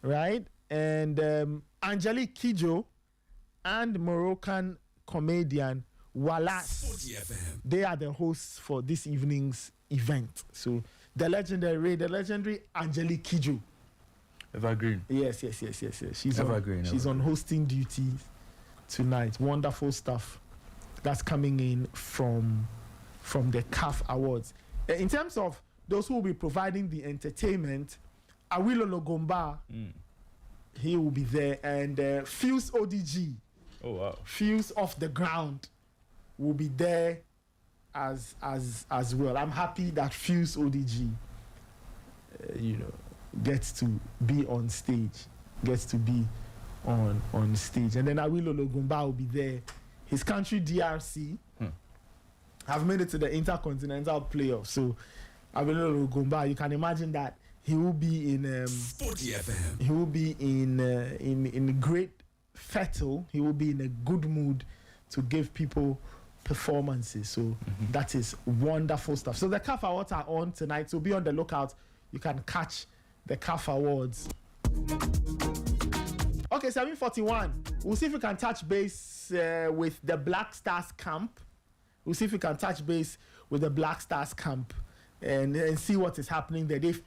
right? And Angelique Kidjo and Moroccan comedian Wallace. They are the hosts for this evening's event. So the legendary Angelique Kidjo. Evergreen. Yes. She's Evergreen. She's on hosting duty tonight. Wonderful stuff that's coming in from the CAF Awards. In terms of those who will be providing the entertainment, Awilo Logomba, he will be there, and Fuse ODG. Oh wow. Fuse Off the Ground will be there as well. I'm happy that Fuse ODG, gets to be on stage, on stage, and then Awilo Logomba will be there. His country DRC have made it to the Intercontinental Playoffs, so Awilo Logomba, you can imagine that he will be in Sporty FM. He will be in great fettle. He will be in a good mood to give people performances. So that is wonderful stuff. So the CAF Awards are on tonight, so be on the lookout. You can catch the CAF Awards. Okay, 7:41. We'll see if we can touch base with the Black Stars camp. We'll see if we can touch base with the Black Stars camp and see what is happening there. They've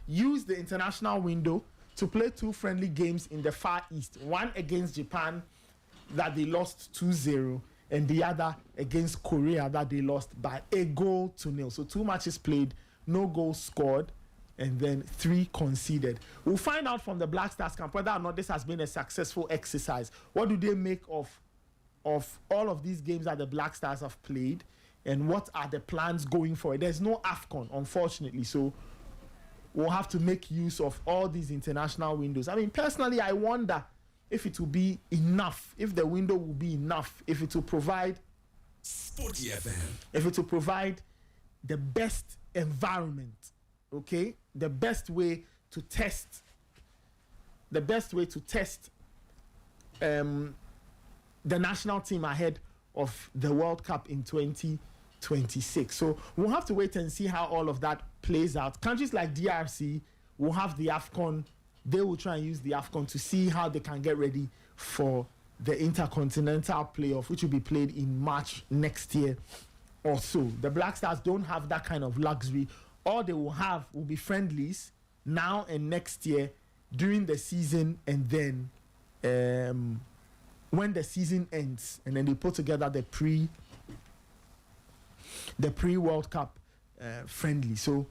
used the international window to play 2 friendly games in the Far East. One against Japan that they lost 2-0, and the other against Korea that they lost by 1-0. So 2 matches played, no goals scored, and then 3 conceded. We'll find out from the Black Stars camp whether or not this has been a successful exercise. What do they make of all of these games that the Black Stars have played, and what are the plans going forward? There's no AFCON, unfortunately, so we'll have to make use of all these international windows. I mean, personally, I wonder if it will be enough, if the window will be enough, if it will provide Sporty FM. If it will provide the best environment, okay, the best way to test the national team ahead of the World Cup in 2026. So we'll have to wait and see how all of that plays out. Countries like DRC will have the AFCON. They will try and use the AFCON to see how they can get ready for the Intercontinental Playoff, which will be played in March next year or so. The Black Stars don't have that kind of luxury. All they will have will be friendlies now and next year during the season, and then when the season ends, and then they put together the pre-World Cup friendly. So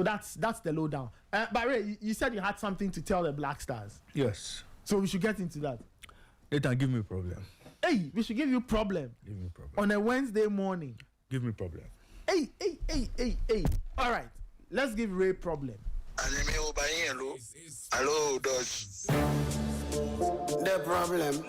that's the lowdown. But Ray, you said you had something to tell the Black Stars. Yes. So we should get into that. Nathan, give me a problem. Hey, we should give you problem. Give me a problem. On a Wednesday morning. Give me a problem. Hey. All right. Let's give Ray problem. Hello, Dodge. The problem.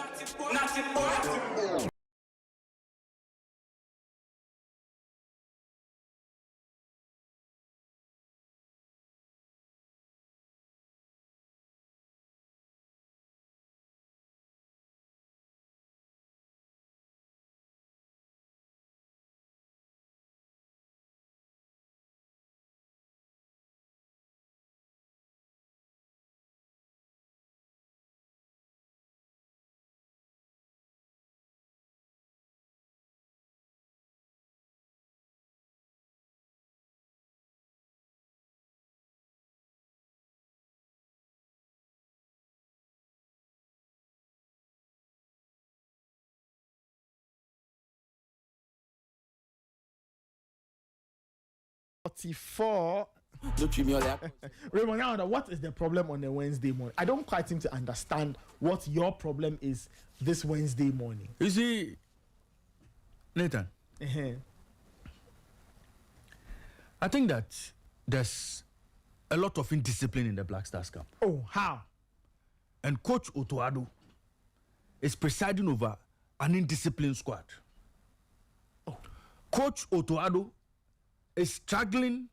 Raymond, now what is the problem on a Wednesday morning? I don't quite seem to understand what your problem is this Wednesday morning. You see, Nathan, I think that there's a lot of indiscipline in the Black Stars camp. Oh, how? And Coach Otoado is presiding over an indisciplined squad. Oh. Coach Otoado is struggling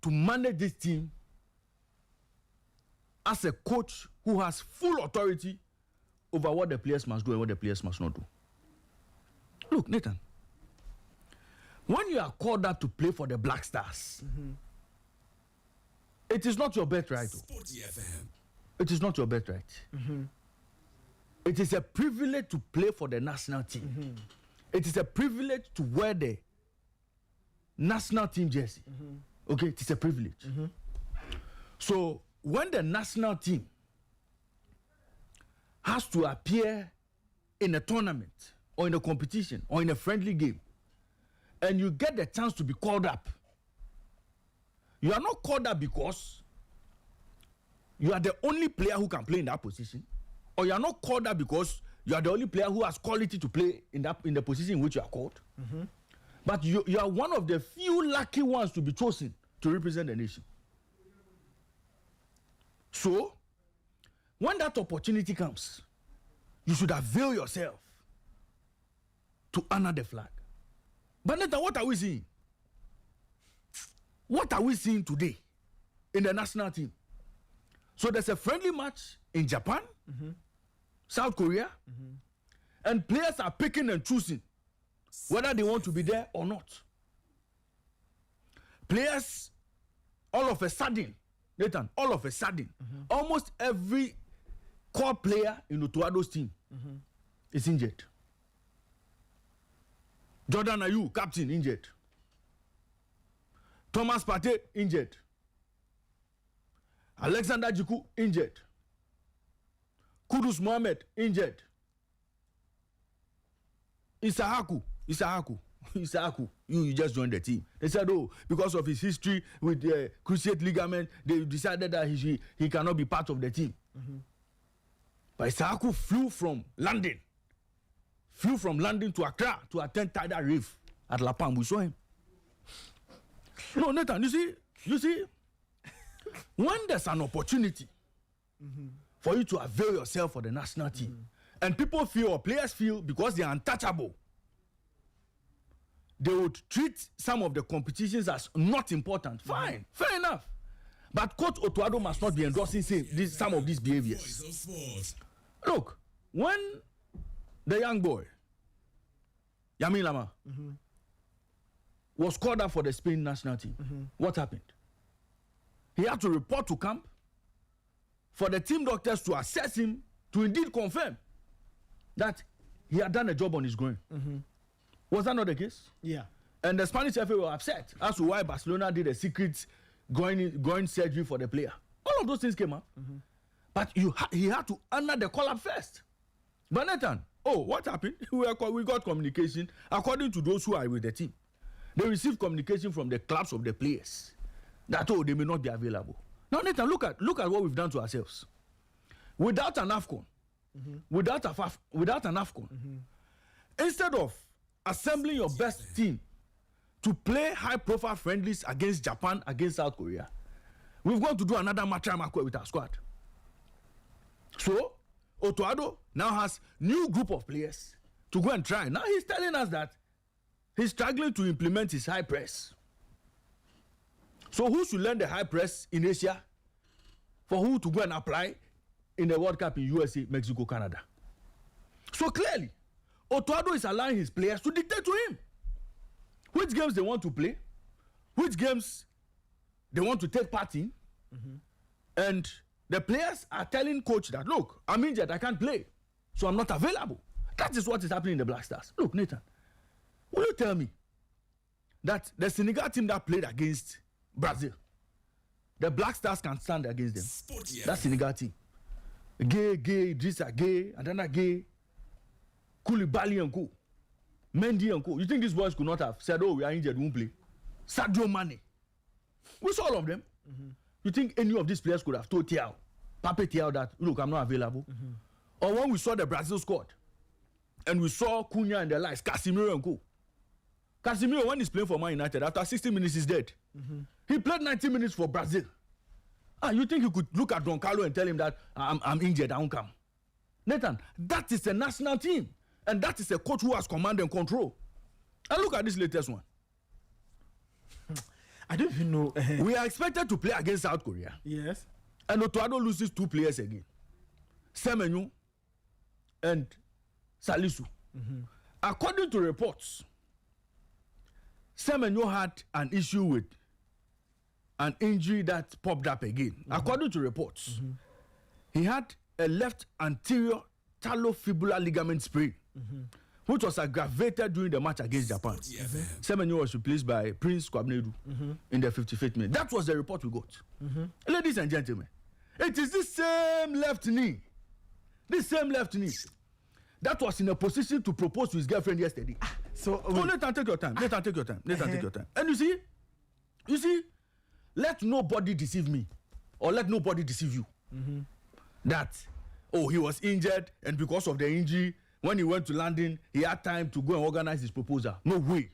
to manage this team as a coach who has full authority over what the players must do and what the players must not do. Look, Nathan, when you are called out to play for the Black Stars, it is not your birthright. Sporty FM. It is not your birthright. It is a privilege to play for the national team. It is a privilege to wear the national team jersey. Okay, it is a privilege. So when the national team has to appear in a tournament or in a competition or in a friendly game, and you get the chance to be called up, you are not called up because you are the only player who can play in that position, or you are not called up because you are the only player who has quality to play in the position in which you are called. But you are one of the few lucky ones to be chosen to represent the nation. So, when that opportunity comes, you should avail yourself to honor the flag. But Nathan, what are we seeing? What are we seeing today in the national team? So there's a friendly match in Japan, South Korea, and players are picking and choosing whether they want to be there or not. Players, all of a sudden, Nathan, all of a sudden, almost every core player in Otoado's team is injured. Jordan Ayew, captain, injured. Thomas Partey, injured. Alexander Jiku, injured. Kudus Mohammed, injured. Isahaku, you just joined the team. They said, oh, because of his history with the cruciate ligament, they decided that he cannot be part of the team. But Isahaku flew from London to Accra to attend Tidal Reef at La Palme. We saw him. No, Nathan, you see, when there's an opportunity for you to avail yourself for the national team, and people feel, or players feel, because they are untouchable, they would treat some of the competitions as not important. Fine, fair enough. But Coach Otoado must not be endorsing some of these behaviors. Look, when the young boy, Yamin Lama, was called up for the Spain national team, what happened? He had to report to camp for the team doctors to assess him, to indeed confirm that he had done a job on his groin. Was that not the case? Yeah. And the Spanish FA were upset as to why Barcelona did a secret groin surgery for the player. All of those things came up. But he had to honor the call-up first. But Nathan, what happened? We got communication. According to those who are with the team, they received communication from the clubs of the players that, they may not be available. Now, Nathan, look at what we've done to ourselves. Without an AFCON, without an AFCON, instead of assembling your best team to play high-profile friendlies against Japan, against South Korea, we've gone to do another match with our squad. So, Otoado now has new group of players to go and try. Now he's telling us that he's struggling to implement his high press. So who should learn the high press in Asia for who to go and apply in the World Cup in USA, Mexico, Canada? So clearly, Otoado is allowing his players to dictate to him which games they want to play, which games they want to take part in, and the players are telling coach that, look, I'm injured, I can't play, so I'm not available. That is what is happening in the Black Stars. Look, Nathan, will you tell me that the Senegal team that played against Brazil, the Black Stars can stand against them? Sporty That Senegal team. Gay, Idrissa Gay, Adana Gay, Koulibaly and co, Mendy and co. You think these boys could not have said, we are injured, we won't play? Sadio Mane. We saw all of them. You think any of these players could have told Pape Thiaw that, look, I'm not available? Or when we saw the Brazil squad, and we saw Cunha and the likes, Casemiro and co. Casemiro, when he's playing for Man United, after 60 minutes, he's dead. He played 90 minutes for Brazil. You think you could look at Don Carlo and tell him that I'm injured, I won't come? Nathan, that is a national team. And that is a coach who has command and control. And look at this latest one. I don't even know. We are expected to play against South Korea. Yes. And Otoado loses 2 players again. Semenyo and Salisu. According to reports, Semenyo had an issue with an injury that popped up again. According to reports, he had a left anterior talofibular ligament sprain, which was aggravated during the match against Japan. Semenyo was replaced by Prince Kwabnedu in the 55th minute. That was the report we got. Ladies and gentlemen, it is this same left knee, that was in a position to propose to his girlfriend yesterday. So Nathan, take your time. Nathan, take your time. And you see, let nobody deceive me, or let nobody deceive you. That, he was injured, and because of the injury, when he went to London, he had time to go and organize his proposal. No way.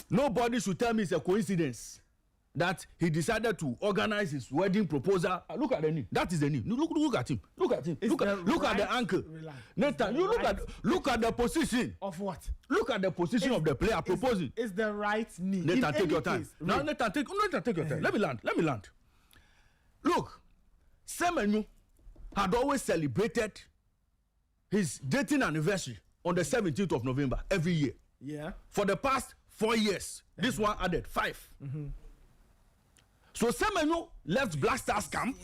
Nobody should tell me it's a coincidence that he decided to organize his wedding proposal. Look at the knee. That is the knee. Look at him. Look at the ankle. Nathan, you look at the position. Of what? Look at the position of the player proposing. It's the right knee. Nathan, take your time. Now, Nathan, take your time. Let me land. Look, Semenyo had always celebrated his dating anniversary on the 17th of November every year. Yeah. For the past 4 years. This one added 5. So Semenyo left Black Stars camp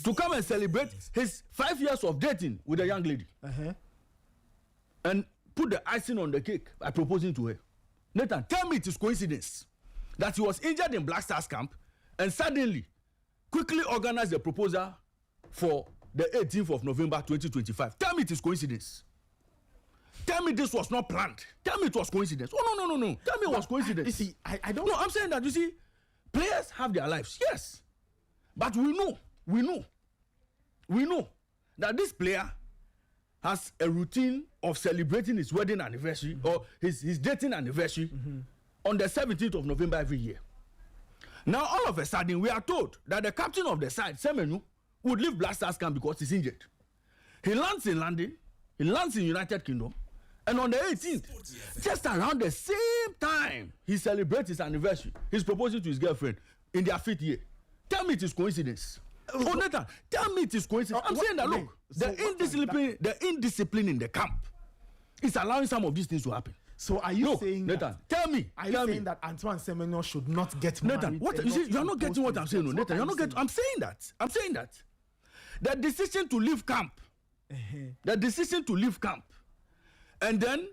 to come and celebrate his 5 years of dating with a young lady. And put the icing on the cake by proposing to her. Nathan, tell me it is coincidence that he was injured in Black Stars camp and suddenly quickly organized a proposal for the 18th of November 2025. Tell me it is coincidence. Tell me this was not planned. Tell me it was coincidence. Oh, no. Tell me it was coincidence. You see, I don't... No, I'm saying that, you see, players have their lives, yes. But we know that this player has a routine of celebrating his wedding anniversary or his dating anniversary on the 17th of November every year. Now, all of a sudden, we are told that the captain of the side, Semenyo, would leave Black Stars camp because he's injured. He lands in London, he lands in United Kingdom, and on the 18th, just around the same time, he celebrates his anniversary. He's proposing to his girlfriend in their 5th year. Tell me it is coincidence. Oh, Nathan, tell me it is coincidence. I'm saying that, look, the indiscipline in the camp is allowing some of these things to happen. So are you saying Nathan, tell me. Are you saying that Antoine Semenyo should not get married? Nathan, what you see, you're not getting what I'm saying. No, Nathan, you're not getting. I'm saying that. The decision to leave camp. And then,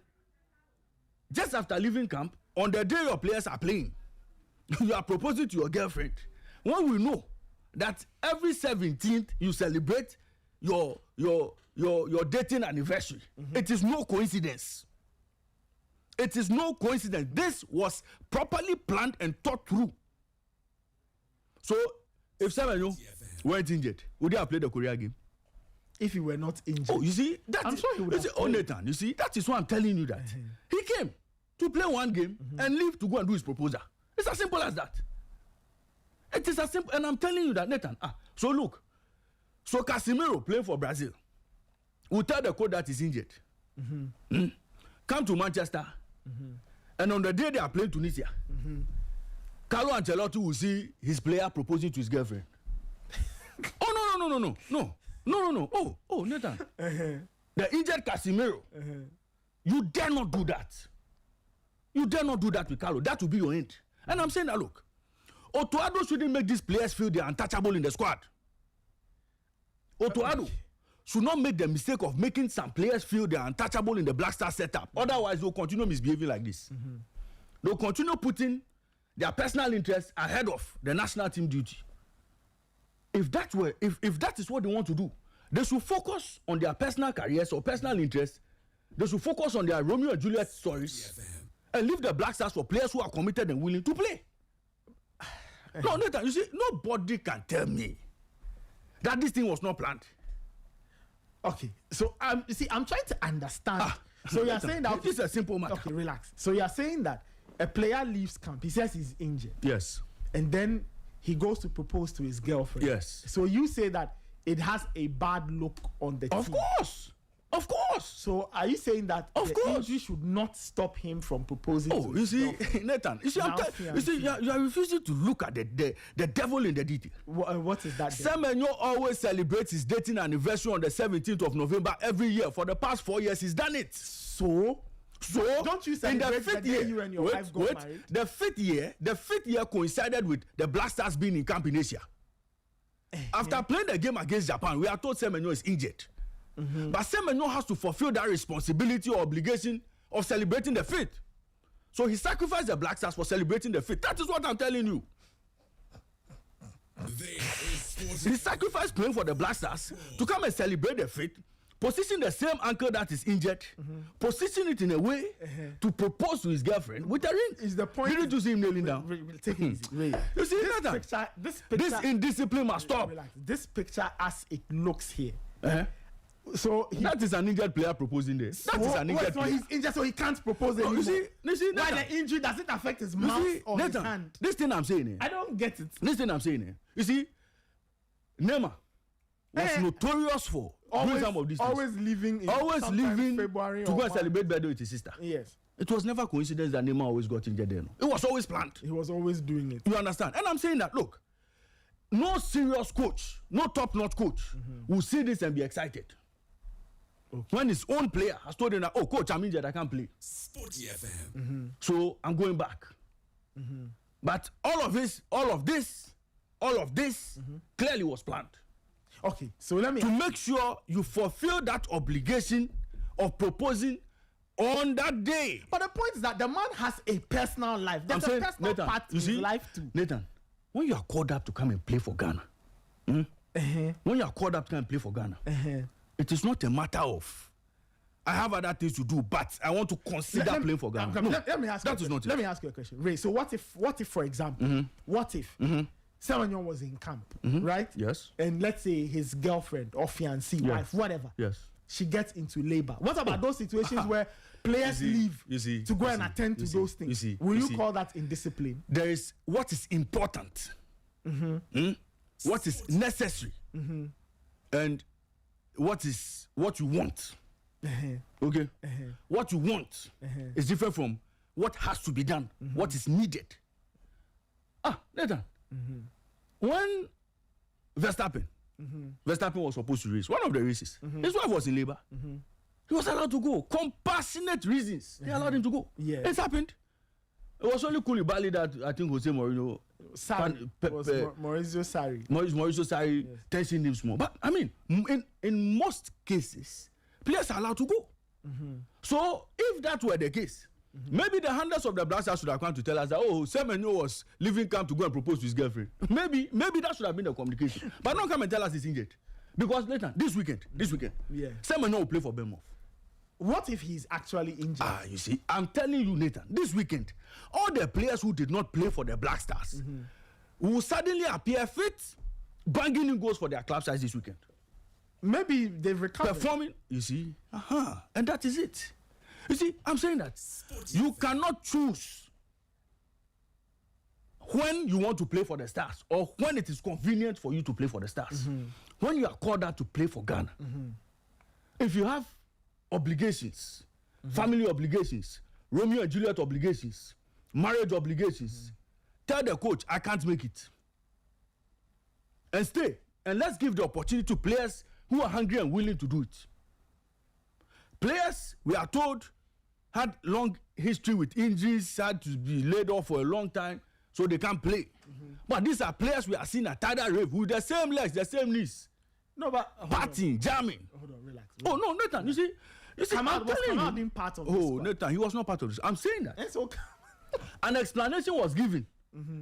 just after leaving camp, on the day your players are playing, you are proposing to your girlfriend. When we know that every 17th you celebrate your dating anniversary, it is no coincidence. This was properly planned and thought through. So, if Semenyo weren't injured, would he have played the Korea game? If he were not injured. Oh, you see, I'm sure he would have played. Nathan, you see, that is why I'm telling you that. He came to play one game and leave to go and do his proposal. It's as simple as that. It is as simple, and I'm telling you that, Nathan. So look, so Casemiro playing for Brazil will tell the coach that he's injured. Come to Manchester, and on the day they are playing Tunisia, Carlo Ancelotti will see his player proposing to his girlfriend. No. Oh, Nathan. The injured Casemiro. You dare not do that. You dare not do that with Carlo. That will be your end. And I'm saying that, look, Otto Addo shouldn't make these players feel they're untouchable in the squad. Otto Addo should not make the mistake of making some players feel they're untouchable in the Black Star setup. Otherwise, they'll continue misbehaving like this. They'll continue putting their personal interests ahead of the national team duty. If that is what they want to do, they should focus on their personal careers or personal interests. They should focus on their Romeo and Juliet stories and leave the Black Stars for players who are committed and willing to play. No, Nathan, you see, nobody can tell me that this thing was not planned. Okay, so you see, I'm trying to understand. So you're saying that this is a simple matter. Okay, relax. So you're saying that a player leaves camp. He says he's injured. Yes. And then he goes to propose to his girlfriend. Yes. So you say that it has a bad look on the team. Of course. So are you saying that injury should not stop him from proposing to his girlfriend? Nathan, you see, you are refusing to look at the devil in the detail. What is that? Semenyo always celebrates his dating anniversary on the 17th of November every year. For the past 4 years, he's done it. So don't you celebrate the day you and your wife got married? The fifth year coincided with the Black Stars being in camp in Asia. After playing the game against Japan, we are told Semenyo is injured. But Semenyo has to fulfill that responsibility or obligation of celebrating the feat. So he sacrificed the Black Stars for celebrating the feat. That is what I'm telling you. He sacrificed playing for the Black Stars to come and celebrate the feat, position the same ankle that is injured, position it in a way to propose to his girlfriend with a ring. Is the point? Didn't you see him kneeling down? Take it easy. You see This picture, this indiscipline must stop. relax. This picture, as it looks here. So that is an injured player proposing there. That is an injured player. He's injured, so he can't propose anymore. You see, why the injury does it affect his mouth or his hand? This thing I'm saying here. I don't get it. This thing I'm saying here. You see, Neymar was notorious for doing some of these things. Always leaving February to go and celebrate birthday with his sister. Yes. It was never coincidence that Neymar always got injured there. No. It was always planned. He was always doing it. You understand? And I'm saying that, look, no serious coach, no top-notch coach will see this and be excited. Okay. When his own player has told him that, oh, coach, I'm injured, I can't play. Sporty FM. So I'm going back. But all of this clearly was planned. Okay, so let me... To make sure you fulfill that obligation of proposing on that day. But the point is that the man has a personal life. There's a personal Nathan, part in his life too. Nathan, when you are called up to come and play for Ghana, when you are called up to come and play for Ghana, it is not a matter of I have other things to do, but I want to consider playing for Ghana. Let me ask you a question. Ray, so what if for example, Semenyo was in camp, right? Yes. And let's say his girlfriend or fiancée, wife, whatever. Yes. She gets into labor. What about those situations where players leave to go and attend to those things? Will you call that indiscipline? There is what is important, what is necessary, and what you want. Okay? What you want is different from what has to be done, what is needed. Nathan, when Verstappen was supposed to race, one of the races, his wife was in labor. He was allowed to go. Compassionate reasons. They allowed him to go. Yeah. It's happened. It was only Koulibaly that I think Jose Mourinho... Maurizio Sarri. Maurizio Sarri tensioned him small. But, I mean, in most cases, players are allowed to go. So, if that were the case, maybe the handlers of the Black Stars should have come to tell us that, oh, Semenyo was leaving camp to go and propose to his girlfriend. Maybe that should have been the communication. But don't come and tell us he's injured. Because later, this weekend, Semenyo will play for Bournemouth. What if he's actually injured? You see, I'm telling you, Nathan, this weekend, all the players who did not play for the Black Stars will suddenly appear fit, banging in goals for their club sides this weekend. Maybe they've recovered. Performing, you see, and that is it. You see, I'm saying that you cannot choose when you want to play for the Stars or when it is convenient for you to play for the Stars. When you are called out to play for Ghana, if you have obligations, family obligations, Romeo and Juliet obligations, marriage obligations, tell the coach, I can't make it. And stay. And let's give the opportunity to players who are hungry and willing to do it. Players, we are told, had long history with injuries, had to be laid off for a long time, so they can't play. But these are players we are seeing at tidal rave with the same legs, the same knees. No, but partying, jamming. Hold on, relax. Oh no, Nathan, you see, I'm telling you, being part of this. Oh, Nathan, he was not part of this. I'm saying that. It's okay. An explanation was given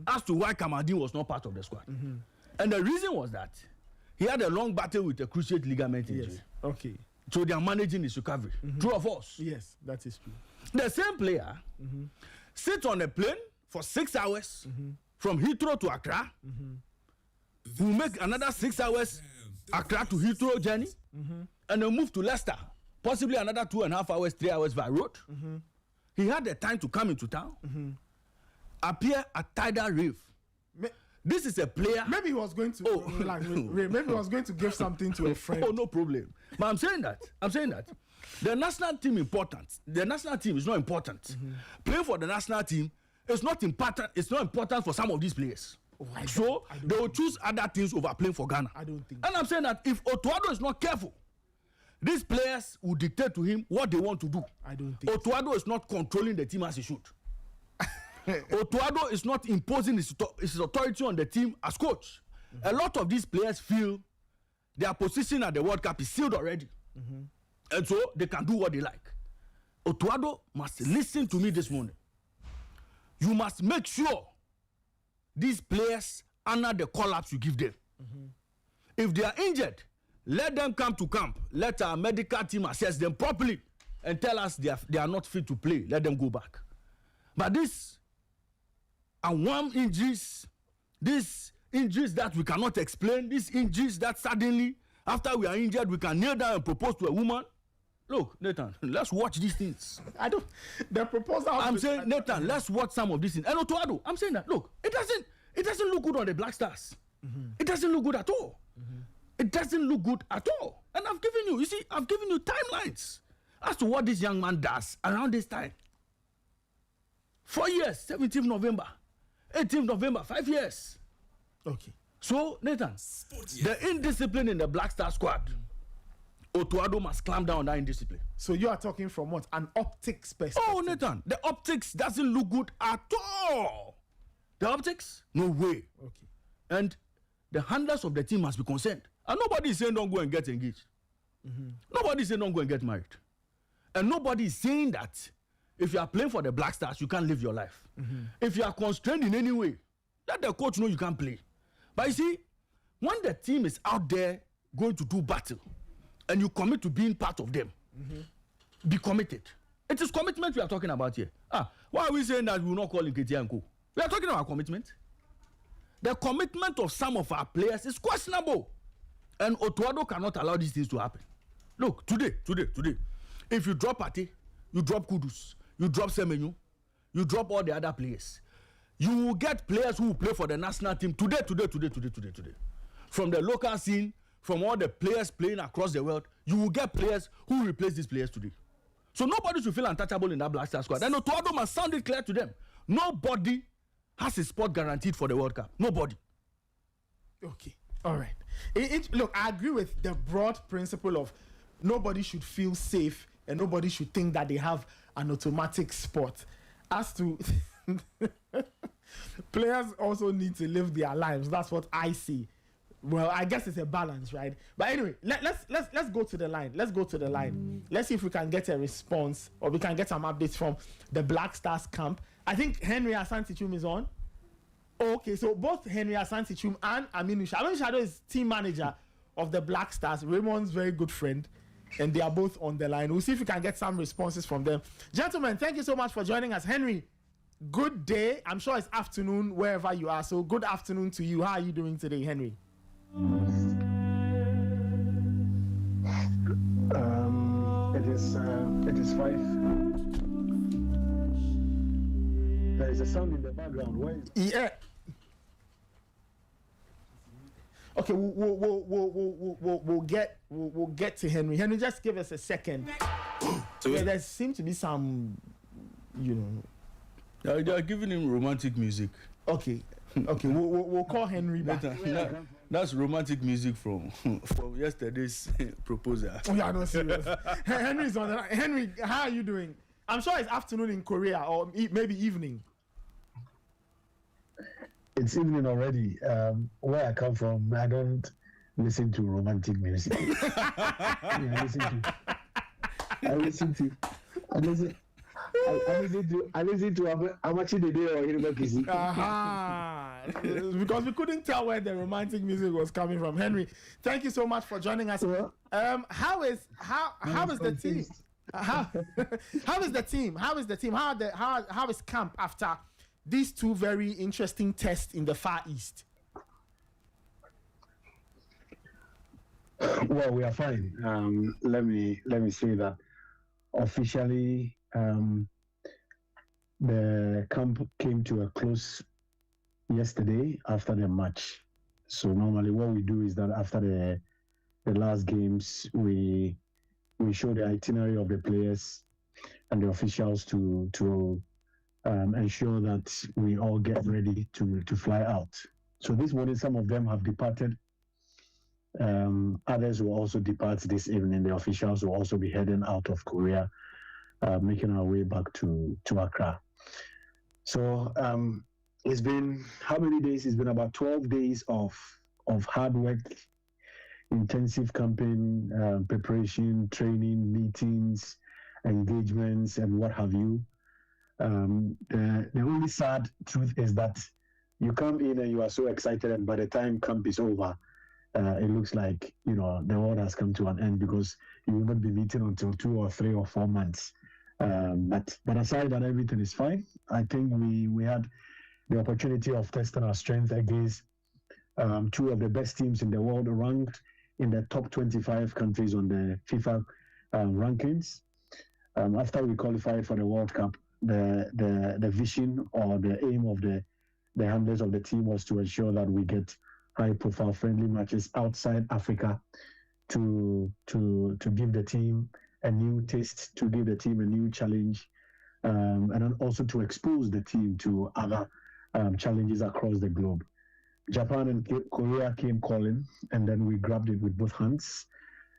as to why Kamaldeen was not part of the squad, and the reason was that he had a long battle with a cruciate ligament injury. Yes. Okay. So they are managing his recovery. True or false? Yes, that is true. The same player sits on a plane for 6 hours from Heathrow to Accra. Will make another 6 hours Accra to Heathrow journey, and then move to Leicester, possibly another 2.5 hours, 3 hours by road. He had the time to come into town, appear at tidal rave. This is a player. Maybe he was going to maybe he was going to give something to a friend. Oh, no problem. But I'm saying that. The national team important. The national team is not important. Playing for the national team is not important. It's not important for some of these players. So they will choose other things over playing for Ghana. I don't think. And I'm saying that if Otuado is not careful, these players will dictate to him what they want to do. I don't think. Otuado is not controlling the team as he should. Otuado is not imposing his authority on the team as coach. a lot of these players feel their position at the World Cup is sealed already. And so they can do what they like. Otuado must listen to me this morning. You must make sure these players honor the call-ups you give them. If they are injured, let them come to camp. Let our medical team assess them properly and tell us they are not fit to play. Let them go back. But these warm injuries, these injuries that we cannot explain, these injuries that suddenly, after we are injured, we can kneel down and propose to a woman. Look, Nathan, let's watch these things. The proposal. I'm saying, Nathan, let's watch some of these things. And Otuado, I'm saying that, look, it doesn't look good on the Black Stars. It doesn't look good at all. It doesn't look good at all. And I've given you timelines as to what this young man does around this time. 4 years, 17th November, 18th November, 5 years. Okay. So, Nathan, the indiscipline in the Black Star squad, Otuado must clamp down on that indiscipline. So you are talking from what? An optics perspective? Oh, Nathan, the optics doesn't look good at all. The optics? No way. Okay. And the handlers of the team must be concerned. And nobody is saying don't go and get engaged. Nobody is saying don't go and get married. And nobody is saying that if you are playing for the Black Stars, you can't live your life. If you are constrained in any way, let the coach know you can't play. But you see, when the team is out there going to do battle, and you commit to being part of them, be committed. It is commitment we are talking about here. Why are we saying that we will not call in Ketia and Co? We are talking about commitment. The commitment of some of our players is questionable. And Otuado cannot allow these things to happen. Look, today, if you drop Ate, you drop Kudus, you drop Semenyo, you drop all the other players, you will get players who will play for the national team today. From the local scene, from all the players playing across the world, you will get players who will replace these players today. So nobody should feel untouchable in that Black Star squad. And Otuado must sound it clear to them. Nobody has a spot guaranteed for the World Cup. Nobody. Okay. All right. Look, I agree with the broad principle of nobody should feel safe and nobody should think that they have an automatic spot. As to players also need to live their lives. That's what I see. Well, I guess it's a balance, right? But anyway, let's go to the line. Let's see if we can get a response or we can get some updates from the Black Stars camp. I think Henry Asante-Chum is on. Okay, so both Henry Asante-Chum and Aminu Shado is team manager of the Black Stars. Raymond's very good friend, and they are both on the line. We'll see if we can get some responses from them. Gentlemen, thank you so much for joining us. Henry, good day. I'm sure it's afternoon wherever you are. So good afternoon to you. How are you doing today, Henry? It is 5. There is a sound in the background. Where is it? Yeah. Okay, we'll get to Henry. Henry, just give us a second. Yeah, there seems to be some, They are giving him romantic music. Okay, we'll call Henry back. That's romantic music from yesterday's proposal. Oh, yeah, no, serious. Henry's on the line. Henry, how are you doing? I'm sure it's afternoon in Korea or maybe evening. It's evening already. Where I come from, I don't listen to romantic music. I listen to Amachi Dede or Hirubakisi. Because we couldn't tell where the romantic music was coming from. Henry, thank you so much for joining us. How is the team? How is the team? How is camp after these two very interesting tests in the Far East? Well, we are fine. Let me say that officially, the camp came to a close yesterday after the match. So normally, what we do is that after the last games, we show the itinerary of the players and the officials to ensure that we all get ready to fly out. So this morning, some of them have departed. Others will also depart this evening. The officials will also be heading out of Korea, making our way back to Accra. So it's been how many days? It's been about 12 days of of hard work, intensive campaign preparation, training, meetings, engagements, and what have you. The only sad truth is that you come in and you are so excited, and by the time camp is over, it looks like the world has come to an end because you will not be meeting until 2 or 3 or 4 months. But aside that, everything is fine. I think we had the opportunity of testing our strength against 2 of the best teams in the world, ranked in the top 25 countries on the FIFA rankings. After we qualified for the World Cup, the vision or the aim of the handlers of the team was to ensure that we get high-profile friendly matches outside Africa to give the team a new taste, to give the team a new challenge, and then also to expose the team to other challenges across the globe. Japan and Korea came calling, and then we grabbed it with both hands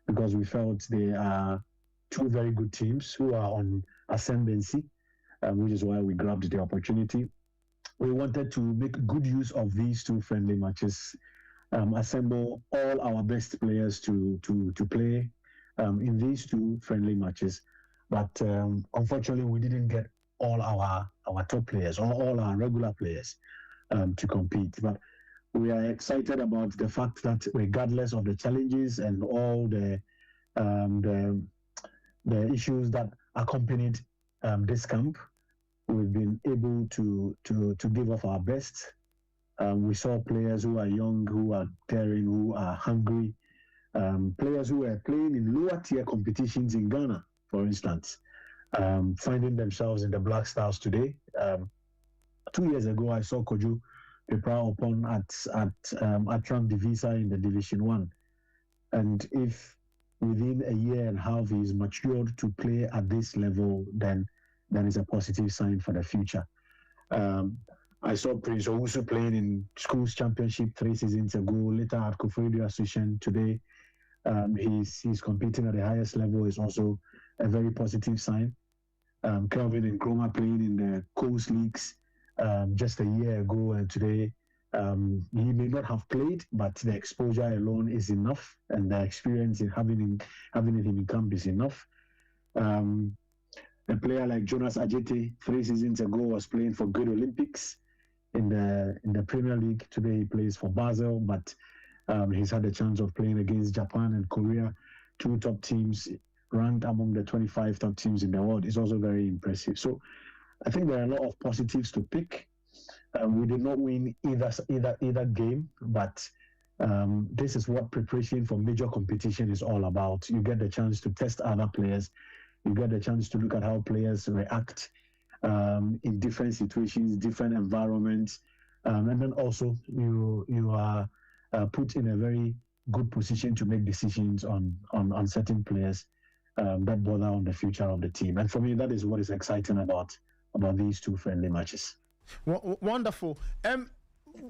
because we felt they are 2 very good teams who are on ascendancy, which is why we grabbed the opportunity. We wanted to make good use of these 2 friendly matches, assemble all our best players to play in these 2 friendly matches. But unfortunately, we didn't get all our top players or all our regular players to compete. But we are excited about the fact that regardless of the challenges and all the issues that accompanied this camp, we've been able to give off our best. We saw players who are young, who are daring, who are hungry, players who are playing in lower tier competitions in Ghana, for instance, finding themselves in the Black Stars today. 2 years ago, I saw Koju Pepra upon at Atram Divisa in the Division 1. And if within a year and a half he's matured to play at this level, then that is a positive sign for the future. I saw Prince Owusu playing in schools championship 3 seasons ago, later at Koforidu Association. Today, he's competing at the highest level is also a very positive sign. Kelvin and Nkrumah playing in the Coast Leagues just a year ago, and today he may not have played, but the exposure alone is enough, and the experience in having him in camp is enough. A player like Jonas Ajete 3 seasons ago was playing for Good Olympics in the Premier League. Today he plays for Basel, but he's had the chance of playing against Japan and Korea, 2 top teams ranked among the 25 top teams in the world. It's also very impressive. So I think there are a lot of positives to pick. We did not win either game, but this is what preparation for major competition is all about. You get the chance to test other players. You get the chance to look at how players react in different situations, different environments, and then also you are put in a very good position to make decisions on certain players that bother on the future of the team. And for me, that is what is exciting about these 2 friendly matches. Wonderful.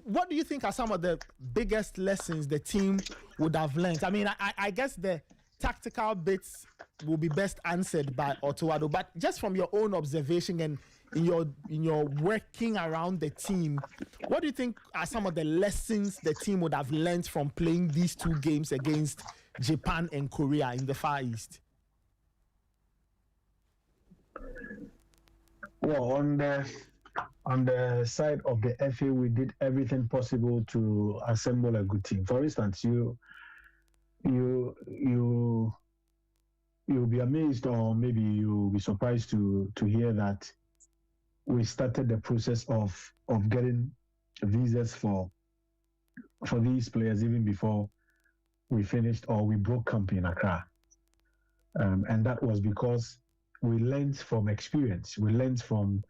What do you think are some of the biggest lessons the team would have learned? I mean, I guess the tactical bits will be best answered by Otuado, but just from your own observation and in your working around the team, what do you think are some of the lessons the team would have learned from playing these 2 games against Japan and Korea in the Far East? Well, on the side of the FA, we did everything possible to assemble a good team. For instance, you'll be amazed, or maybe you'll be surprised to hear that we started the process of getting visas for these players even before we finished or we broke camp in Accra. And that was because we learned from experience. We learned from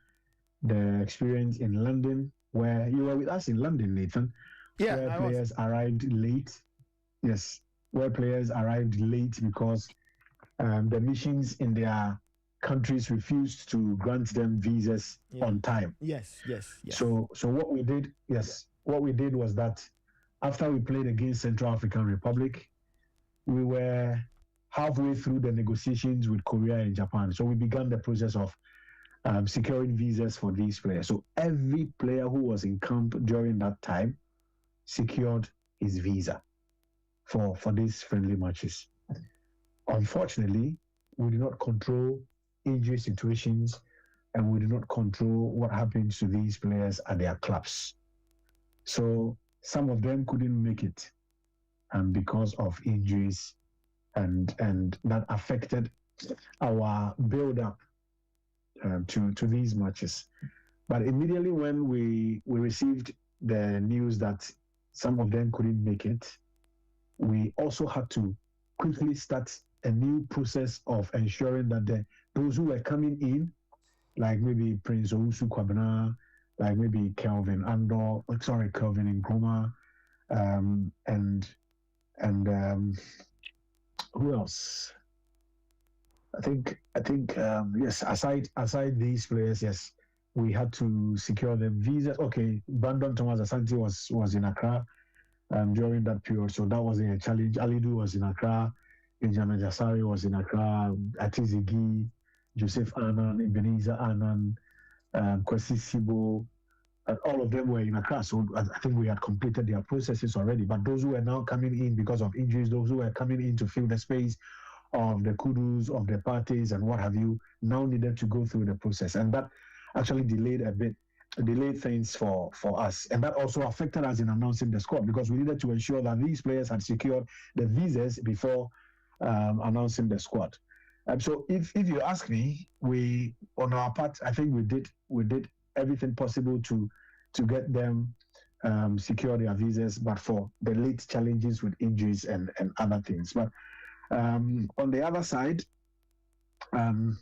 the experience in London, where you were with us in London, Nathan. Yeah, where players arrived late. Yes, where players arrived late because the missions in their countries refused to grant them visas on time. Yes. So what we did was that after we played against Central African Republic, we were halfway through the negotiations with Korea and Japan. So we began the process of securing visas for these players. So every player who was in camp during that time secured his visa for these friendly matches. Unfortunately, we do not control injury situations, and we do not control what happens to these players at their clubs. So some of them couldn't make it, and because of injuries, and that affected our build-up to these matches. But immediately when we received the news that some of them couldn't make it, we also had to quickly start a new process of ensuring that those who were coming in, like maybe Prince Owusu Kwabena, like maybe Kelvin Nkrumah, and who else? I think yes. Aside these players, yes, we had to secure them visas. Okay, Brandon Thomas Asante was in Accra during that period, so that wasn't a challenge. Alidu was in Accra, Benjamin Jasari was in Accra, Atizigi, Joseph Annan, Ebenezer Annan, Kwesi Sibo, and all of them were in Accra. So I think we had completed their processes already. But those who were now coming in because of injuries, those who were coming in to fill the space of the Kudus, of the parties, and what have you, now needed to go through the process. And that actually delayed things for us. And that also affected us in announcing the squad, because we needed to ensure that these players had secured the visas before announcing the squad. So if you ask me, we, on our part, I think we did everything possible to get them secure their visas, but for the late challenges with injuries and other things. But on the other side, I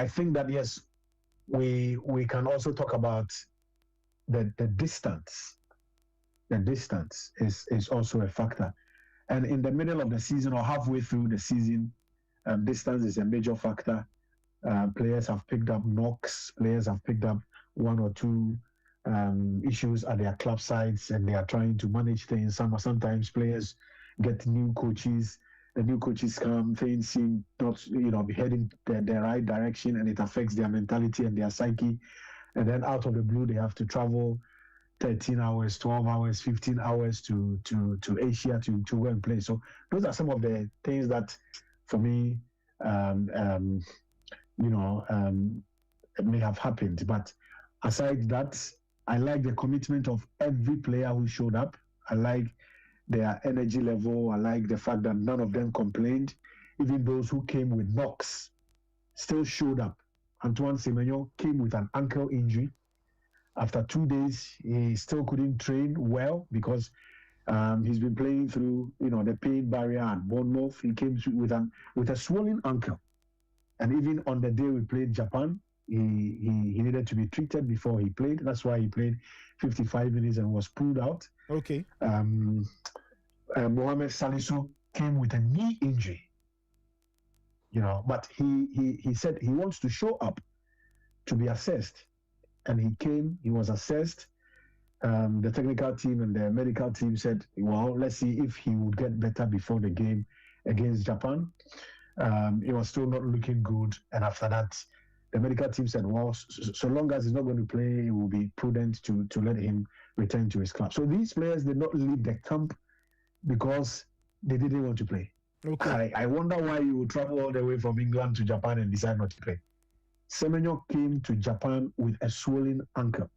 think that yes, we can also talk about the distance. The distance is also a factor, and in the middle of the season or halfway through the season, distance is a major factor. Players have picked up knocks. Players have picked up one or two issues at their club sides, and they are trying to manage things. Sometimes players get new coaches. The new coaches come, things seem not, be heading the right direction, and it affects their mentality and their psyche. And then out of the blue, they have to travel 13 hours, 12 hours, 15 hours to Asia to go and play. So those are some of the things that, for me, may have happened. But aside that, I like the commitment of every player who showed up. I like their energy level. I like the fact that none of them complained. Even those who came with knocks still showed up. Antoine Semenyo came with an ankle injury. After 2 days, he still couldn't train well because he's been playing through, the pain barrier at Bournemouth. He came with a swollen ankle. And even on the day we played Japan, he needed to be treated before he played. That's why he played 55 minutes and was pulled out. Okay. Mohamed Salisu came with a knee injury. But he said he wants to show up to be assessed. And he came, he was assessed. The technical team and the medical team said, well, let's see if he would get better before the game against Japan. It was still not looking good. And after that, the medical team said, well, so long as he's not going to play, it will be prudent to let him return to his club. So these players did not leave the camp because they didn't want to play. Okay. I wonder why you would travel all the way from England to Japan and decide not to play. Semenyo came to Japan with a swollen ankle.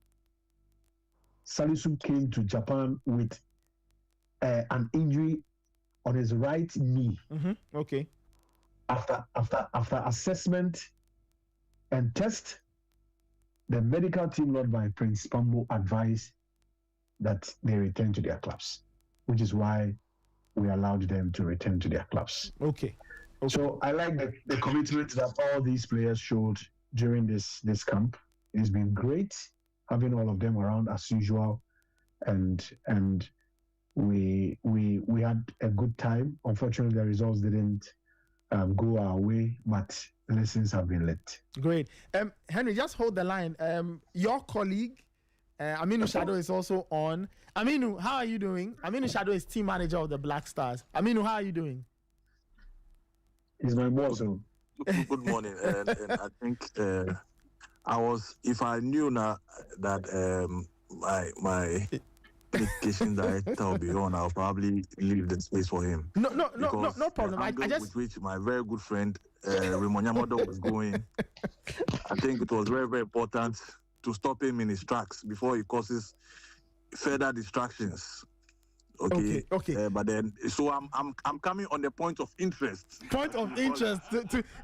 Salisu came to Japan with an injury on his right knee. Mm-hmm. Okay. After assessment and test, the medical team led by Prince Pambo advised that they return to their clubs, which is why we allowed them to return to their clubs. Okay. So I like the commitment that all these players showed during this camp. It's been great having all of them around as usual, and we had a good time. Unfortunately, the results didn't go our way, but lessons have been learned. Great. Henry, just hold the line. Your colleague, Aminu Shadow, is also on. Aminu, how are you doing? Aminu Shadow is team manager of the Black Stars. Aminu, how are you doing? He's my boss. Good morning. And I think if I knew now that communication director will be on, I'll probably leave the space for him. No problem. The I angle just with which my very good friend Raymond Yamado was going, I think it was very, very important to stop him in his tracks before he causes further distractions. Okay. But then, so I'm coming on the point of interest. Point of interest.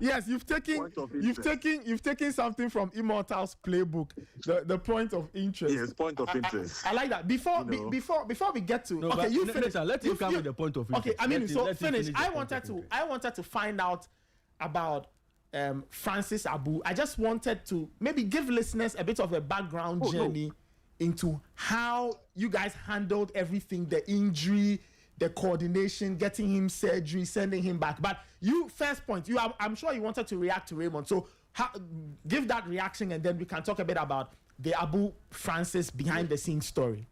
Yes, you've taken something from Immortal's playbook. The point of interest. Yes, point of interest. I like that. Before we get to you finish. Let him come with the point of interest. Okay, I mean, finish. I wanted to find out about Francis Abu. I just wanted to maybe give listeners a bit of a background journey into how you guys handled everything, the injury, the coordination, getting him surgery, sending him back. But you, first point, I'm sure you wanted to react to Raymond. So give that reaction, and then we can talk a bit about the Abu Francis behind the scenes story.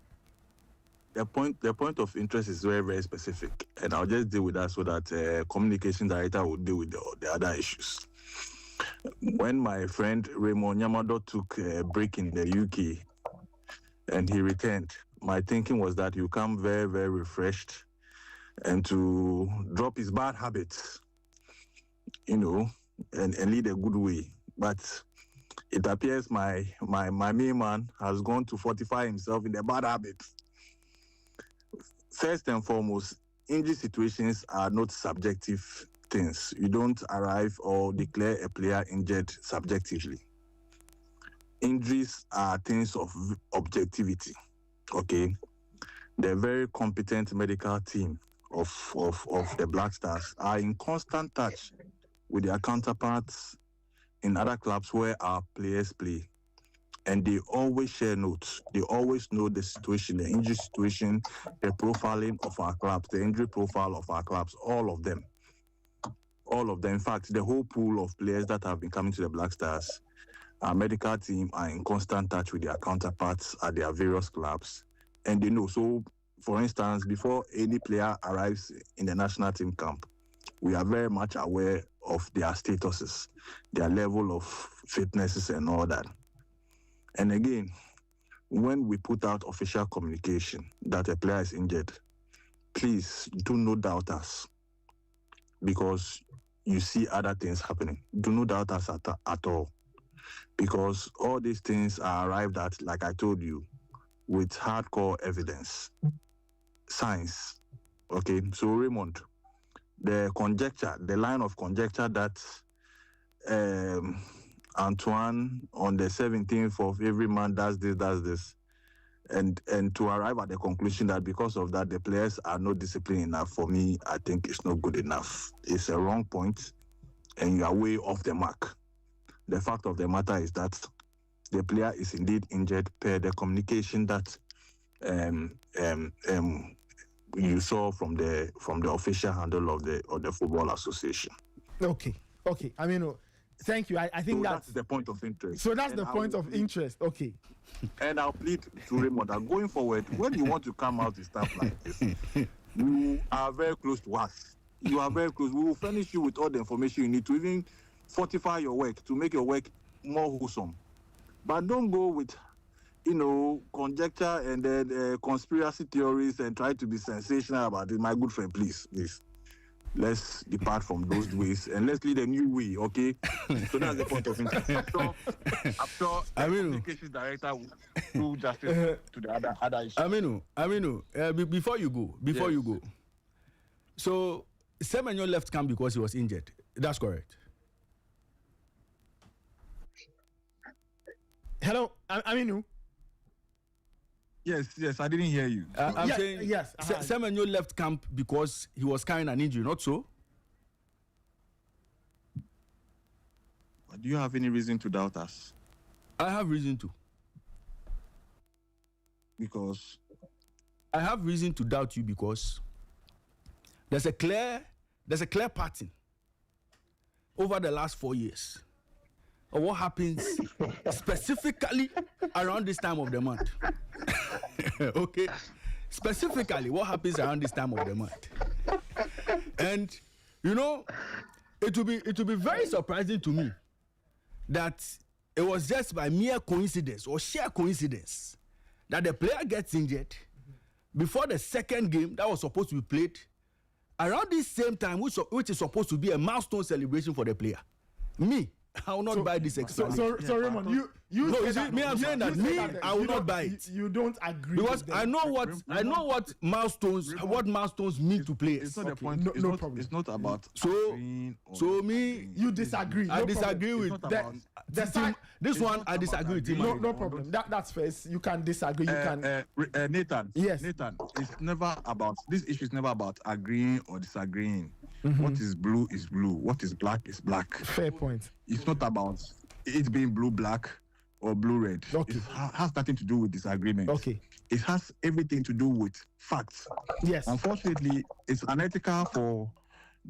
The point of interest is very, very specific, and I'll just deal with that so that communication director will deal with the other issues. When my friend Raymond Yamado took a break in the UK and he returned, my thinking was that you come very, very refreshed and to drop his bad habits, and lead a good way. But it appears my main man has gone to fortify himself in the bad habits. First and foremost, injury situations are not subjective things. You don't arrive or declare a player injured subjectively. Injuries are things of objectivity. Okay, the very competent medical team of the Black Stars are in constant touch with their counterparts in other clubs where our players play, and they always share notes. They always know the situation, the injury situation, the profiling of our clubs, the injury profile of our clubs, all of them. In fact, the whole pool of players that have been coming to the Black Stars, our medical team are in constant touch with their counterparts at their various clubs, and they know. So, for instance, before any player arrives in the national team camp, we are very much aware of their statuses, their level of fitnesses and all that. And again, when we put out official communication that a player is injured, please do not doubt us, because you see other things happening. Do not doubt us at all, because all these things are arrived at, like I told you, with hardcore evidence, science. Okay, so Raymond, the line of conjecture that Antoine on the 17th of every month does this, and to arrive at the conclusion that because of that the players are not disciplined enough, for me, I think it's not good enough. It's a wrong point, and you are way off the mark. The fact of the matter is that the player is indeed injured per the communication that you saw from the official handle of the Football Association. Okay. I mean, thank you. I think that's the point of interest. So that's the point of interest. Okay. And I'll plead to Raymond that going forward, when you want to come out with stuff like this, you are very close to us. You are very close. We will furnish you with all the information you need to even fortify your work, to make your work more wholesome. But don't go with, conjecture and then conspiracy theories and try to be sensational about it. My good friend, please. Let's depart from those ways and let's lead a new way, okay? So that's the point of interest. I'm sure the communications director will do justice to the other issues. Aminu, before you go. So, Semenyo left camp because he was injured. That's correct. Hello, Aminu. Yes, I didn't hear you. I'm saying yes. Semenyo left camp because he was carrying an injury, not so? Do you have any reason to doubt us? I have reason to. Because? I have reason to doubt you because there's a clear pattern over the last 4 years of what happens specifically around this time of the month. Okay? Specifically, what happens around this time of the month. And, it will be very surprising to me that it was just by mere coincidence or sheer coincidence that the player gets injured before the second game that was supposed to be played, around this same time, which is supposed to be a milestone celebration for the player. Me, I will not buy this explanation. So Raymond, you no, say that, me, I'm saying that me, I will not buy it. You don't agree because with I know what milestones mean to players. It's not the Okay, point. no It's problem. not about So agreeing or me, agreeing. you disagree. I No disagree problem. with It's not that. about- The side- This it's one not I about disagree with him. agreeing. No problem. That's fair. You can disagree. You can. Nathan. Yes. Nathan. It's never about this issue. Is never about agreeing or disagreeing. Mm-hmm. What is blue is blue. What is black is black. Fair point. It's not about it being blue black or blue red. Okay. It has nothing to do with disagreement. Okay. It has everything to do with facts. Yes. Unfortunately, it's unethical for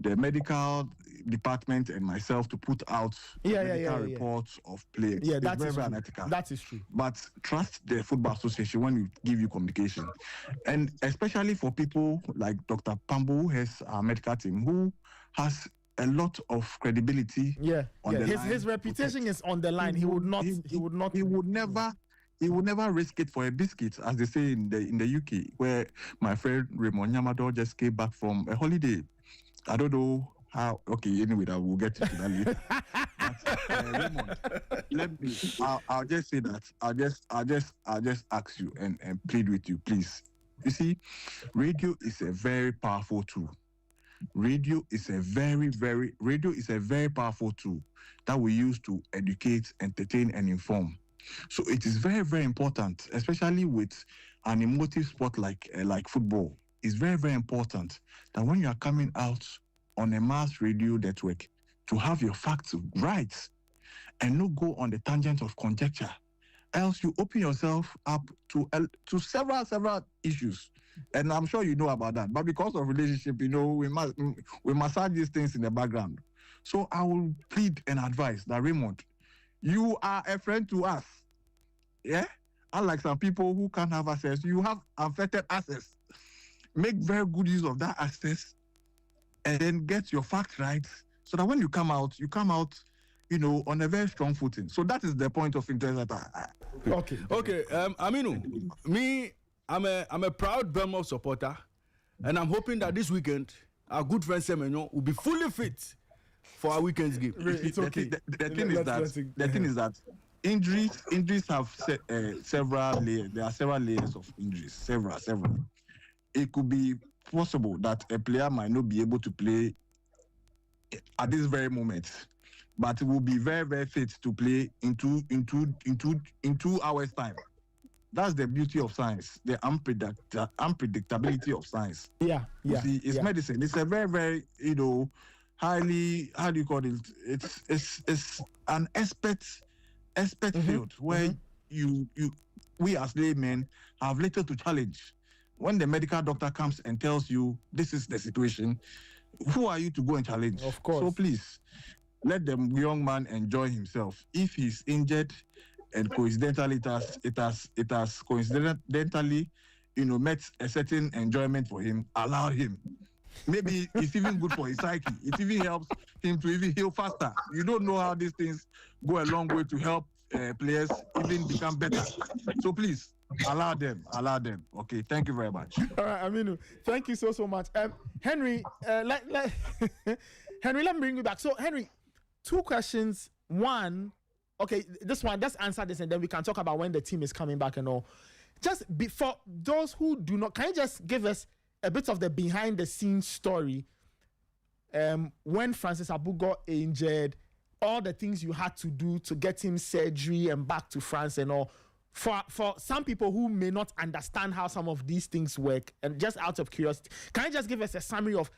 the medical department and myself to put out medical reports of players. Yeah, it's that very, is very true. unethical. That is true. But trust the Football Association when we give you communication. And especially for people like Dr. Pambo, who has our medical team, who has a lot of credibility. Yeah. on the line His to reputation protect. is on the line. He would not. He would never risk it for a biscuit, as they say in the UK, where my friend Raymond Yamador just came back from a holiday. I don't know how. Okay, anyway, I will get to that later. But, Raymond, I'll just say that. I'll just ask you and plead with you, please. You see, radio is a very powerful tool. Radio is a very powerful tool that we use to educate, entertain, and inform. So it is very, very important, especially with an emotive sport like football. It's very, very important that when you are coming out on a mass radio network to have your facts right and not go on the tangent of conjecture. Else you open yourself up to several issues. And I'm sure you know about that. But because of relationship, we massage these things in the background. So I will plead and advise that Raymond, you are a friend to us. Yeah? Unlike some people who can't have access, you have unfettered access. Make very good use of that access and then get your facts right so that when you come out, on a very strong footing. So that is the point of interest that Okay. Aminu, me, I'm a proud Bournemouth supporter, and I'm hoping that this weekend our good friend Semenyo will be fully fit for our weekend's game. It's okay. The thing is that injuries have several layers. There are several layers of injuries. Several. It could be possible that a player might not be able to play at this very moment, but will be very, very fit to play in 2 hours time. That's the beauty of science, the unpredictability of science. Yeah. You see, it's medicine. It's a very, very, highly, how do you call it? It's an expert field where we as laymen have little to challenge. When the medical doctor comes and tells you this is the situation, who are you to go and challenge? Of course. So please, let the young man enjoy himself. If he's injured and coincidentally it has coincidentally, met a certain enjoyment for him, allow him. Maybe it's even good for his psyche. It even helps him to even heal faster. You don't know how these things go a long way to help players even become better. So please, allow them. Okay, thank you very much. All right, Aminu, thank you so much. Henry, Henry, let me bring you back. So, Henry, 2 questions. One, okay, this one, let's answer this and then we can talk about when the team is coming back and all. Just before those who do not, can you just give us a bit of the behind the scenes story when Francis Abu got injured, all the things you had to do to get him surgery and back to France and all. For some people who may not understand how some of these things work, and just out of curiosity, can you just give us a summary of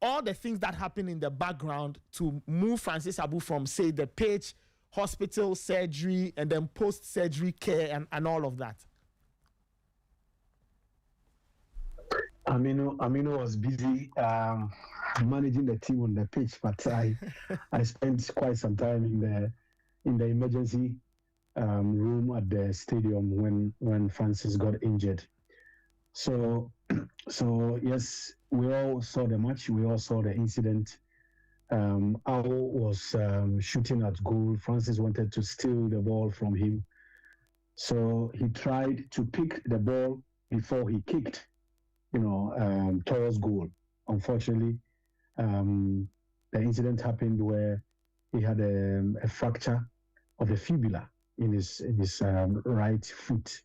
all the things that happen in the background to move Francis Abu from, say, the pitch, hospital, surgery, and then post-surgery care and all of that? Aminu was busy managing the team on the pitch, but I spent quite some time in the emergency room at the stadium when Francis got injured. So yes, we all saw the match. We all saw the incident. Al was shooting at goal. Francis wanted to steal the ball from him, so he tried to pick the ball before he kicked. Toro's goal. Unfortunately, the incident happened where he had a fracture of the fibula in his right foot.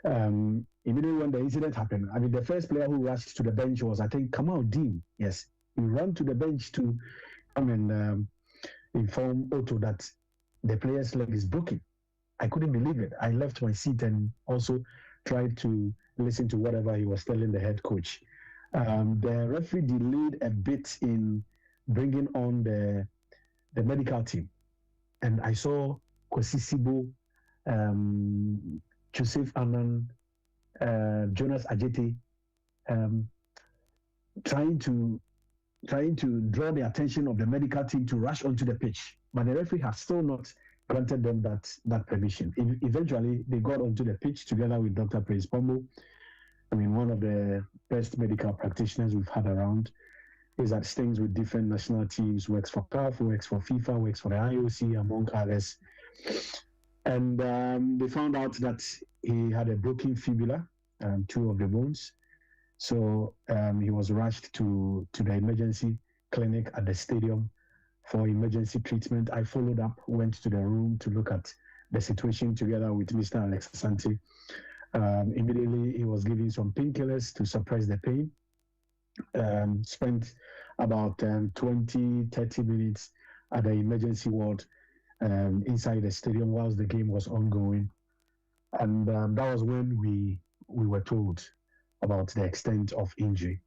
Immediately when the incident happened, I mean, the first player who rushed to the bench was, I think, Kamal Dean. Yes, he ran to the bench to come and inform Otto that the player's leg is broken. I couldn't believe it. I left my seat and also tried to listen to whatever he was telling the head coach. The referee delayed a bit in bringing on the medical team, and I saw Kwesi Sibo, Joseph Annan, Jonas Ajete trying to draw the attention of the medical team to rush onto the pitch, but the referee has still not granted them that permission. Eventually, they got onto the pitch together with Dr. Praise Pombo. I mean, one of the best medical practitioners we've had around. Is that stings with different national teams, works for CAF, works for FIFA, works for the IOC, among others. And they found out that he had a broken fibula, 2 of the bones. So he was rushed to the emergency clinic at the stadium for emergency treatment. I followed up, went to the room to look at the situation together with Mr. Alex Asante. Immediately, he was given some painkillers to suppress the pain. Spent about 20-30 minutes at the emergency ward inside the stadium whilst the game was ongoing, and that was when we were told about the extent of injury.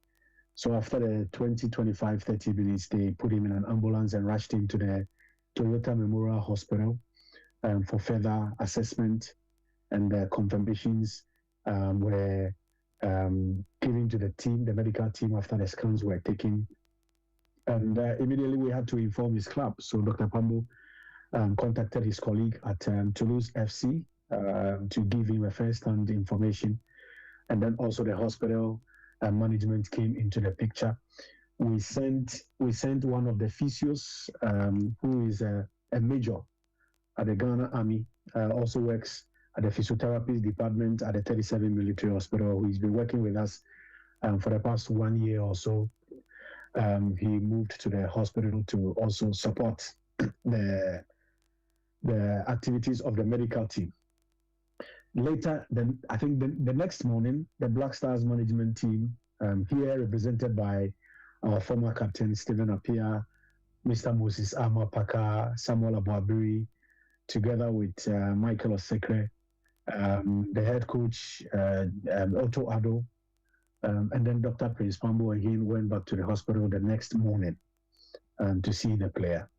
So after the 20-25-30 minutes, they put him in an ambulance and rushed him to the Toyota Memorial Hospital for further assessment, and the confirmations were given to the team, the medical team, after the scans were taken. And immediately we had to inform his club. So Dr. Pambo contacted his colleague at Toulouse FC to give him a first-hand information. And then also the hospital management came into the picture. We sent one of the physios, who is a major at the Ghana Army, also works at the physiotherapy department at the 37 Military Hospital, who has been working with us for the past 1 year or so. He moved to the hospital to also support the activities of the medical team. Later, I think the next morning, the Black Stars management team, here represented by our former captain, Stephen Appiah, Mr. Moses Amapaka, Samuel Abuabiri, together with Michael Osekre, the head coach, Otto Addo, and then Dr. Prince Pambo again went back to the hospital the next morning to see the player.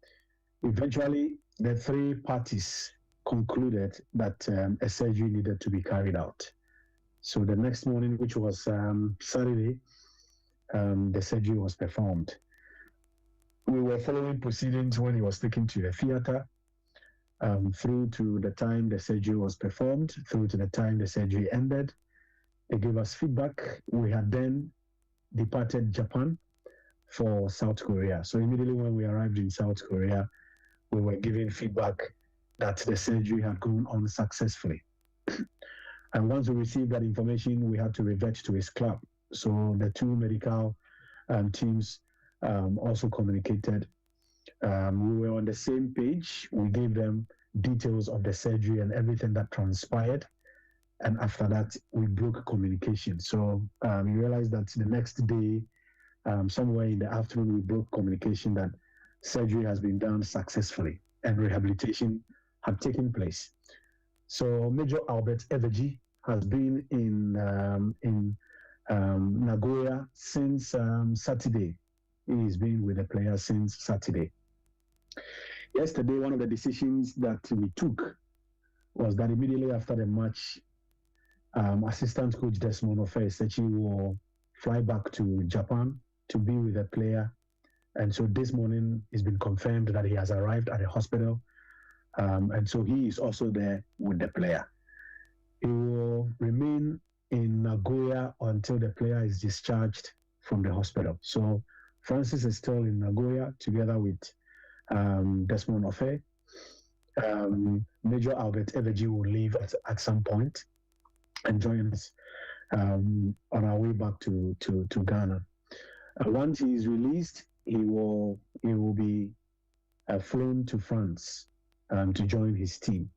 Eventually, the 3 parties concluded that a surgery needed to be carried out. So the next morning, which was Saturday, the surgery was performed. We were following proceedings when he was taken to the theater, through to the time the surgery was performed, through to the time the surgery ended. They gave us feedback. We had then departed Japan for South Korea. So immediately when we arrived in South Korea, we were given feedback that the surgery had gone on successfully. And once we received that information, we had to revert to his club. So the 2 medical teams also communicated. We were on the same page. We gave them details of the surgery and everything that transpired. And after that, we broke communication. So we realized that the next day, somewhere in the afternoon, we broke communication that surgery has been done successfully and rehabilitation had taken place. So Major Albert Evergy has been in Nagoya since Saturday. He's been with the players since Saturday. Yesterday, one of the decisions that we took was that immediately after the match, assistant coach Desmond Ofe-Esechi will fly back to Japan to be with the player. And so this morning, it's been confirmed that he has arrived at the hospital. And so he is also there with the player. He will remain in Nagoya until the player is discharged from the hospital. So Francis is still in Nagoya together with Desmond Ofe. Major Albert Evergy will leave at some point and join us on our way back to Ghana. Once he is released, he will be flown to France to join his team,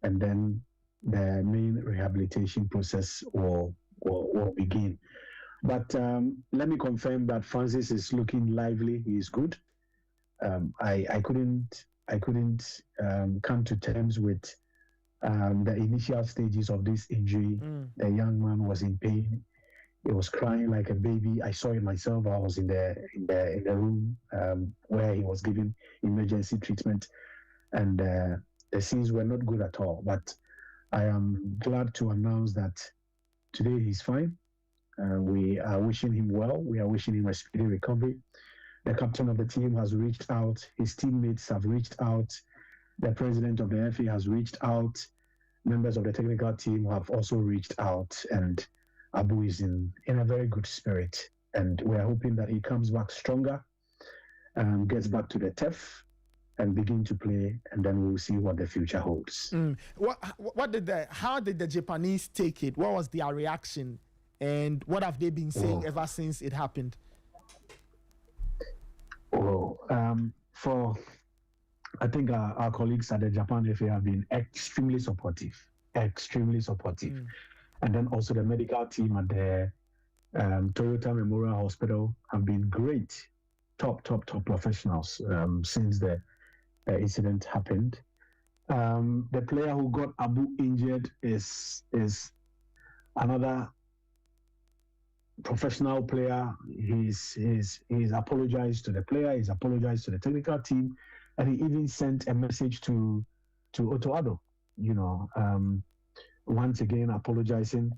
and then the main rehabilitation process will begin. But let me confirm that Francis is looking lively. He is good. I couldn't come to terms with the initial stages of this injury. The young man was in pain. He was crying like a baby. I saw it myself. I was in the room where he was given emergency treatment, and the scenes were not good at all. But I am glad to announce that today he's fine. We are wishing him well. We are wishing him a speedy recovery. The captain of the team has reached out. His teammates have reached out. The president of the FA has reached out. Members of the technical team have also reached out. And Abu is in a very good spirit. And we are hoping that he comes back stronger, gets back to the turf, and begin to play. And then we'll see what the future holds. How did the Japanese take it? What was their reaction? And what have they been saying ever since it happened? I think our colleagues at the Japan FA have been extremely supportive. And then also the medical team at the Toyota Memorial Hospital have been great, top professionals since the incident happened. The player who got Abu injured is another professional player. He's apologized to the player. He's apologized to the technical team, and he even sent a message to Otto Addo. Once again apologizing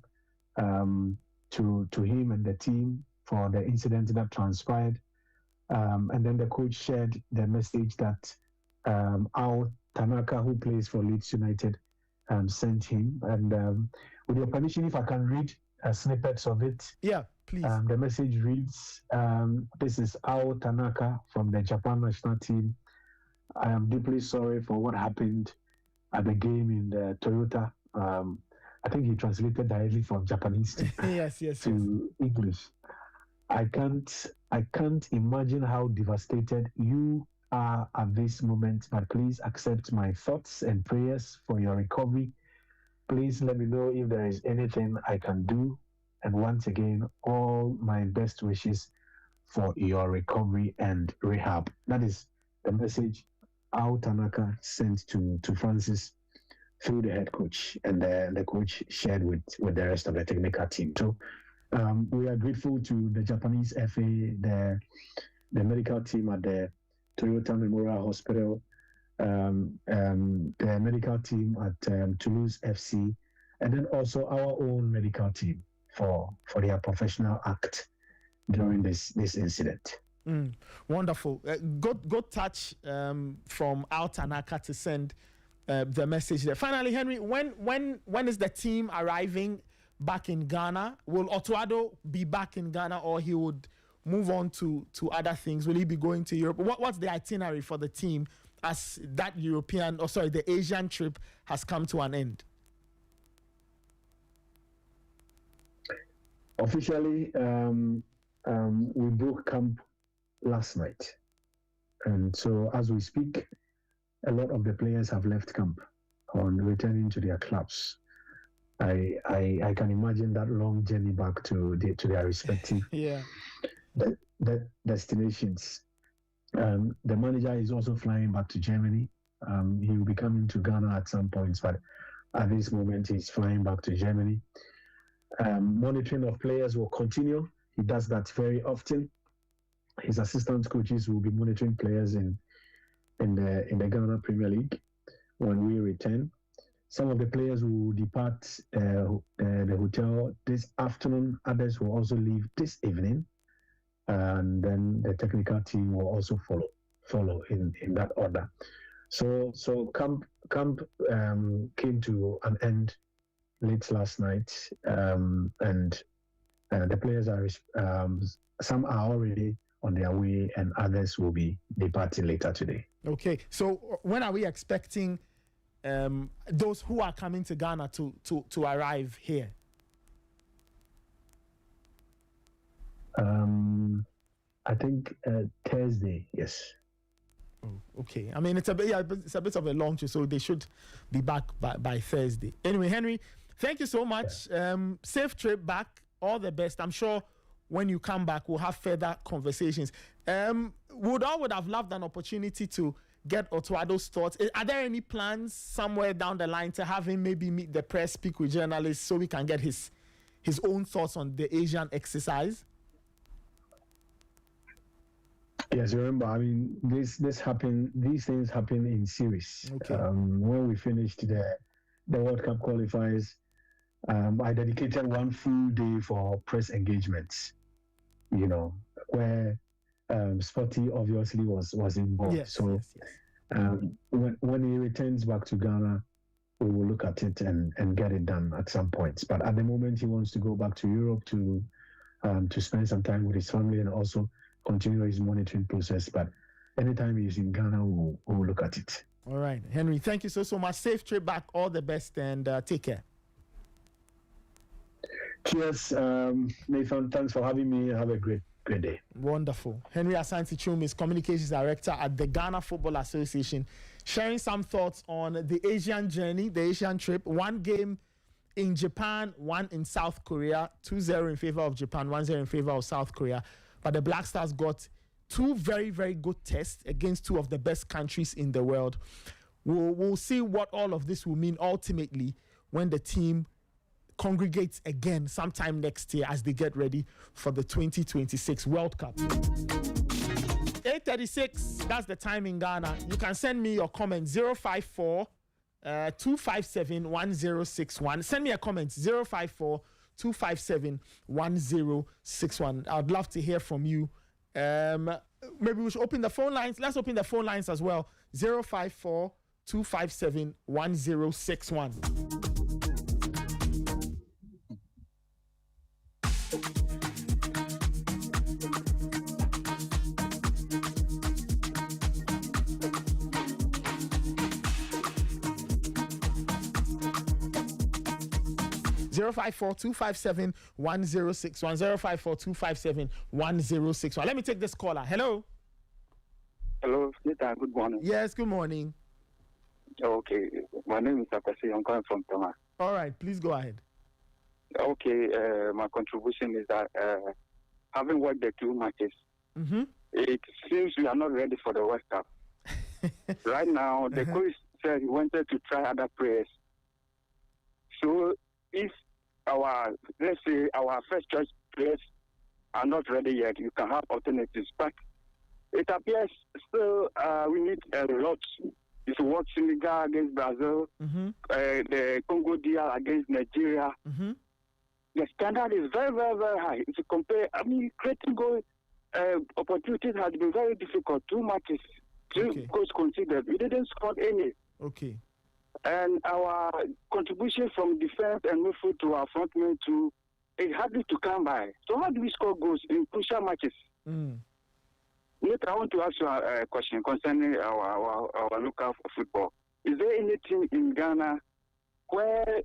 to him and the team for the incident that transpired. And then the coach shared the message that Ao Tanaka, who plays for Leeds United, sent him. And with your permission, if I can read snippets of it. Yeah, please. The message reads, this is Ao Tanaka from the Japan national team. I am deeply sorry for what happened at the game in the Toyota. I think he translated directly from Japanese to English. I can't imagine how devastated you are at this moment, but please accept my thoughts and prayers for your recovery. Please let me know if there is anything I can do. And once again, all my best wishes for your recovery and rehab. That is the message Ao Tanaka sent to Francis through the head coach, and the coach shared with the rest of the technical team. So we are grateful to the Japanese FA, the medical team at the Toyota Memorial Hospital, the medical team at Toulouse FC, and then also our own medical team for their professional act during this incident. Wonderful. Good touch from Ao Tanaka to send the message there. Finally, Henry, when is the team arriving back in Ghana? Will Otto Addo be back in Ghana, or he would move on to other things? Will he be going to Europe? What's the itinerary for the team as that the Asian trip has come to an end? Officially, we broke camp last night. And so as we speak, a lot of the players have left camp on returning to their clubs. I can imagine that long journey back to their respective the destinations. The manager is also flying back to Germany. He will be coming to Ghana at some point, but at this moment he's flying back to Germany. Monitoring of players will continue. He does that very often. His assistant coaches will be monitoring players in the Ghana Premier League when we return. Some of the players will depart the hotel this afternoon. Others will also leave this evening, and then the technical team will also follow in that order. So camp came to an end late last night, and the players are some are already on their way, and others will be departing later today. Okay, so when are we expecting those who are coming to Ghana to arrive here? I think Thursday. Yes. Oh, okay. I mean, it's a bit of a long trip, so they should be back by Thursday. Anyway, Henry, thank you so much. Safe trip back. All the best. I'm sure when you come back, we'll have further conversations. Would have loved an opportunity to get Otuado's thoughts. Are there any plans somewhere down the line to have him maybe meet the press, speak with journalists, so we can get his own thoughts on the Asian exercise? Yes, remember, I mean, these things happen in series. Okay. When we finished the World Cup qualifiers, I dedicated one full day for press engagements, where Sporty obviously was involved. Yes, so yes. When he returns back to Ghana, we will look at it and get it done at some point. But at the moment, he wants to go back to Europe to spend some time with his family and also continue his monitoring process. But anytime he's in Ghana, we'll look at it. All right, Henry, thank you so much. Safe trip back. All the best, and take care. Cheers, Nathan. Thanks for having me. Have a great day. Wonderful. Henry Asante Chum is Communications Director at the Ghana Football Association, sharing some thoughts on the Asian journey, the Asian trip. One game in Japan, one in South Korea, 2-0 in favor of Japan, 1-0 in favor of South Korea. But the Black Stars got two very, very good tests against two of the best countries in the world. We'll see what all of this will mean ultimately when the team congregates again sometime next year as they get ready for the 2026 World Cup. 8:36, that's the time in Ghana. You can send me your comment 054 257 1061. Send me a comment 054 257 1061. I'd love to hear from you. Maybe we should open the phone lines. Let's open the phone lines as well. 054 257 1061. 054-257-1061. 054-257-1061. Let me take this caller. Hello. Hello, Sita. Good morning. Yes, good morning. Okay, my name is Akasi. I'm calling from Tama. All right, please go ahead. Okay, my contribution is that having worked the two matches, it seems we are not ready for the World Cup. Right now, the coach said he wanted to try other players. So if let's say our first choice players are not ready yet, you can have alternatives. But it appears still we need a lot. If you watch Senegal against Brazil, the Congo DR against Nigeria, the standard is very, very, very high. If you compare, I mean, creating goal opportunities has been very difficult. Two matches, two goals considered. We didn't score any. Okay. And our contribution from defense and midfield to our front men to is hardly to come by. So how do we score goals in crucial matches? Later, I want to ask you a question concerning our local football. Is there anything in Ghana where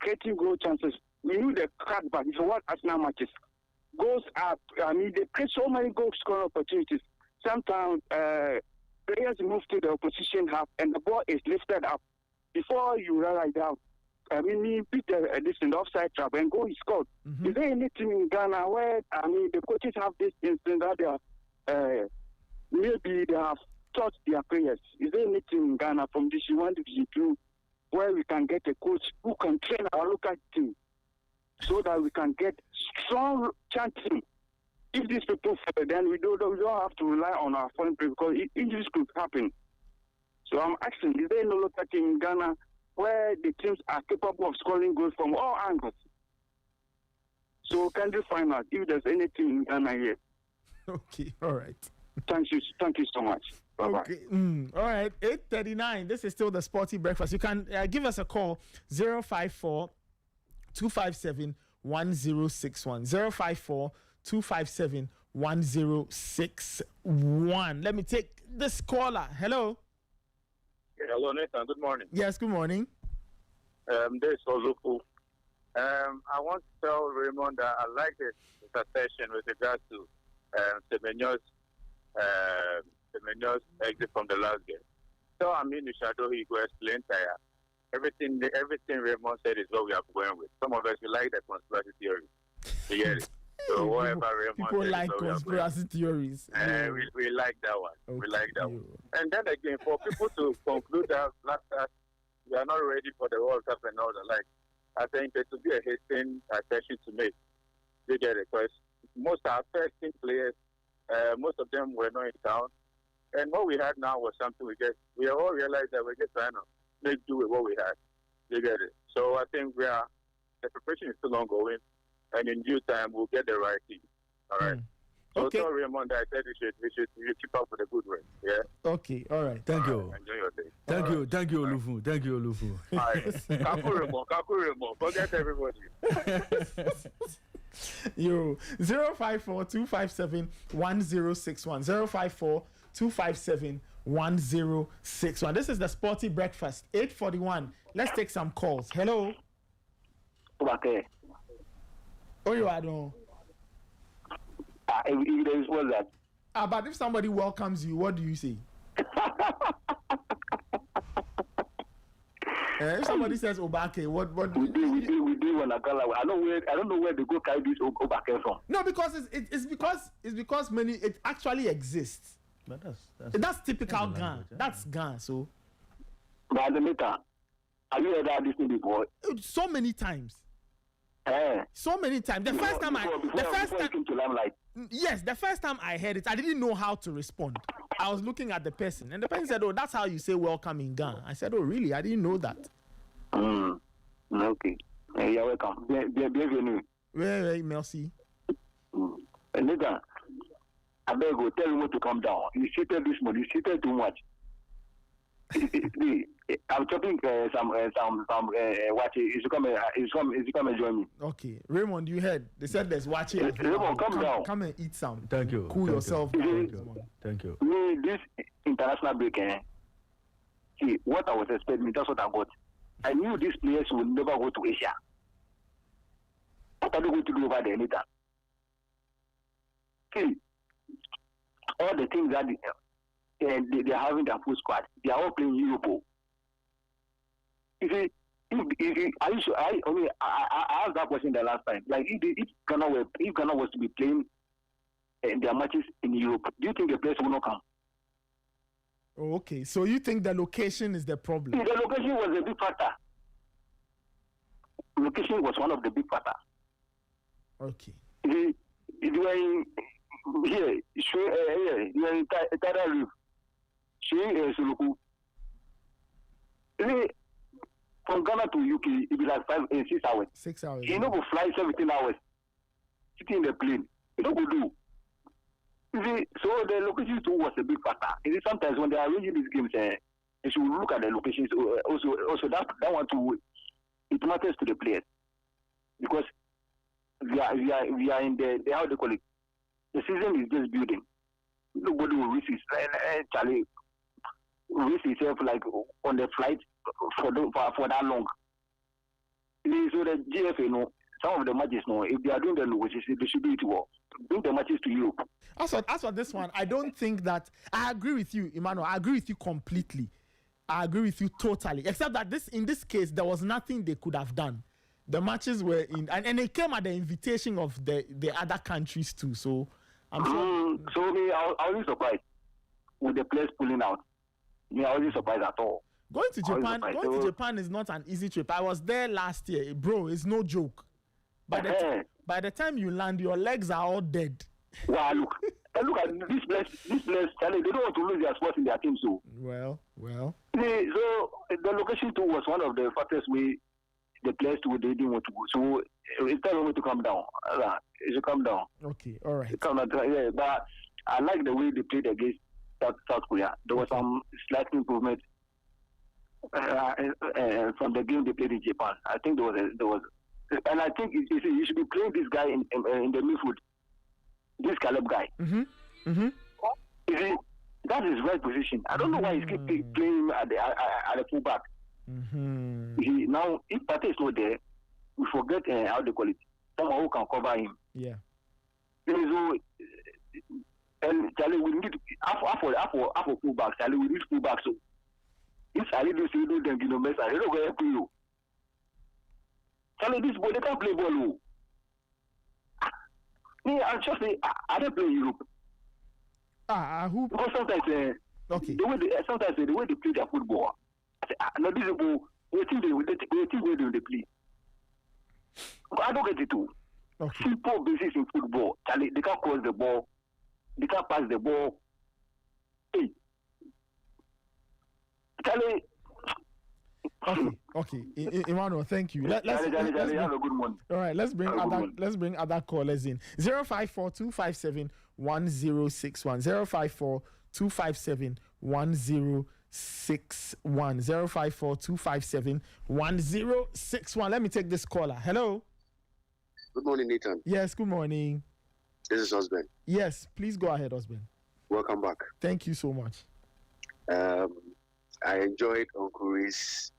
creating goal chances, we knew the cutback, if you want Arsenal matches, goes up. I mean, they create so many goal scoring opportunities. Sometimes players move to the opposition half and the ball is lifted up. Before you realize that, I mean, he beat this in the offside trap and goal is scored. Is there anything in Ghana where, I mean, the coaches have this instinct that they are, maybe they have taught their players? Is there anything in Ghana from this you want to do where we can get a coach who can train our local team so that we can get strong chanting? If these people fail, then we don't have to rely on our foreign players because injuries could happen. So I'm asking, is there no local team in Ghana where the teams are capable of scoring goals from all angles? So can you find out if there's anything in Ghana here? Okay, all right. Thank you so much. Bye-bye. Okay. All right, 8:39. This is still the Sporty Breakfast. You can give us a call 054-257-1061. 054-257-1061. Let me take this caller. Hello. Hello, Nathan. Good morning. Yes, good morning. This is Ozuku. I want to tell Raymond that I like his assertion with regards to Semenyo's exit from the last game. So I mean, he go explain tire. Everything Raymond said is what we are going with. Some of us we like the conspiracy theory. You get it? So whatever Raymond people like conspiracy theories. We like that one. Okay. We like that one. And then again, for people to conclude that we are not ready for the World Cup and all that, like, I think it would be a hasty session to make. You get it? Because most of our first team players, most of them were not in town. And what we had now was something we all realized that we're just trying to make do with what we had. You get it? So I think the preparation is still ongoing. And in due time, we'll get the right team. All right. So okay. tell Raymond that I said we should keep up with the good work. Yeah. Okay. All right. Thank you. Enjoy your day. Thank you, Olufu. Thank you, Olufu. All right. Kaku Raymond. Forget everybody. Yo, 054-257-1061. 054-257-1061. This is the Sporty Breakfast. 8:41. Let's take some calls. Hello. Okay. Oh, you are no. There is one that. But if somebody welcomes you, what do you say? If somebody says Obake, what we do when I don't know where they go carry this Obake from. No, because it's because many it actually exists. But that's typical Ghana. That's Ghana. So. But the matter, have you heard this thing before? So many times. So many times. The first time came to Limelight. Yes, the first time I heard it, I didn't know how to respond. I was looking at the person, and the person said, "Oh, that's how you say welcome in Ghana." I said, "Oh, really? I didn't know that." Okay. You're welcome. Bienvenue. Very merci. Nigga, I beg you, tell him to come down. You seated this morning. You seated too much. I'm talking some watch. Is come and join me. Okay, Raymond, you heard they said there's watching. Raymond, come down. Come and eat some. Thank you. Cool yourself. Thank you. Me, this international break. See what I was expecting. That's what I got. I knew these players would never go to Asia. What are they going to do over there later? See, all the things that they are having their full squad. They are all playing Europe. You see, I asked that question the last time. Like, if Ghana was to be playing their matches in Europe, do you think the players will not come? Oh, okay, so you think the location is the problem? The location was a big factor. Location was one of the big factors. Okay. You were in here, you were in Tidal Reef. From Ghana to UK, it be like 6 hours. 6 hours. You know, go fly 17 hours, sitting in the plane. You know, go do. You see, so the location too was a big factor. You see, sometimes when they are arranging these games, they should look at the locations. Also that one too, it matters to the players because we are in the how they call it. The season is just building. Nobody will risk Charlie risk himself like on the flight for that long. So the GFA, some of the matches, if they are doing the locations, they should do it well. Bring the matches to Europe. As for this one, I don't think that I agree with you, Emmanuel. I agree with you completely. I agree with you totally. Except that in this case, there was nothing they could have done. The matches were in, and they came at the invitation of the other countries too. So I'm sure. So I wasn't surprised with the players pulling out. I wasn't surprised at all. Going to Japan is not an easy trip. I was there last year, bro. It's no joke. By the time you land, your legs are all dead. Wow, look at this place. Charlie, they don't want to lose their spots in their team, so. Well. So the location too was one of the factors the players too they didn't want to go. So it's time to come down. It should come down. Okay, all right. Yeah, but I like the way they played against South Korea. There was some slight improvement from the game they played in Japan. I think there was, and I think you should be playing this guy in the midfield. This Caleb guy. Mm-hmm. You see, that is right position. I don't know why he's keep playing him at the fullback. Mm-hmm. You see, now if Pate is not there, we forget how they call it. Someone who can cover him. Yeah. So, and Charlie, we need after fullback. Charlie, we need fullback. So if Charlie do say do them, you know, mess. I don't go help you. Charlie, this boy they can't play ball. Me, I just say I don't play Europe. Who? Because sometimes okay. Sometimes the way they play their football. I say, no, this is we think they play. But I don't get it too. Okay. Simple basis in football. Charlie, they can't cross the ball. They can't pass the ball. Hey. Charlie. Okay. Emmanuel, thank you. Let's Charlie, have a good morning. All right, let's bring other callers in. 054-257-1061. 054-257-1061. 054-257-1061. Let me take this caller. Hello. Good morning, Nathan. Yes, good morning. This is Husband. Yes, please go ahead, husband. Welcome back. Thank you so much. I enjoyed Uncle Ray's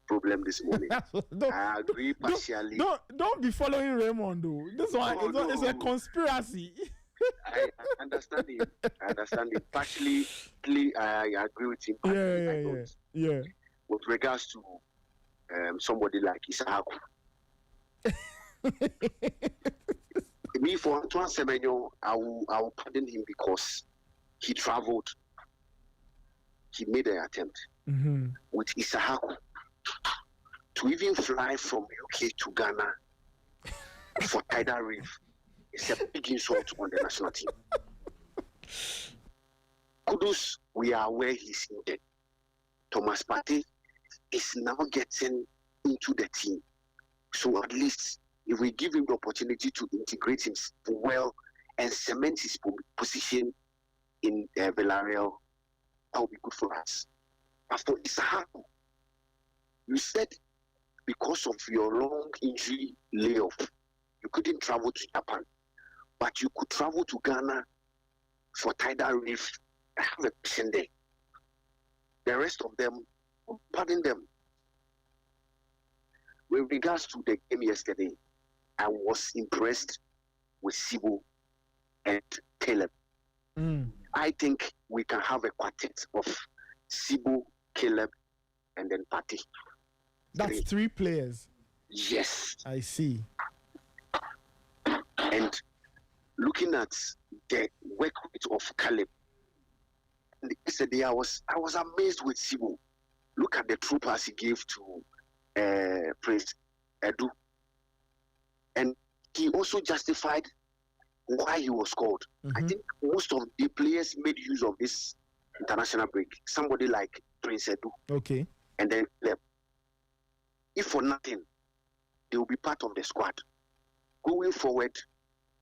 problem this morning. I agree partially. Don't be following Raymond, though. This one is a conspiracy. I understand him. Partially, I agree with him. Yeah. With regards to somebody like Isahaku. Me, for Antoine Semenyo, I will pardon him because he traveled. He made an attempt with Isahaku to even fly from UK to Ghana for tidal reef. It's a big insult on the national team. Kudus, we are where he's needed. Thomas Partey is now getting into the team. So at least if we give him the opportunity to integrate himself well and cement his position in Villarreal, that will be good for us. But for Isahaku, you said because of your long injury layoff, you couldn't travel to Japan, but you could travel to Ghana for tidal reef. I have a question there. The rest of them, pardon them. With regards to the game yesterday, I was impressed with Sibu and Caleb. I think we can have a quartet of Sibu, Caleb, and then Partey. That's three players. Yes. I see. And looking at the work rate of Caleb, yesterday I was amazed with Sibu. Look at the true pass he gave to Prince Edu. And he also justified why he was called. I think most of the players made use of this international break. Somebody like Prince Edu. Okay. And then if for nothing, they will be part of the squad. Going forward,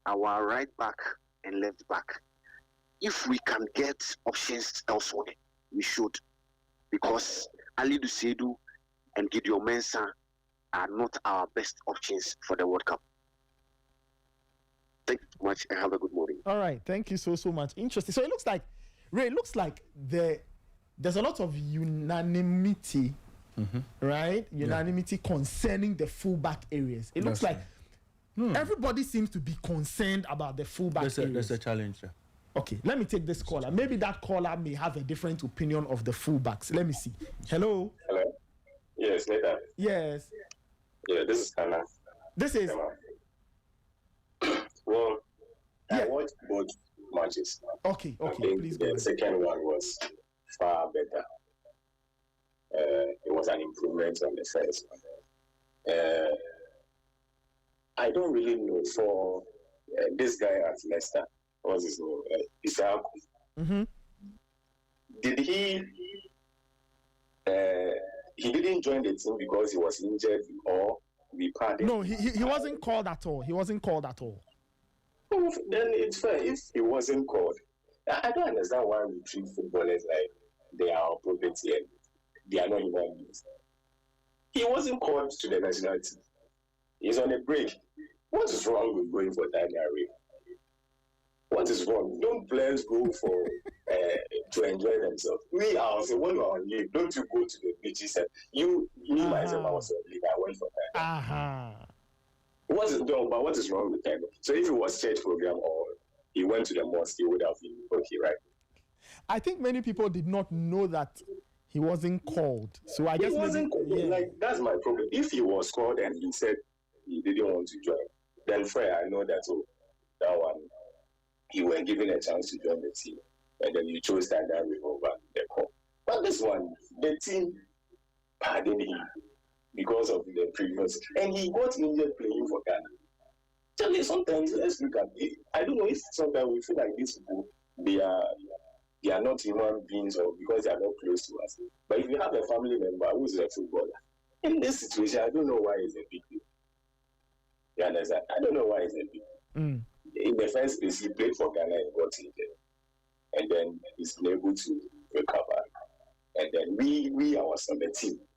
our right back and left back, if we can get options elsewhere, we should. Because Ali Dusedu and Gideon Mensah are not our best options for the World Cup. Thank you so much and have a good morning. All right, thank you so much. Interesting. So it looks like, Ray, there's a lot of unanimity, right? Unanimity concerning the fullback areas. It looks like everybody seems to be concerned about the fullback areas. There's a challenge there. Okay, let me take this caller. Maybe that caller may have a different opinion of the fullbacks. Let me see. Hello? Hello? Yes, Nathan. Yes. Yeah, this is Kana. This is... Well, I watched both matches. Okay, please go ahead. The second one was far better. It was an improvement on the first one. I don't really know for this guy at Leicester. What's his name? Isahaku. Did he? He didn't join the team because he was injured, or we pardoned? No, he wasn't called at all. Oh, then it's fair if he wasn't called. I don't understand why we treat footballers like they are our property and they are not human beings. He wasn't called to the national team. He's on a break. What is wrong with going for that area? What is wrong? Don't players go for to enjoy themselves? We are also when we are on leave. Don't you go to the beaches and myself, I was on leave. I went for What is wrong with that? So if it was church program or he went to the mosque, he would have been okay, right? I think many people did not know that he wasn't called. So I guess he wasn't called. Yeah. Like, that's my problem. If he was called and he said he didn't want to join, then fair, I know that that one he were given a chance to join the team, and then you chose that guy over the call. But this one, the team pardoned him because of the previous, and he got injured playing for Ghana. Tell me, sometimes let's look at it. I don't know if sometimes we feel like these people they are not human beings or because they are not close to us. But if you have a family member who's a footballer, in this situation, I don't know why it's a big deal. You understand? I don't know why it's a big deal. In the first place, he played for Ghana and got injured. And then he's been able to recover. And then we ourselves,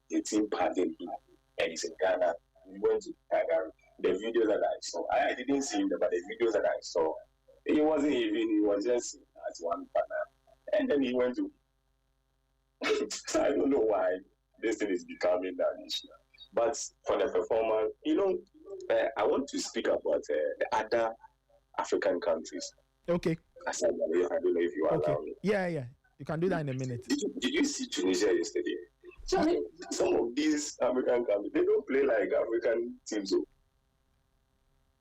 the team pardoned him. And he's in Ghana. We went to Ghana. The videos that I saw, I didn't see him, but the videos that I saw, he was just as one partner. And then he went to. So I don't know why this thing is becoming that issue. But for the performance, I want to speak about the other African countries. Okay. I don't know if you allow me. Yeah. You can do that in a minute. Did you see Tunisia yesterday? Some of these African countries, they don't play like African teams. So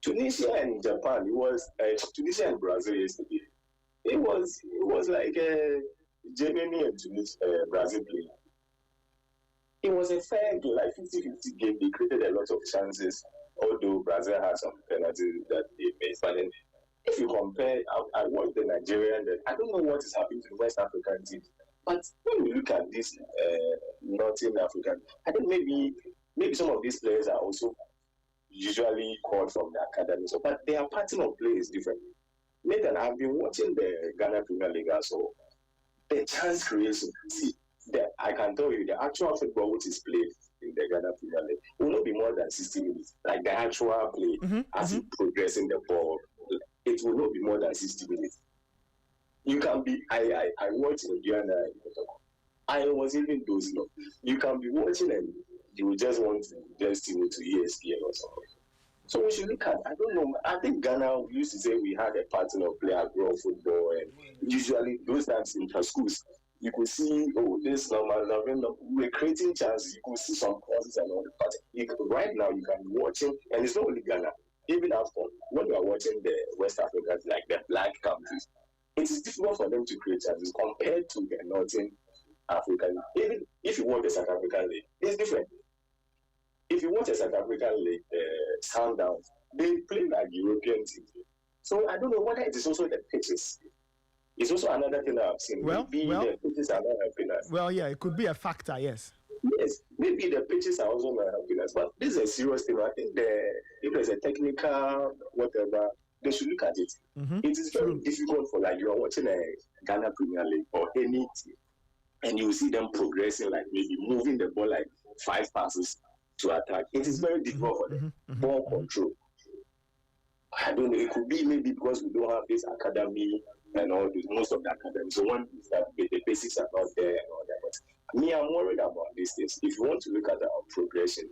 Tunisia and Japan, it was Tunisia and Brazil yesterday. It was like Germany and Brazil playing. It was a fair game, like 50-50 game. They created a lot of chances, although Brazil had some penalties that they made. But then, if you compare, I watched the Nigerian, I don't know what is happening to the West African teams. But when you look at this Northern African, I think maybe some of these players are also usually called from the academy. So, but their pattern of play is different. Nathan, I've been watching the Ghana Premier League, so the chance creation. See, I can tell you the actual football which is played in the Ghana Premier League will not be more than 60 minutes. Like the actual play as you progress in the ball, it will not be more than 60 minutes. You can be. I watched Indiana. I was even dozing off. You can be watching and you will just want to just tune to ESPN or something. So we should look at. I don't know. I think Ghana used to say we had a pattern of play grow football, and usually those times in her schools, you could see this normal. We're creating chances. You could see some causes and all that. But right now you can be watching, and it's not only Ghana. Even after when you are watching the West Africans, like the black countries, it is difficult for them to create chances compared to the Northern African. Even if you watch the South African League, it's different. If you watch the South African League, Sundowns, they play like European teams. So I don't know whether it is also the pitches. It's also another thing that I've seen. Maybe the pitches are not helping us. Well, yeah, it could be a factor, yes. Yes, maybe the pitches are also not helping us. But this is a serious thing. I think if there's a technical whatever, they should look at it. It is very difficult for like you are watching a Ghana Premier League or any team, and you see them progressing, like maybe moving the ball like 5 passes to attack. It is very difficult for them. Ball control. I don't know. It could be maybe because we don't have this academy and all this, most of the academy. So one is that the basics are not there and all that. But me, I'm worried about these things. If you want to look at our progression,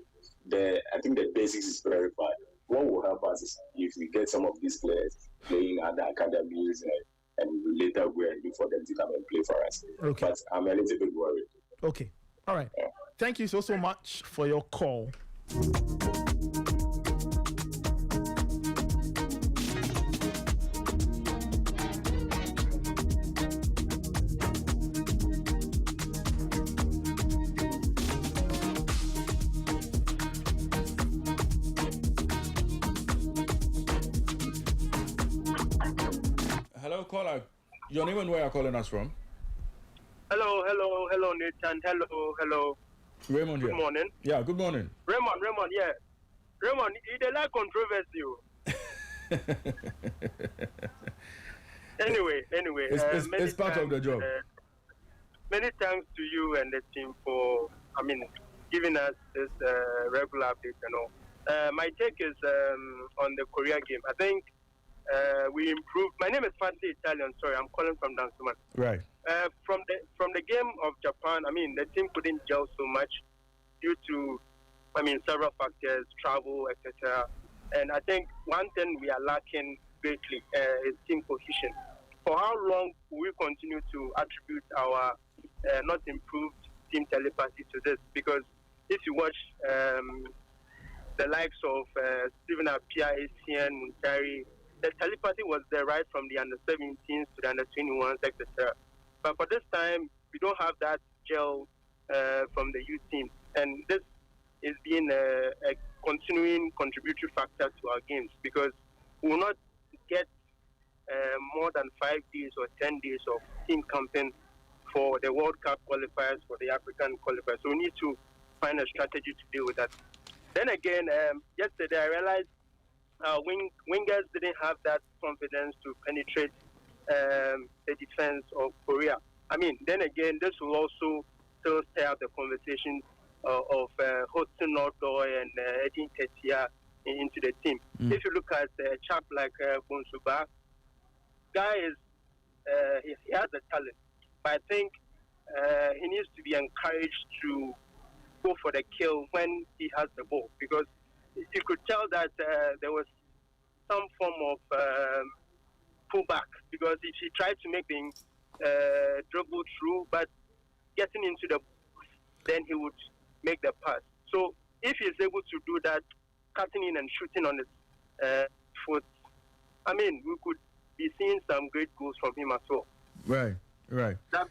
I think the basics is very bad. What will help us is if we get some of these players playing at the academies and we later go and look for them to come and play for us. Okay. But I'm a little bit worried. Okay. All right. Yeah. Thank you so much for your call. Hello, caller. Your name and where you're calling us from? Hello, Nathan. Hello. Raymond, Good morning. Yeah, good morning. Raymond, yeah. Raymond, you like controversy. Anyway. It's part of the job. Many thanks to you and the team for, giving us this regular update and all. My take is on the Korea game. I think we improved. My name is Fancy Italian. Sorry, I'm calling from Dansuman. Right. From the game of Japan, the team couldn't gel so much due to several factors, travel, etc. And I think one thing we are lacking greatly is team cohesion. For how long will we continue to attribute our not improved team telepathy to this? Because if you watch the likes of Stephen Appiah, ACN, Muntari, the telepathy was there right from the under-17s to the under-21s, etc. But for this time, we don't have that gel from the youth team. And this is being a continuing contributory factor to our games, because we will not get more than 5 days or 10 days of team camping for the World Cup qualifiers, for the African qualifiers. So we need to find a strategy to deal with that. Then again, yesterday I realized wingers didn't have that confidence to penetrate the defense of Korea. Then again, this will also still stir up the conversation of hosting Nordoy and Edin Tetia into the team. If you look at a chap like Bonsuba, guy is he has the talent, but I think he needs to be encouraged to go for the kill when he has the ball, because you could tell that there was some form of pullback, because if he tried to make things dribble through, but getting into the box, then he would make the pass. So if he's able to do that, cutting in and shooting on his foot, we could be seeing some great goals from him as well. Right. That's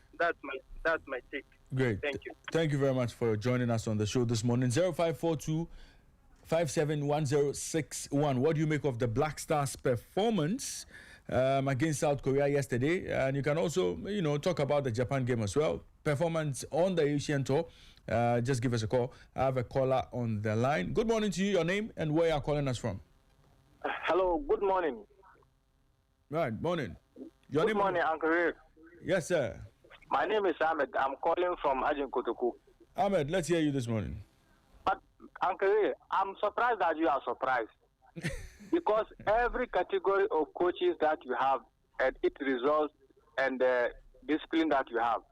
my take. Great. Thank you. Thank you very much for joining us on the show this morning. 0542 571061. What do you make of the Black Stars' performance against South Korea yesterday? And you can also, talk about the Japan game as well. Performance on the Asian tour. Just give us a call. I have a caller on the line. Good morning to you. Your name and where you are calling us from? Hello. Good morning. Right. Morning. Good morning, Uncle Ray. Yes, sir. My name is Ahmed. I'm calling from Ajin Kotoku. Ahmed, let's hear you this morning. But, Uncle Ray, I'm surprised that you are surprised. Because every category of coaches that you have, and it results and the discipline that you have.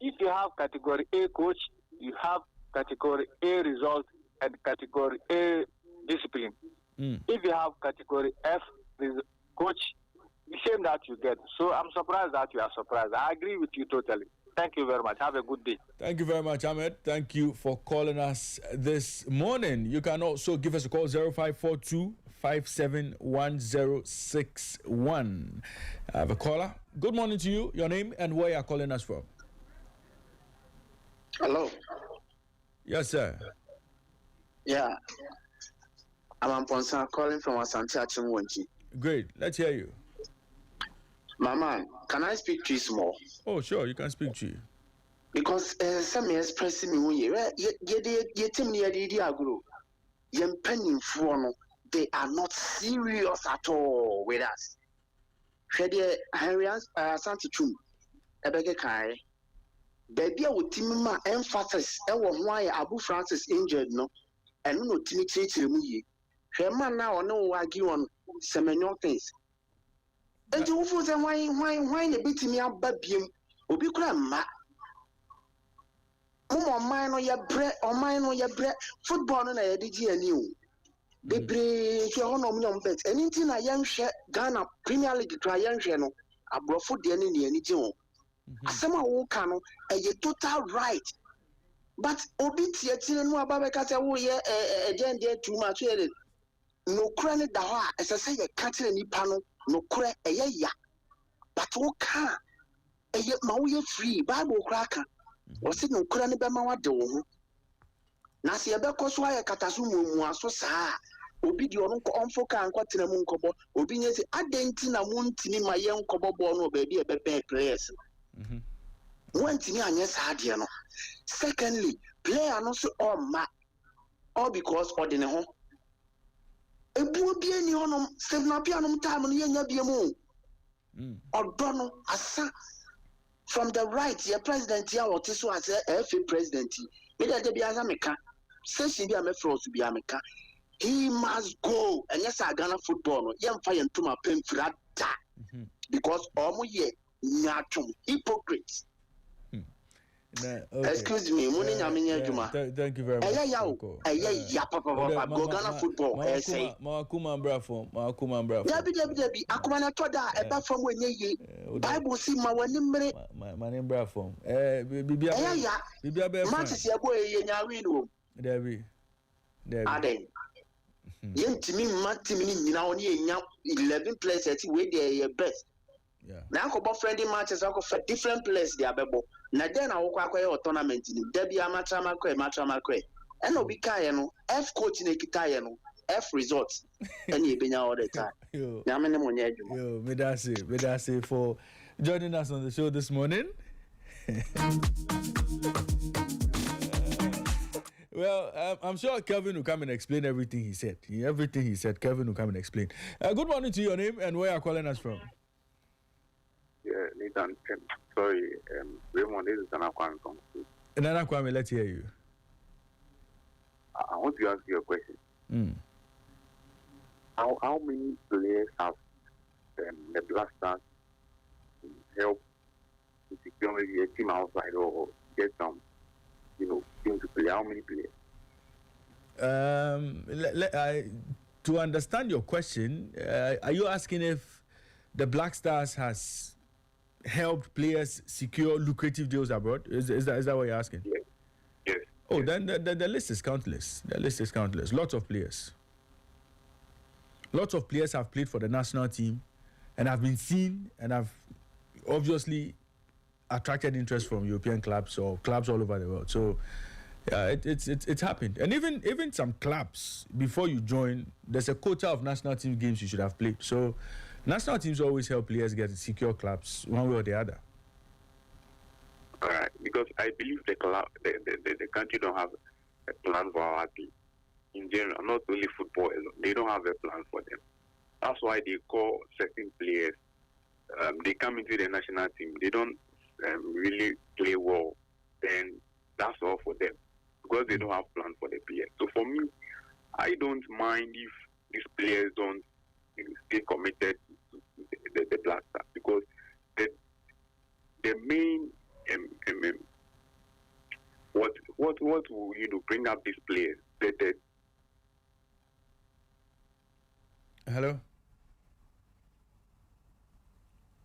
If you have category A coach, you have category A result and category A discipline. If you have category F coach, the same that you get. So I'm surprised that you are surprised. I agree with you totally. Thank you very much. Have a good day. Thank you very much, Ahmed. Thank you for calling us this morning. You can also give us a call, 0542 571061. I have a caller. Good morning to you. Your name and where you are calling us from? Hello. Yes, sir. Yeah. I'm Amponsa calling from Asante Achimwonchi. Great. Let's hear you. Mama, can I speak to you small? Oh, sure. You can speak to you. Because some expressing me they are not serious at all with us. Asante Chum, Ebeke Kai. Baby, I would team emphasis. Why Abu Francis injured, no, and no timidity to me. Herman now no argue on seminal things. And you feel that why a bit me up, baby, Obi Grandma. Mine on your bread, or mine on your bread, football and I did you new. They break your own bets. Anything I young share Ghana Premier League try young channel. I brought food the enemy any joke. Asema wo kano a total right, but obi tie no ababeka say wo ye agenda too much here no kura ne da ho a esese ye ka tire nipa no kura eye ya, but wo ka eye ma wo ye free Bible kura ka wo se no kura ne be ma wa de wo ho na se ye be koso aye kataso mu aso saa obi di ono ko onfo ka anko tire mu nkobo obi nye se adenti na mu ntini ma ye nkobo bo no ba bi e be players. One thing I yes, no. Secondly, player no so all because ordinary home. A poor be any on 7 piano time on the be a moon. Or Dono Asa from the right, your president here or Tisu as a president. Either there be America, says he be a frost to be America. He must go and yes, I Ghana football, young fire to my pen for that because almost yet. Hypocrites. Excuse me, Muni Nyaminya Juma. Thank you very much. Go Ghana football. Mawakuma Brafo. Debbie, Akumana Toda, a back from when ye Bible see my one name. My name Brafo. Bibia Manchester boy in Yarino. Debbie. Aden. Yen to me, Martin, now only 11 players at where they are best. Now, about friendly matches, I'll for different players, they are able. Now, then I will acquire a tournament in Debbie Amatramakwe. And no be Kayano, F coach in Kitayano, F results, and you've been all the time. Yo, Medasi for joining us on the show this morning. Well, I'm sure Kelvin will come and explain everything he said. Kelvin will come and explain. Good morning to your name and where are you calling us from? Yeah, Nathan. Sorry, Raymond, this is Nana Kwame from. Nana Kwame, let's hear you. I want to ask you a question. How many players have the Black Stars help to secure maybe a team outside or get some, team to play? How many players? To understand your question, are you asking if the Black Stars has helped players secure lucrative deals abroad? Is that what you're asking? Yes. Oh, then the list is countless. Lots of players. Lots of players have played for the national team and have been seen and have obviously attracted interest from European clubs or clubs all over the world. So it's happened. And even some clubs, before you join, there's a quota of national team games you should have played. So national teams always help players get secure clubs one way or the other. All right, because I believe the country don't have a plan for our team in general, not only football alone. They don't have a plan for them. That's why they call certain players. They come into the national team. They don't really play well. Then that's all for them because they don't have plan for the players. So for me, I don't mind if these players don't stay committed to the Black Stars because the main what will bring up these players? Hello.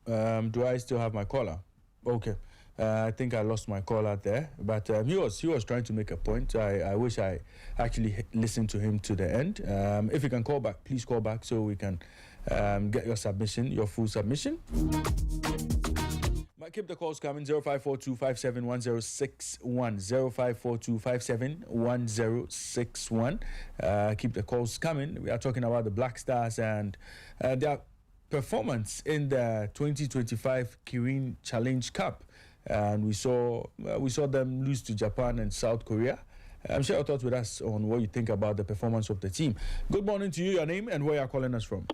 Do I still have my caller? Okay. I think I lost my caller there, but he was trying to make a point. I wish I actually listened to him to the end. If you can call back, please call back so we can get your submission, your full submission. Might keep the calls coming. 0542571061 0542571061. Keep the calls coming. We are talking about the Black Stars and their performance in the 2025 Kirin Cup. And we saw them lose to Japan and South Korea. I'm sure your thoughts with us on what you think about the performance of the team. Good morning to you. Your name and where you are calling us from?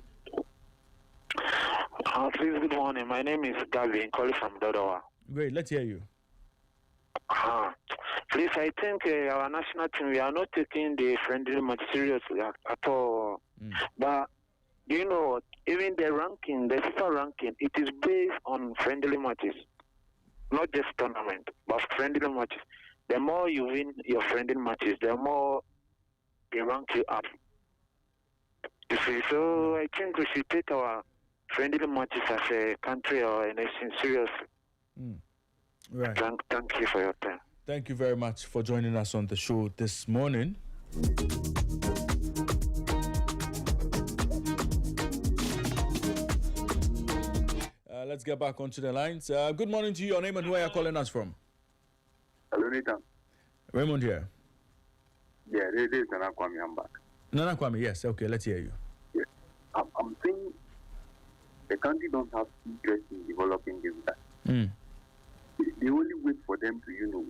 Please, good morning. My name is Gavin, calling from Dodowa. Great. Let's hear you. Please, I think our national team, we are not taking the friendly match seriously at all. But do you know, even the ranking, the FIFA ranking, it is based on friendly matches. Not just tournament, but friendly matches. The more you win your friendly matches, the more they rank you up. You see, so I think we should take our friendly matches as a country or a nation seriously. Right. Thank you for your time. Thank you very much for joining us on the show this morning. Let's get back onto the lines. Good morning to you. Your name and where you're calling us from? Hello, Nathan. Raymond here. Yeah, this is Nana Kwame. I'm back. Nana Kwame, yes. Okay, let's hear you. Yes. I'm saying the country don't have interest in developing this guy. They only wait for them to,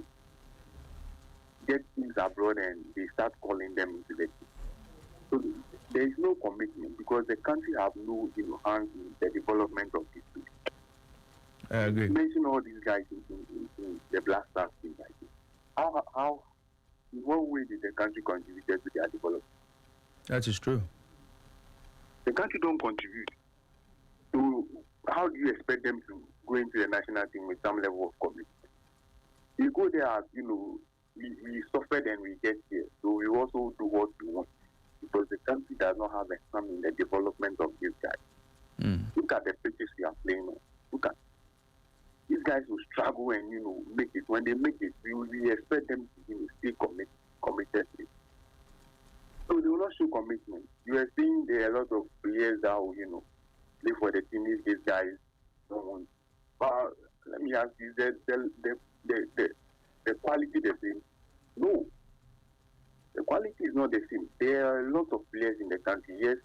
get things abroad and they start calling them into the team. So there is no commitment because the country have no hands in the development of this team. I agree. You mention all these guys in the Black Stars team. How, in what way did the country contribute to their development? That is true. The country don't contribute. So how do you expect them to go into the national team with some level of commitment? We go there as, we suffered and we get here. So we also do what we want. Because the country does not have a hand in the development of these guys. Look at the pitches we are playing on. Look at these guys will struggle and make it. When they make it, we expect them to stay committed. So they will not show commitment. You are seeing there are a lot of players that will, play for the team. These guys don't want. But let me ask you, the quality the same? No. The quality is not the same. There are a lot of players in the country, yes,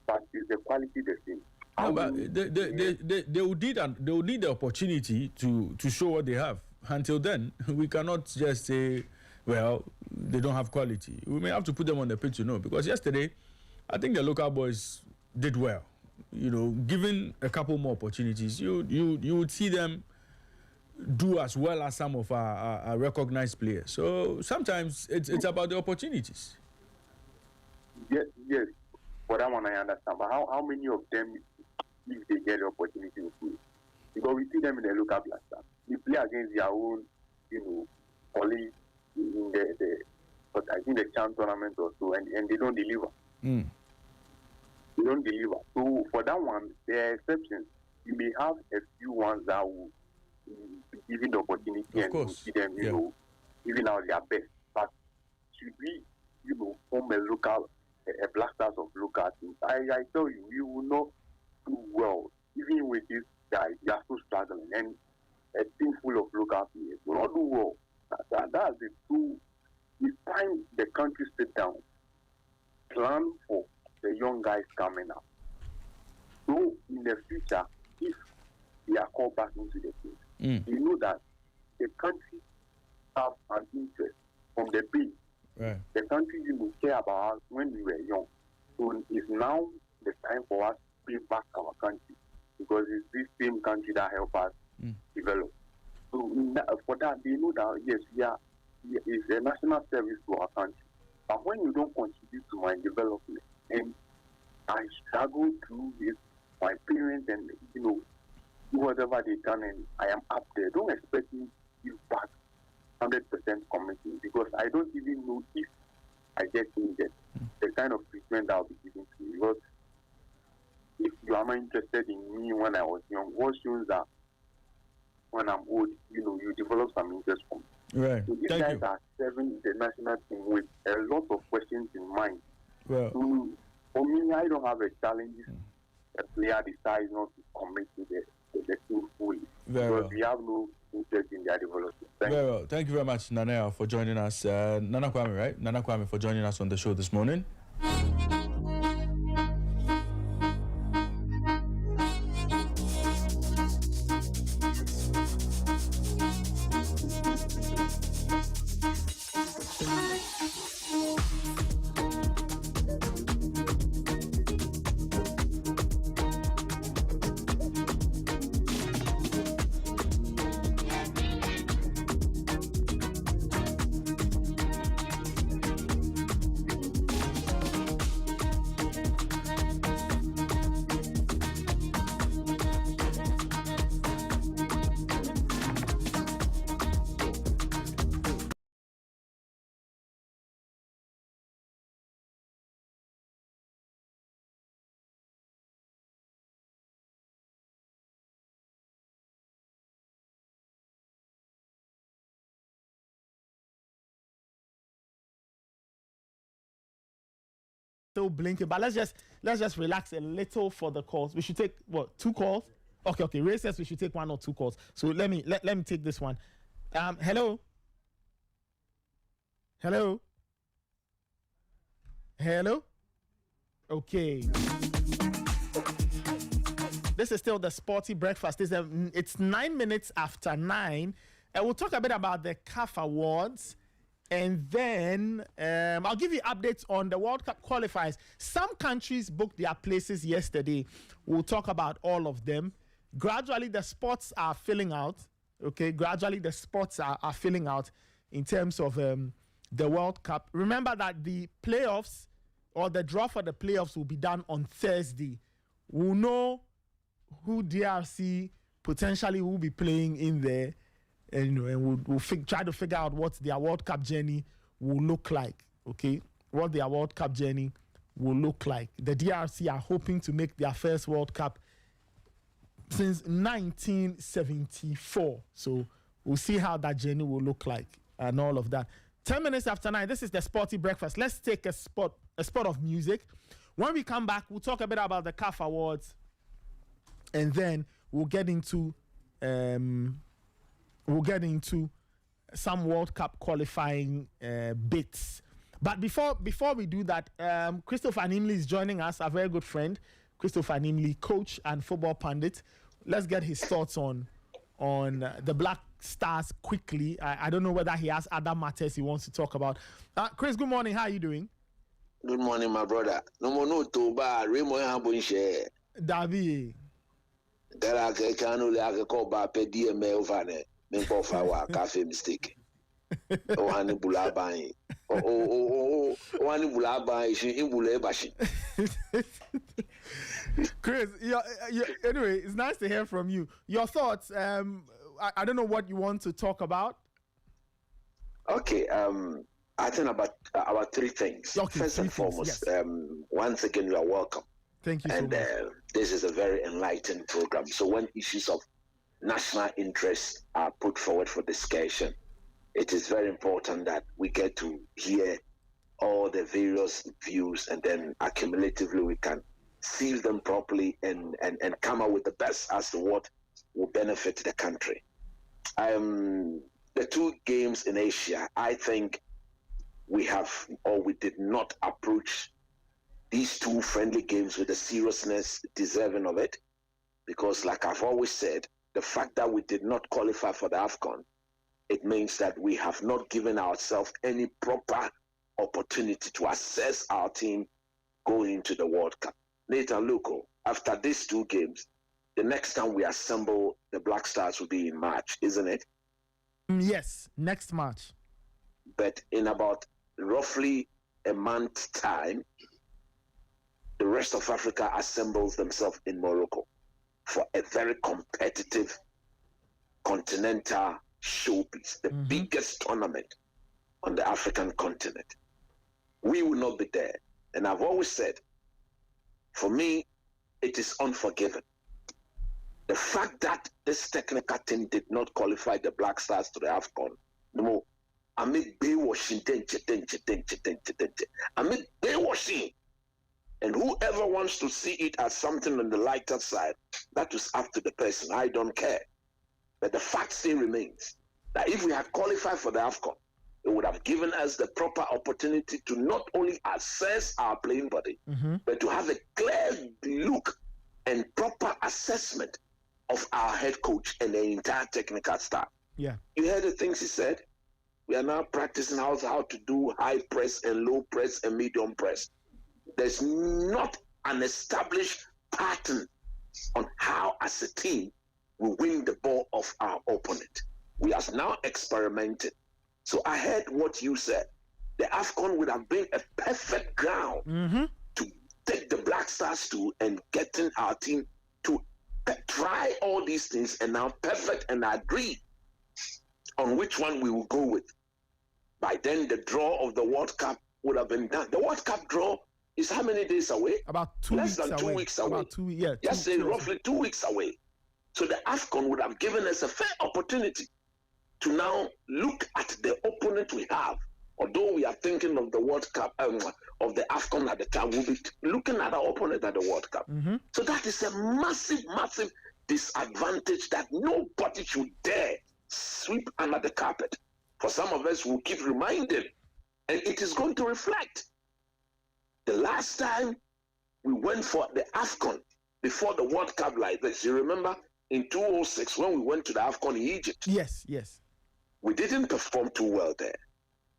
but is the quality the same? No, but they would need the opportunity to show what they have. Until then, we cannot just say, well, they don't have quality. We may have to put them on the pitch, because yesterday, I think the local boys did well. Given a couple more opportunities, you would see them do as well as some of our recognized players. So sometimes it's about the opportunities. Yes, for that one I understand. But how many of them, if they get the opportunity, to play? Because we see them in the local blaster. They play against their own, colleagues in but I think the CHAN tournament or so, and they don't deliver. They don't deliver. So for that one, there are exceptions. You may have a few ones that will be given the opportunity and see them, giving out their best. But should we, form a blasters of local teams? I tell you, we will not do well. Even with these guys, they are still struggling. And a team full of local players will not do well. That's the true. It's time the country sit down, plan for the young guys coming up. So in the future, if they are called back into the team, you know that the country have an interest from the base. Right. The country care about us when we were young. So it's now the time for us to pay back our country, because it's this same country that help us develop. So for that, they know that yes, it's a national service to our country. But when you don't contribute to my development, and I struggle through with my parents and do whatever they can, and I am up there, don't expect me to give back 100% commitment, because I don't even know if I get injured, the kind of treatment I'll be giving to you. Because if you are not interested in me when I was young, what shows that when I'm old, you develop some interest from me. Right. So these guys are serving the national team with a lot of questions in mind. Well, so for me, I don't have a challenge if a player decides not to commit to the team fully. Because we have no interest in their development. Very well. Thank you very much, Nanea, for joining us. Nana Kwame, right? Nana Kwame for joining us on the show this morning. Still blinking, but let's just relax a little for the calls. We should take 2 calls? Okay. Ray says we should take 1 or 2 calls. So let me take this one. Hello. Okay. This is still the Sporty breakfast. It's 9 minutes after 9, and we'll talk a bit about the CAF Awards. And then I'll give you updates on the World Cup qualifiers. Some countries booked their places yesterday. We'll talk about all of them. Gradually, the spots are filling out. Okay, gradually the spots are filling out in terms of the World Cup. Remember that the playoffs or the draw for the playoffs will be done on Thursday. We'll know who DRC potentially will be playing in there and we'll try to figure out what their World Cup journey will look like. Okay, what their World Cup journey will look like. The DRC are hoping to make their first World Cup since 1974. So we'll see how that journey will look like and all of that. 10 minutes after 9, this is the Sporty Breakfast. Let's take a spot of music. When we come back, we'll talk a bit about the CAF Awards, and then we'll get into some World Cup qualifying bits. But before we do that, Christopher Nimley is joining us, a very good friend. Christopher Nimley, coach and football pundit. Let's get his thoughts on the Black Stars quickly. I don't know whether he has other matters he wants to talk about. Chris, good morning. How are you doing? Good morning, my brother. No to ba Raymond Habunche. Davi. Dara ke kanu le ko ba pe DMA over ne. Me ko fa wa cafe mistake. O hani bulaban. O hani bulaban shi ibule bashi. Chris, anyway, it's nice to hear from you. Your thoughts, I don't know what you want to talk about. Okay, I think about three things. Okay, First and foremost, yes. Once again, you are welcome. Thank you so much. This is a very enlightening program. So when issues of national interest are put forward for discussion, it is very important that we get to hear all the various views, and then accumulatively we can seal them properly and come up with the best as to what will benefit the country. The two games in Asia, I think we did not approach these two friendly games with the seriousness deserving of it, because like I've always said, the fact that we did not qualify for the AFCON, it means that we have not given ourselves any proper opportunity to assess our team going into the World Cup. Nathan Luko, after these two games, the next time we assemble the Black Stars will be in March, isn't it? Yes, next March. But in about roughly a month's time, the rest of Africa assembles themselves in Morocco for a very competitive continental showpiece, the biggest tournament on the African continent. We will not be there. And I've always said, for me, it is unforgiving. The fact that this technical team did not qualify the Black Stars to the AFCON, no, amid Baywashing, amid Baywashing. And whoever wants to see it as something on the lighter side, that is up to the person. I don't care. But the fact still remains that if we had qualified for the AFCON, it would have given us the proper opportunity to not only assess our playing body, but to have a clear look and proper assessment of our head coach and the entire technical staff. Yeah. You heard the things he said? We are now practicing how to do high press and low press and medium press. There's not an established pattern on how, as a team, we win the ball off our opponent. We are now experimenting. So I heard what you said. The AFCON would have been a perfect ground to take the Black Stars to and getting our team to try all these things and now perfect and agree on which one we will go with. By then, the draw of the World Cup would have been done. The World Cup draw is how many days away? About 2 Less weeks than 2 away. weeks away. About 2, yeah. Just say roughly 2 weeks away. So the AFCON would have given us a fair opportunity to now look at the opponent we have. Although we are thinking of the World Cup, of the AFCON at the time, we'll be looking at our opponent at the World Cup. So that is a massive, massive disadvantage that nobody should dare sweep under the carpet. For some of us, we'll keep reminding, and it is going to reflect. The last time we went for the AFCON before the World Cup like this, you remember in 2006 when we went to the AFCON in Egypt? Yes, yes. We didn't perform too well there.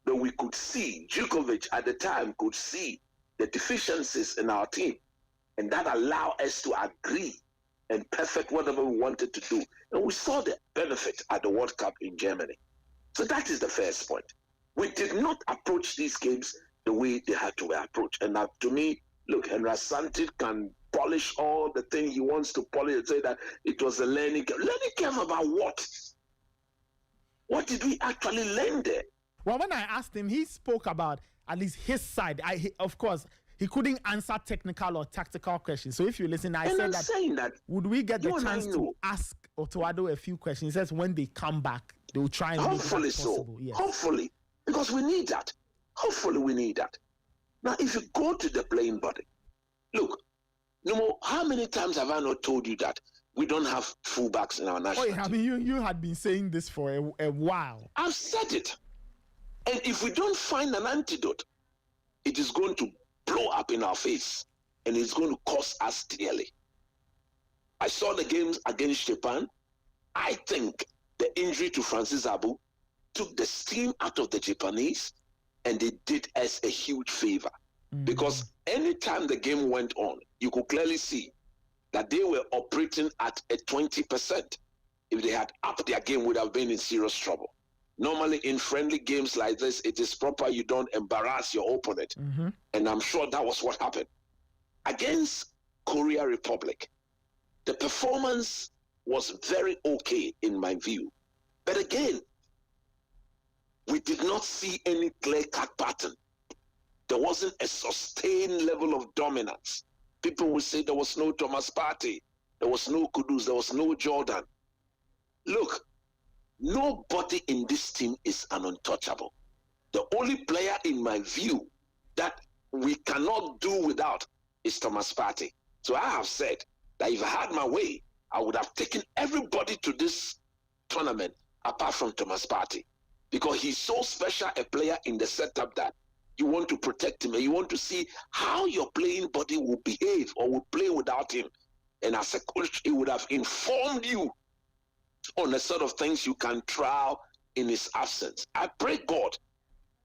But we could see, Djokovic at the time could see the deficiencies in our team. And that allowed us to agree and perfect whatever we wanted to do. And we saw the benefit at the World Cup in Germany. So that is the first point. We did not approach these games the way they had to be approached. And now, to me, look, Henry Asante can polish all the things he wants to polish and say that it was a learning game. Learning game about what? What did we actually learn there? Well, when I asked him, he spoke about at least his side. Of course, he couldn't answer technical or tactical questions. So if you listen, I said that would we get the chance to ask Otoado a few questions? He says when they come back, they will try and hopefully make that possible. so. Yes. Hopefully, because we need that. Hopefully, we need that. Now, if you go to the playing body, look, no, how many times have I not told you that we don't have fullbacks in our national team? I mean, you had been saying this for a while. I've said it. And if we don't find an antidote, it is going to blow up in our face and it's going to cost us dearly. I saw the games against Japan. I think the injury to Francis Abu took the steam out of the Japanese and they did us a huge favor. Because anytime the game went on, you could clearly see that they were operating at a 20%. If they had upped their game, would have been in serious trouble. Normally in friendly games like this, it is proper you don't embarrass your opponent. And I'm sure that was what happened. Against Korea Republic, the performance was very okay in my view. But again, we did not see any clear-cut pattern. There wasn't a sustained level of dominance. People will say there was no Thomas Partey, there was no Kudus, there was no Jordan. Look, nobody in this team is an untouchable. The only player in my view that we cannot do without is Thomas Partey. So I have said that if I had my way, I would have taken everybody to this tournament apart from Thomas Partey, because he's so special a player in the setup that you want to protect him and you want to see how your playing body will behave or will play without him. And as a coach, he would have informed you on the sort of things you can trial in his absence. I pray God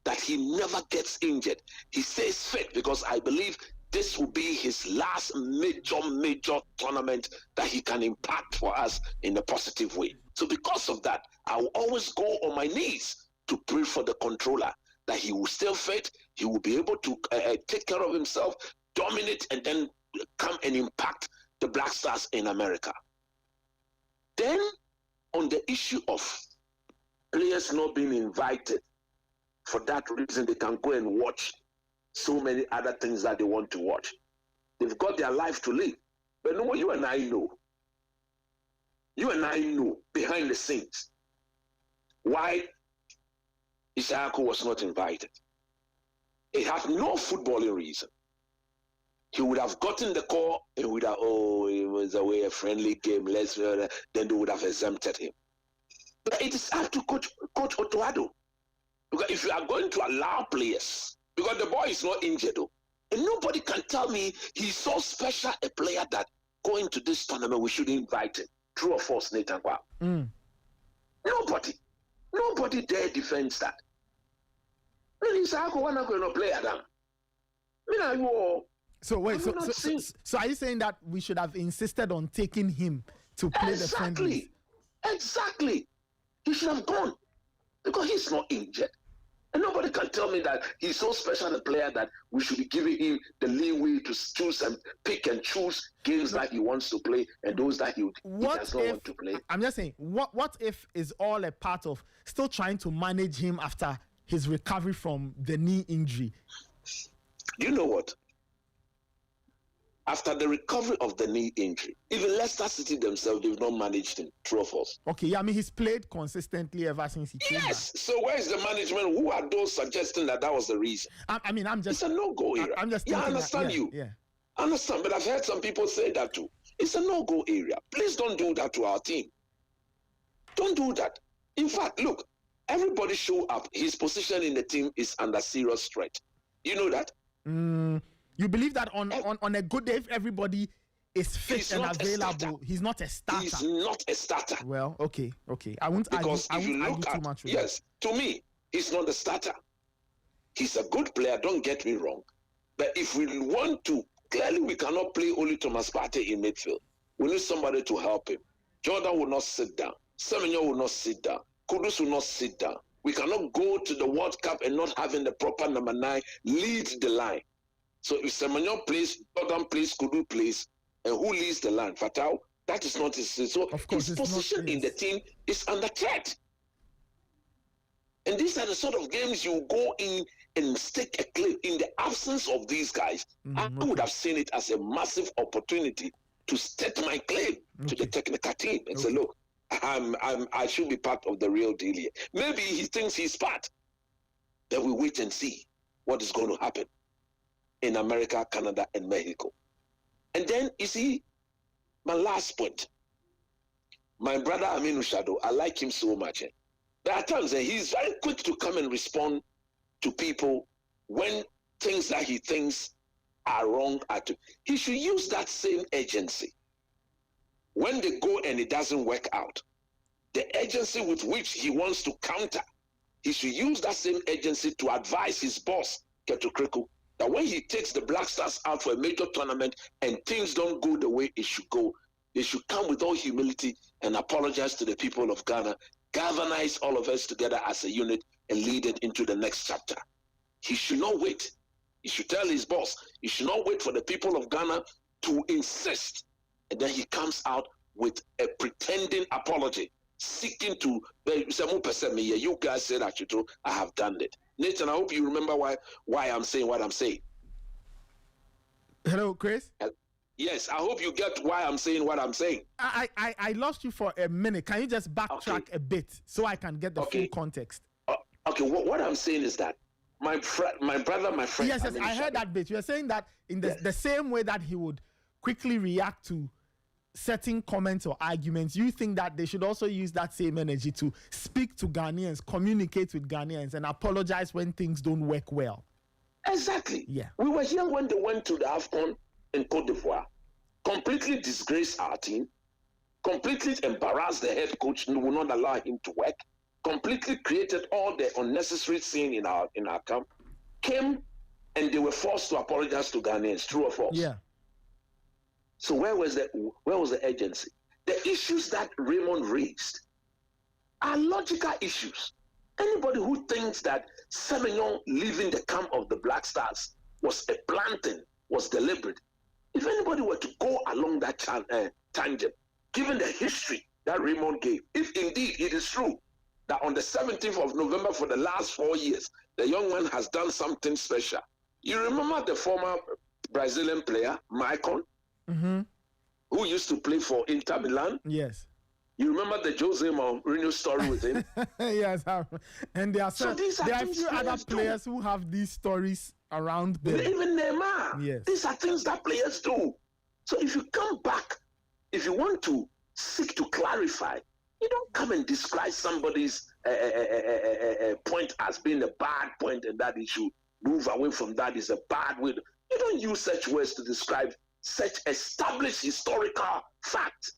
that he never gets injured. He stays fit, because I believe this will be his last major tournament that he can impact for us in a positive way. So because of that, I will always go on my knees to pray for the controller, that he will still fit, he will be able to take care of himself, dominate, and then come and impact the Black Stars in America. Then, on the issue of players not being invited, for that reason they can go and watch so many other things that they want to watch. They've got their life to live. But no, you and I know behind the scenes why Ishaku was not invited. It had no footballing reason. He would have gotten the call and would have, it was a friendly game, then they would have exempted him. But it is up to Coach Otoado. Because if you are going to allow players, because the boy is not injured though, and nobody can tell me he's so special a player that going to this tournament we should invite him. True or false, Nathan Kwa? Nobody dare defends that. So wait, so are you saying that we should have insisted on taking him to play the friendlies? Exactly. He should have gone, because he's not injured. And nobody can tell me that he's so special a player that we should be giving him the leeway to choose and pick and choose games that he wants to play and those that he does not want to play. I'm just saying, what if is all a part of still trying to manage him after his recovery from the knee injury? You know what? After the recovery of the knee injury, even Leicester City themselves, they've not managed him. True or false? Okay, yeah, I mean, he's played consistently ever since he came back. So where is the management? Who are those suggesting that was the reason? I mean, I'm just... It's a no-go area. I'm just... I understand you. Yeah. I understand, but I've heard some people say that too. It's a no-go area. Please don't do that to our team. Don't do that. In fact, look, everybody show up. His position in the team is under serious threat. You know that? You believe that on a good day, if everybody is fit and available, he's not a starter? He's not a starter. Well, okay. I won't argue too much with yes, to me, he's not a starter. He's a good player, don't get me wrong. But if we want to, clearly we cannot play only Thomas Partey in midfield. We need somebody to help him. Jordan will not sit down. Semenyo will not sit down. Kudus will not sit down. We cannot go to the World Cup and not having the proper number 9 lead the line. So if Semenyo plays, Jordan plays, Kudu plays, and who leads the line? Fatau? That is not his. So his position in the team is under threat. And these are the sort of games you go in and stake a claim. In the absence of these guys, I would have seen it as a massive opportunity to state my claim to the technical team and say, look, I should be part of the real deal here. Maybe he thinks he's part. Then we wait and see what is going to happen in America, Canada, and Mexico. And then, you see, my last point. My brother Aminu Shado, I like him so much. There are times he's very quick to come and respond to people when things that he thinks are wrong. He should use that same agency. When they go and it doesn't work out, the agency with which he wants to counter, he should use that same agency to advise his boss, Ketu Kriku, that when he takes the Black Stars out for a major tournament and things don't go the way it should go, they should come with all humility and apologize to the people of Ghana, galvanize all of us together as a unit and lead it into the next chapter. He should not wait. He should tell his boss, he should not wait for the people of Ghana to insist. And then he comes out with a pretending apology, seeking to, you guys said that I have done it. Nathan, I hope you remember why I'm saying what I'm saying. Hello, Chris? Yes, I hope you get why I'm saying what I'm saying. I lost you for a minute. Can you just backtrack a bit so I can get the full context? Okay, what I'm saying is that my brother, my friend. Yes, I heard that bit. You're saying that in the same way that he would quickly react to certain comments or arguments, you think that they should also use that same energy to speak to Ghanaians, communicate with Ghanaians, and apologize when things don't work well. Exactly. Yeah. We were here when they went to the AFCON in Cote d'Ivoire, completely disgraced our team, completely embarrassed the head coach and would not allow him to work, completely created all the unnecessary scene in our camp, came and they were forced to apologize to Ghanaians, true or false? Yeah. So where was the agency? The issues that Raymond raised are logical issues. Anybody who thinks that Semenyo leaving the camp of the Black Stars was a planting, was deliberate, if anybody were to go along that tangent, given the history that Raymond gave, if indeed it is true that on the 17th of November for the last 4 years, the young man has done something special. You remember the former Brazilian player, Maicon, who used to play for Inter Milan? Yes. You remember the Jose Mourinho story with him? Yes. And there are a few other players who have these stories around them. Even Neymar. Yes. These are things that players do. So if you come back, if you want to seek to clarify, you don't come and describe somebody's point as being a bad point and that he should move away from that is a bad way. You don't use such words to describe such established historical fact.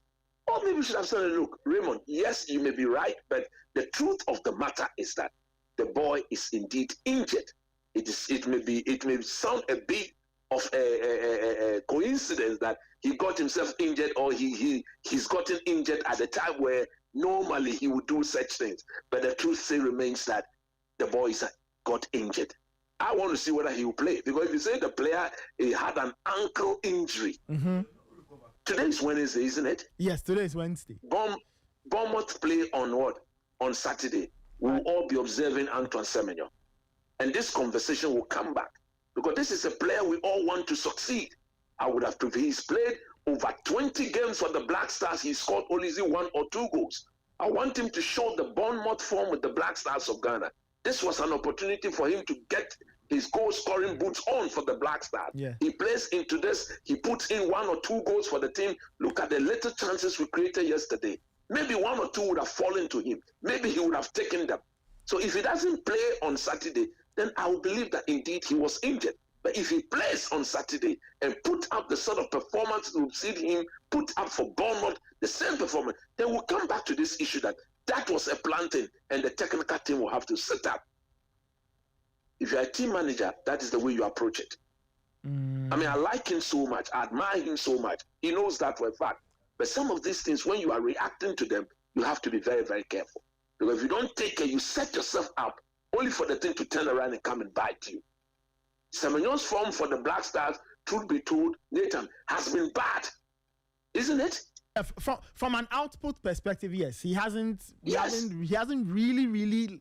Or maybe we should have said, look, Raymond, yes, you may be right, but the truth of the matter is that the boy is indeed injured. It may sound a bit of a coincidence that he got himself injured or he's gotten injured at a time where normally he would do such things. But the truth still remains that the boy got injured. I want to see whether he will play, because if you say the player he had an ankle injury, today is Wednesday, isn't it? Yes, today is Wednesday. Bournemouth play on what? On Saturday. We'll all be observing Antoine Semenyo. And this conversation will come back, because this is a player we all want to succeed. He's played over 20 games for the Black Stars. He scored only 1 or 2 goals. I want him to show the Bournemouth form with the Black Stars of Ghana. This was an opportunity for him to get his goal-scoring boots on for the Black Stars. Yeah. He plays into this. He puts in 1 or 2 goals for the team. Look at the little chances we created yesterday. Maybe 1 or 2 would have fallen to him. Maybe he would have taken them. So if he doesn't play on Saturday, then I will believe that indeed he was injured. But if he plays on Saturday and put up the sort of performance we've seen him put up for Bournemouth, the same performance, then we'll come back to this issue that was a planting and the technical team will have to sit up. If you're a team manager, that is the way you approach it. I mean, I like him so much. I admire him so much. He knows that for a fact. But some of these things, when you are reacting to them, you have to be very, very careful. Because if you don't take care, you set yourself up only for the thing to turn around and come and bite you. Semenyo's form for the Black Stars, truth be told, Nathan, has been bad. Isn't it? From an output perspective, yes. He hasn't really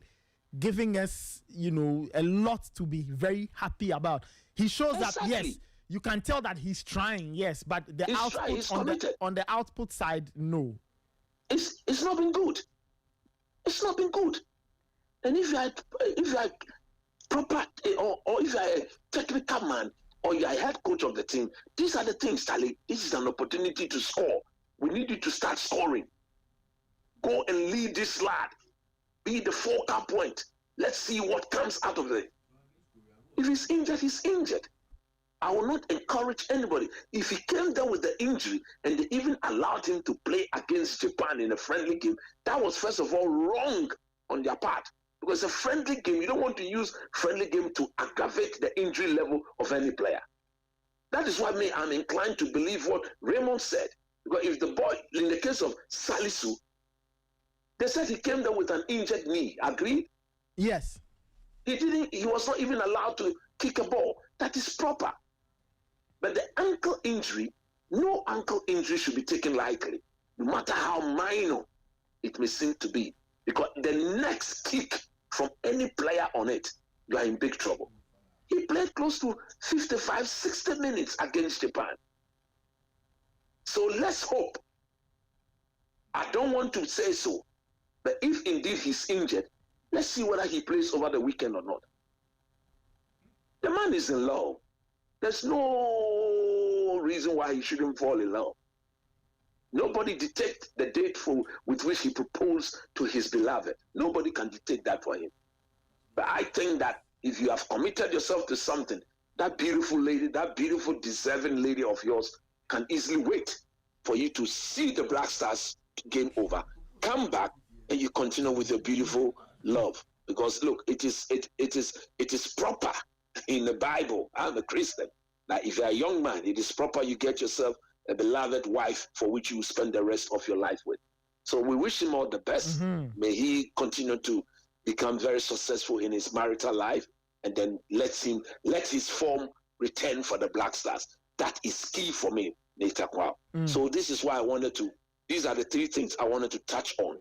giving us, a lot to be very happy about. He shows that, yes, you can tell that he's trying, yes, but the output on the output side, no. It's not been good. It's not been good. And if you are proper, or if you are a technical man, or you are a head coach of the team, these are the things, Charlie. This is an opportunity to score. We need you to start scoring. Go and lead this lad. Be the focal point. Let's see what comes out of it. If he's injured, he's injured. I will not encourage anybody. If he came down with the injury and they even allowed him to play against Japan in a friendly game, that was first of all wrong on their part. Because a friendly game, you don't want to use friendly game to aggravate the injury level of any player. That is why I'm inclined to believe what Raymond said. Because if the boy, in the case of Salisu, they said he came down with an injured knee. Agree? Yes. He was not even allowed to kick a ball. That is proper. But the ankle injury, no ankle injury should be taken lightly, no matter how minor it may seem to be. Because the next kick from any player on it, you are in big trouble. He played close to 55, 60 minutes against Japan. So let's hope. I don't want to say so, but if indeed he's injured, let's see whether he plays over the weekend or not. The man is in love. There's no reason why he shouldn't fall in love. Nobody dictates the date with which he proposed to his beloved. Nobody can dictate that for him. But I think that if you have committed yourself to something, that beautiful lady, that beautiful deserving lady of yours can easily wait for you to see the Black Stars game over, come back, and you continue with your beautiful love. Because look, it is proper in the Bible. I'm a Christian. That if you're a young man, it is proper you get yourself a beloved wife for which you spend the rest of your life with. So we wish him all the best. May he continue to become very successful in his marital life, and then let his form return for the Black Stars. That is key for me, Nate Kwao. So this is why these are the three things I wanted to touch on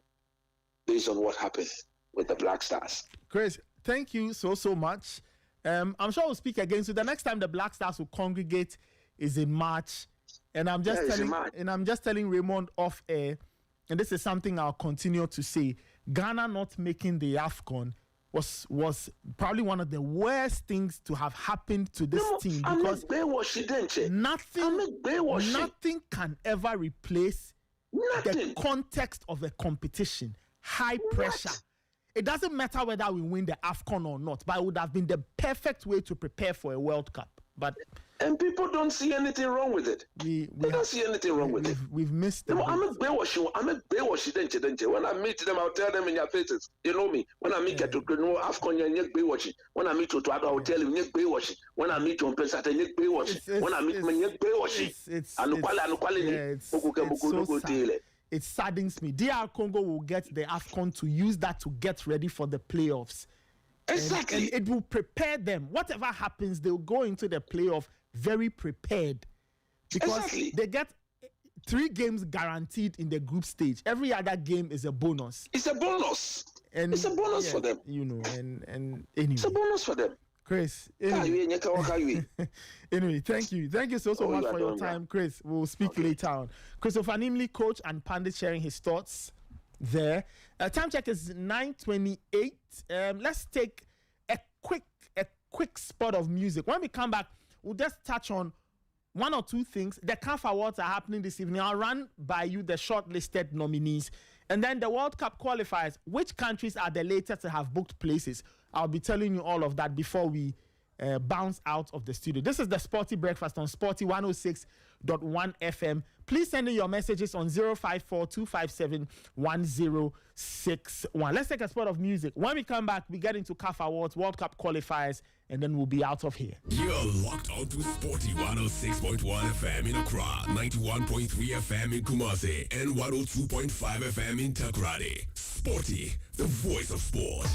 based on what happened with the Black Stars. Chris, thank you so much. I'm sure we'll speak again. So the next time the Black Stars will congregate is in March. And I'm just telling Raymond off air, and this is something I'll continue to say. Ghana not making the AFCON was probably one of the worst things to have happened to this team, because nothing can ever replace the context of a competition. High pressure. It doesn't matter whether we win the AFCON or not, but it would have been the perfect way to prepare for a World Cup. And people don't see anything wrong with it. They don't see anything wrong with it. We've missed them. No, I'm a Baywatch. When I meet them, I'll tell them in their faces. You know me. When I meet to AFCON, you Baywatch. When I meet to I'll tell you, Baywatch. When I meet to Mpesa, Baywatch. When I meet Baywatch. It saddens me. DR Congo will get the AFCON to use that to get ready for the playoffs. Exactly. And it will prepare them. Whatever happens, they'll go into the playoff very prepared. Because they get 3 games guaranteed in the group stage. Every other game is a bonus. It's a bonus. And it's a bonus for them. And anyway. It's a bonus for them. Chris. Anyway, thank you. Thank you so much for your time, Chris. We'll speak later on. Christopher Nimley, coach and pundit, sharing his thoughts there. Time check is 9:28. Let's take a quick spot of music. When we come back, we'll just touch on one or two things. The CAF Awards are happening this evening. I'll run by you the shortlisted nominees. And then the World Cup qualifiers. Which countries are the latest to have booked places? I'll be telling you all of that before we bounce out of the studio. This is the Sporty Breakfast on Sporty 106.1 FM. Please send in your messages on 054-257-1061. Let's take a spot of music. When we come back, we get into CAF Awards, World Cup qualifiers, and then we'll be out of here. You're locked on to Sporty 106.1 FM in Accra, 91.3 FM in Kumasi, and 102.5 FM in Takrady. Sporty, the voice of sport.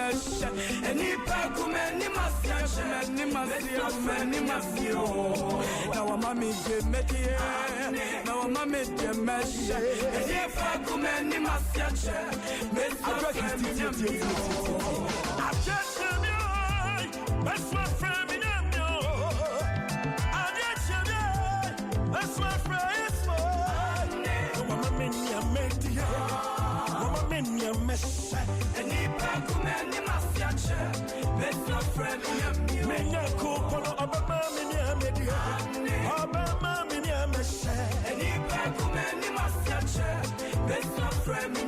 mesha. Any pack many masiache, many masio. Now I'm a mid media. Now I'm a mid mesha. Any pack many masiache. I just that's my friend in I just that's my friend Mama menya media Mama menya mesha Any pack many masiache that's my friend in menya kupolo Obama menya media Obama menya mesha Any pack many masiache that's my friend in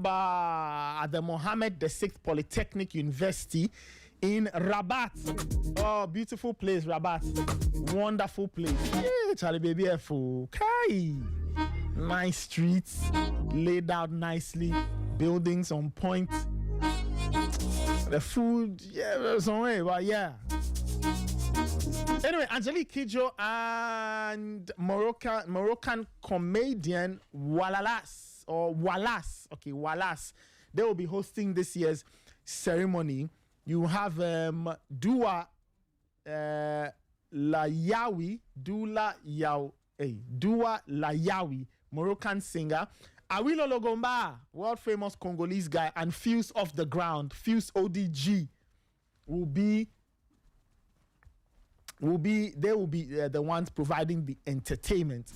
At the Mohammed VI Polytechnic University in Rabat. Oh, beautiful place, Rabat. Wonderful place. Yeah, Charlie baby, okay. Nice streets, laid out nicely, buildings on point. The food, yeah, some way, but yeah. Anyway, Angelique Kidjo and Moroccan comedian Wallace, they will be hosting this year's ceremony. You have Dua Layawi, Moroccan singer. Awilo Logomba, world famous Congolese guy, and Fuse Off the Ground, Fuse ODG will be the ones providing the entertainment.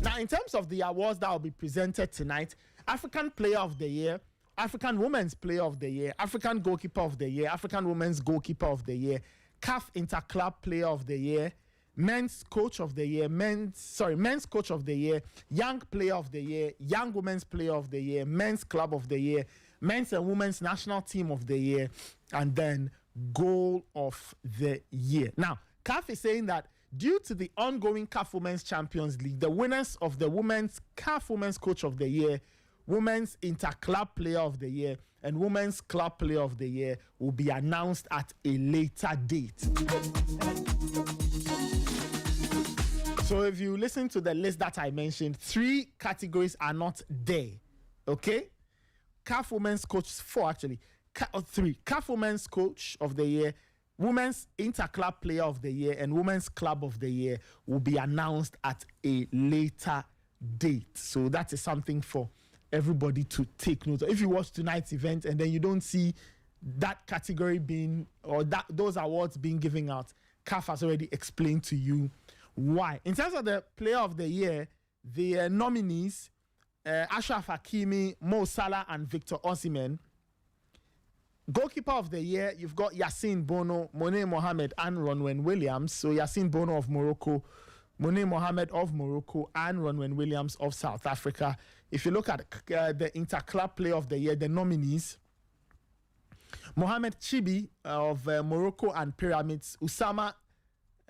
Now, in terms of the awards that will be presented tonight, African Player of the Year, African Women's Player of the Year, African Goalkeeper of the Year, African Women's Goalkeeper of the Year, CAF Interclub Player of the Year, Men's Coach of the Year, Men's Coach of the Year, Young Player of the Year, Young Women's Player of the Year, Men's Club of the Year, Men's and Women's National Team of the Year, and then Goal of the Year. Now, CAF is saying that due to the ongoing CAF Women's Champions League, the winners of the Women's CAF Women's Coach of the Year, Women's Interclub Player of the Year, and Women's Club Player of the Year will be announced at a later date. So if you listen to the list that I mentioned, 3 categories are not there. Okay? CAF Women's Coach, 4 actually. 3. CAF Women's Coach of the Year, Women's Interclub Player of the Year, and Women's Club of the Year will be announced at a later date. So that is something for everybody to take note of. If you watch tonight's event and then you don't see that category being, or those awards being given out, CAF has already explained to you why. In terms of the Player of the Year, the nominees, Ashraf Hakimi, Mo Salah, and Victor Osimhen. Goalkeeper of the Year, you've got Yassine Bono, Monet Mohamed, and Ronwen Williams. So Yassine Bono of Morocco, Monet Mohamed of Morocco, and Ronwen Williams of South Africa. If you look at the Interclub Player of the Year, the nominees, Mohamed Chibi of Morocco and Pyramids, Usama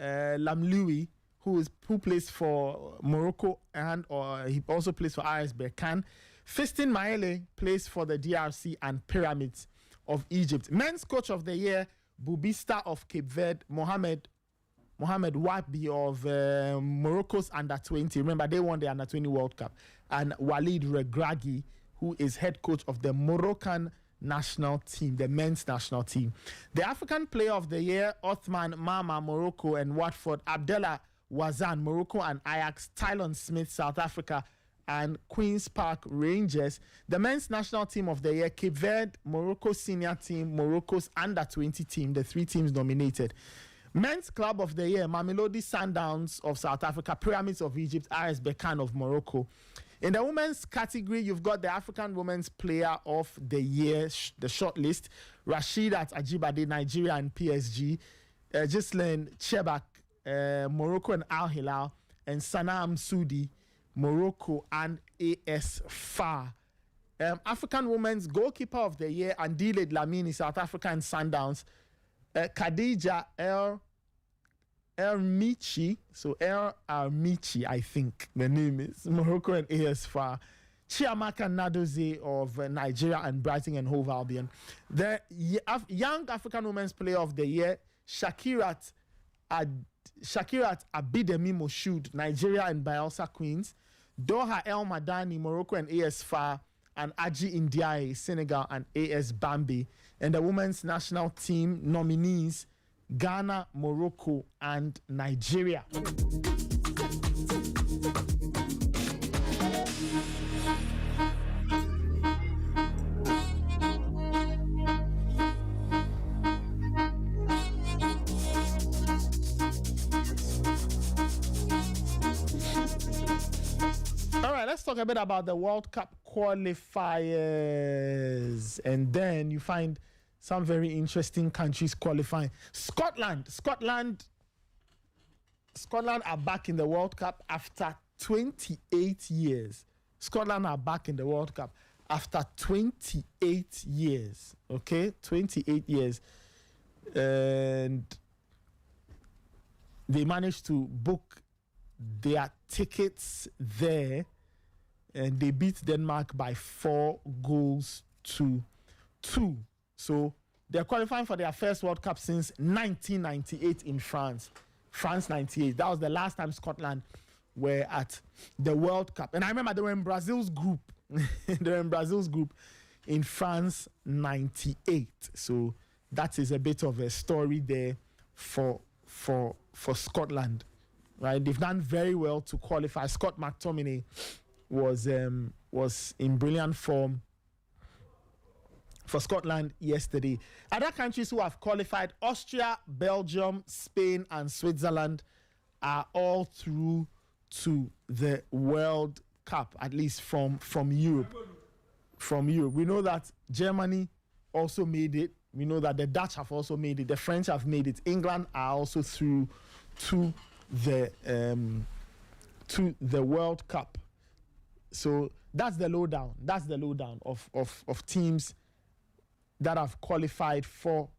Lamloui, who plays for Morocco and he also plays for RS Berkane. Fiston Maele plays for the DRC and Pyramids of Egypt. Men's Coach of the Year, Bubista of Cape Verde, Mohamed Wabi of Morocco's Under-20. Remember, they won the Under-20 World Cup. And Walid Regragui, who is head coach of the Moroccan national team, the men's national team. The African Player of the Year, Othman Mama, Morocco and Watford, Abdallah Wazan, Morocco and Ajax, Tylon Smith, South Africa, and Queen's Park Rangers. The men's national team of the year, Cape Verde, Morocco's senior team, Morocco's under-20 team, the 3 teams nominated. Men's Club of the Year, Mamelodi Sundowns of South Africa, Pyramids of Egypt, RS Berkane of Morocco. In the women's category, you've got the African Women's Player of the Year, the shortlist, Rasheedat Ajibade, Nigeria and PSG, Ghislaine Chebak, Morocco and Al Hilal, and Sanam Sudi, Morocco and AS FAR. African Women's Goalkeeper of the Year, Andile Dlamini, South Africa and Sundowns, Khadija El Michi, so El Michi, I think the name is, Morocco and AS FAR. Chiamaka Nadoze of Nigeria and Brighton and Hove Albion. The Young African Women's Player of the Year, Shakirat Abidemi Moshood, Nigeria and Bielsa Queens. Doha El Madani, Morocco and AS FAR. And Aji Ndiaye, Senegal and AS Bambi. And the women's national team nominees, Ghana, Morocco and Nigeria. Let's talk a bit about the World Cup qualifiers, and then you find some very interesting countries qualifying. Scotland are back in the World Cup after 28 years. Scotland are back in the World Cup after 28 years. Okay, 28 years, and they managed to book their tickets there. And they beat Denmark by 4-2. So they're qualifying for their first World Cup since 1998 in France. France 98. That was the last time Scotland were at the World Cup. And I remember they were in Brazil's group. In France 98. So that is a bit of a story there for Scotland. Right? They've done very well to qualify. Scott McTominay was in brilliant form for Scotland yesterday. Other countries who have qualified, Austria, Belgium, Spain, and Switzerland, are all through to the World Cup, at least from Europe. From Europe. We know that Germany also made it. We know that the Dutch have also made it. The French have made it. England are also through to the World Cup. So that's the lowdown. That's the lowdown of teams that have qualified for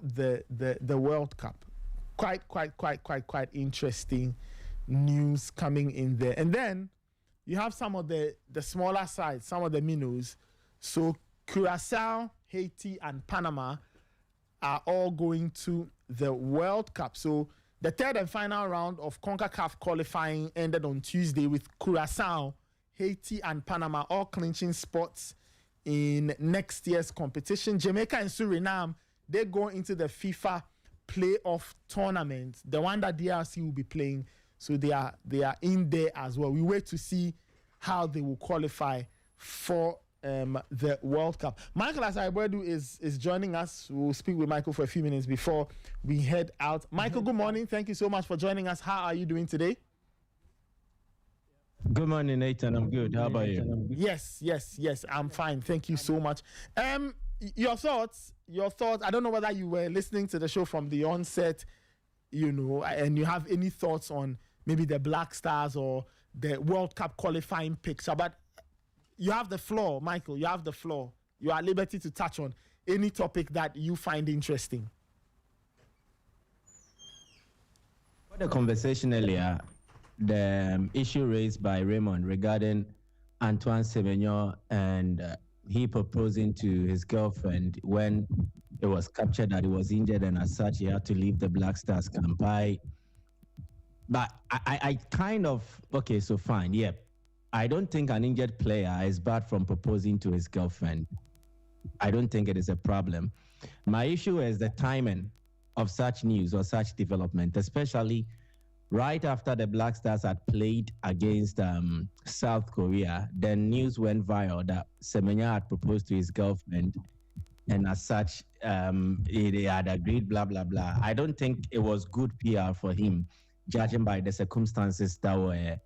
the World Cup. Quite interesting news coming in there. And then you have some of the smaller sides, some of the minnows. So Curacao, Haiti, and Panama are all going to the World Cup. So the third and final round of CONCACAF qualifying ended on Tuesday with Curacao, Haiti, and Panama all clinching spots in next year's competition. Jamaica and Suriname, they go into the FIFA playoff tournament, the one that DRC will be playing. So they are in there as well. We wait to see how they will qualify for the World Cup. Michael Asaibodu is joining us. We'll speak with Michael for a few minutes before we head out. Michael, good morning. Thank you so much for joining us. How are you doing today? Good morning, Nathan. I'm good. How about you? Yes. I'm fine. Thank you so much. Your thoughts. I don't know whether you were listening to the show from the onset, and you have any thoughts on maybe the Black Stars or the World Cup qualifying picture. But you have the floor, Michael. You have the floor. You are at liberty to touch on any topic that you find interesting. For the conversation earlier, the issue raised by Raymond regarding Antoine Semenyo and he proposing to his girlfriend when it was captured that he was injured and as such he had to leave the Black Stars camp. But I kind of, okay, so fine, yeah. I don't think an injured player is bad from proposing to his girlfriend. I don't think it is a problem. My issue is the timing of such news or such development, especially right after the Black Stars had played against South Korea. Then news went viral that Semenyo had proposed to his girlfriend, and as such, they had agreed, blah, blah, blah. I don't think it was good PR for him, judging by the circumstances that were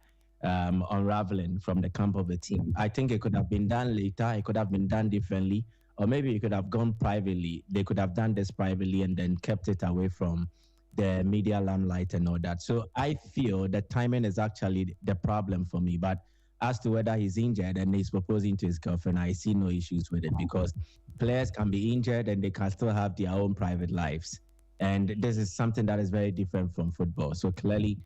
unraveling from the camp of the team. I think it could have been done later. It could have been done differently. Or maybe it could have gone privately. They could have done this privately and then kept it away from the media limelight and all that. So I feel the timing is actually the problem for me. But as to whether he's injured and he's proposing to his girlfriend, I see no issues with it because players can be injured and they can still have their own private lives. And this is something that is very different from football. So clearly,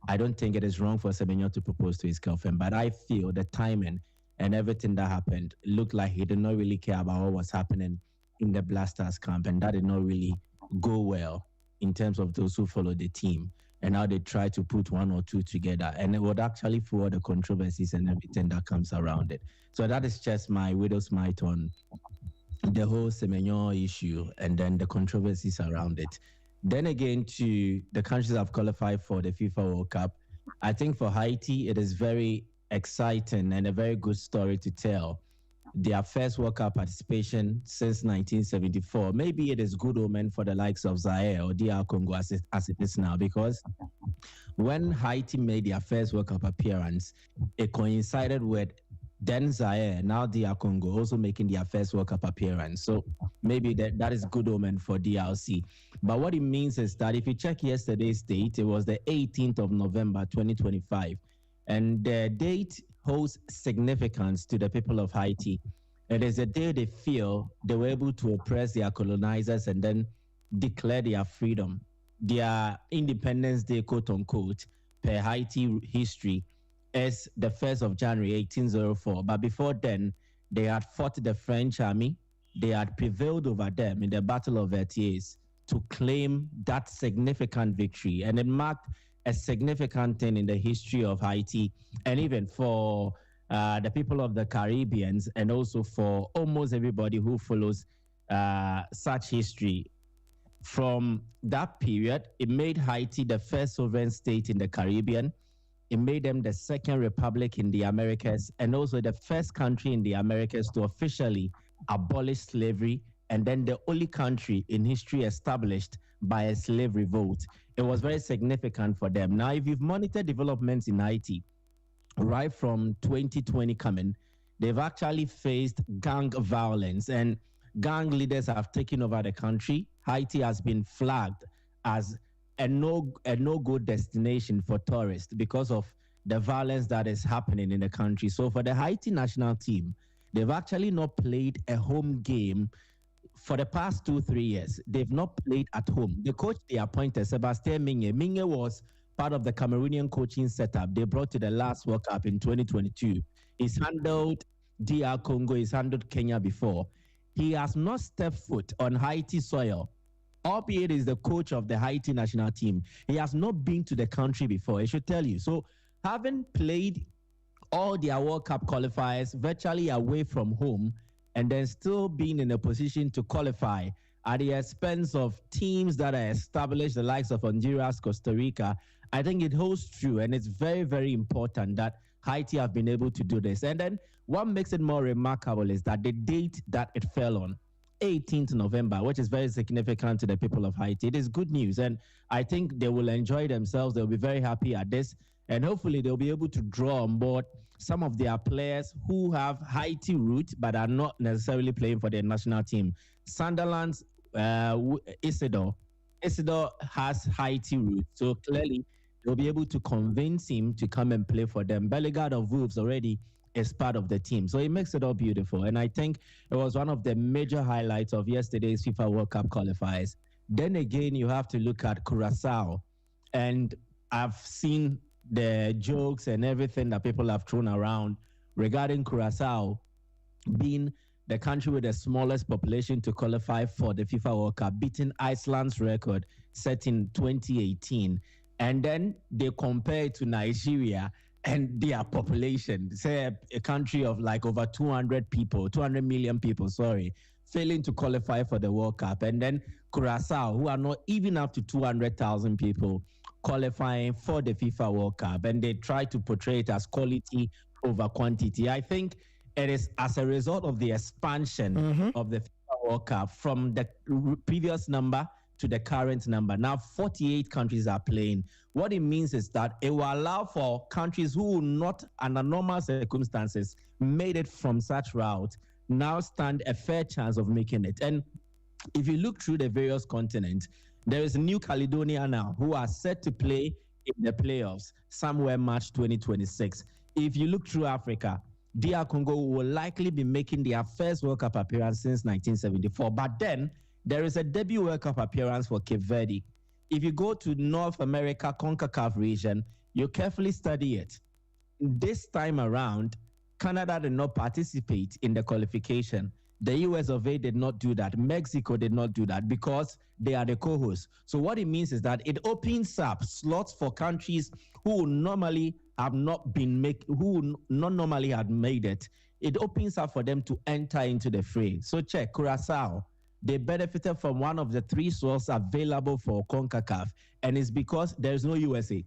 I don't think it is wrong for Semenyo to propose to his girlfriend, but I feel the timing and everything that happened looked like he did not really care about what was happening in the Black Stars camp, and that did not really go well in terms of those who follow the team and how they try to put one or two together, and it would actually fuel the controversies and everything that comes around it. So that is just my widow's mite on the whole Semenyo issue and then the controversies around it. Then again, to the countries that have qualified for the FIFA World Cup, I think for Haiti, it is very exciting and a very good story to tell. Their first World Cup participation since 1974. Maybe it is good omen for the likes of Zaire or DR Congo as it is now, because when Haiti made their first World Cup appearance, it coincided with then Zaire, now DR Congo, also making their first World Cup appearance. So maybe that is good omen for DRC. But what it means is that if you check yesterday's date, it was the 18th of November, 2025. And the date holds significance to the people of Haiti. It is a day they feel they were able to oppress their colonizers and then declare their freedom. Their Independence Day, quote unquote, per Haiti history, is the 1st of January, 1804. But before then, they had fought the French army. They had prevailed over them in the Battle of Vertiers to claim that significant victory. And it marked a significant thing in the history of Haiti, and even for the people of the Caribbeans, and also for almost everybody who follows such history. From that period, it made Haiti the first sovereign state in the Caribbean. It made them the second republic in the Americas, and also the first country in the Americas to officially abolish slavery, and then the only country in history established by a slave revolt. It was very significant for them. Now, if you've monitored developments in Haiti, right from 2020 coming, they've actually faced gang violence, and gang leaders have taken over the country. Haiti has been flagged as a no-go destination for tourists because of the violence that is happening in the country. So for the Haiti national team, they've actually not played a home game for the past 2-3 years. They've not played at home. The coach they appointed, Sebastien Minge. Minge was part of the Cameroonian coaching setup they brought to the last World Cup in 2022. He's handled DR Congo, he's handled Kenya before. he has not stepped foot on Haiti soil, albeit is the coach of the Haiti national team. He has not been to the country before, I should tell you. So having played all their World Cup qualifiers virtually away from home and then still being in a position to qualify at the expense of teams that are established, the likes of Honduras, Costa Rica, I think it holds true, and it's very, very important that Haiti have been able to do this. And then what makes it more remarkable is that the date that it fell on, 18th November, which is very significant to the people of Haiti. It is good news, and I think they will enjoy themselves. They'll be very happy at this, and hopefully they'll be able to draw on board some of their players who have Haiti roots but are not necessarily playing for their national team. Sunderland's Isidore has Haiti roots, so clearly they'll be able to convince him to come and play for them. Bellegarde of Wolves already is part of the team, so it makes it all beautiful. And I think it was one of the major highlights of yesterday's FIFA World Cup qualifiers. Then again, you have to look at Curacao, and I've seen the jokes and everything that people have thrown around regarding Curacao being the country with the smallest population to qualify for the FIFA World Cup, beating Iceland's record set in 2018. And then they compare it to Nigeria and their population, say a country of like over 200 million people, failing to qualify for the World Cup. And then Curacao, who are not even up to 200,000 people, qualifying for the FIFA World Cup. And they try to portray it as quality over quantity. I think it is as a result of the expansion of the FIFA World Cup from the previous number to the current number. Now 48 countries are playing. What it means is that it will allow for countries who will not, under normal circumstances, made it from such route, now stand a fair chance of making it. And if you look through the various continents, there is New Caledonia now who are set to play in the playoffs somewhere March 2026. If you look through Africa, DR Congo will likely be making their first World Cup appearance since 1974. But then there is a debut World Cup appearance for Cape Verde. If you go to North America, CONCACAF region, you carefully study it. This time around, Canada did not participate in the qualification. The US of A did not do that. Mexico did not do that because they are the co-hosts. So what it means is that it opens up slots for countries who normally have not normally had made it. It opens up for them to enter into the fray. So check Curacao. They benefited from one of the three slots available for CONCACAF, and it's because there is no USA,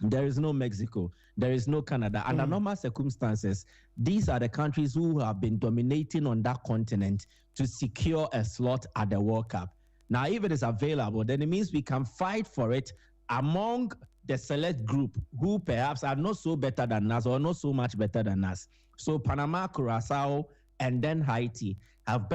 there is no Mexico, there is no Canada. Under normal circumstances, these are the countries who have been dominating on that continent to secure a slot at the World Cup. Now, if it is available, then it means we can fight for it among the select group who perhaps are not so better than us or not so much better than us. So Panama, Curacao, and then Haiti have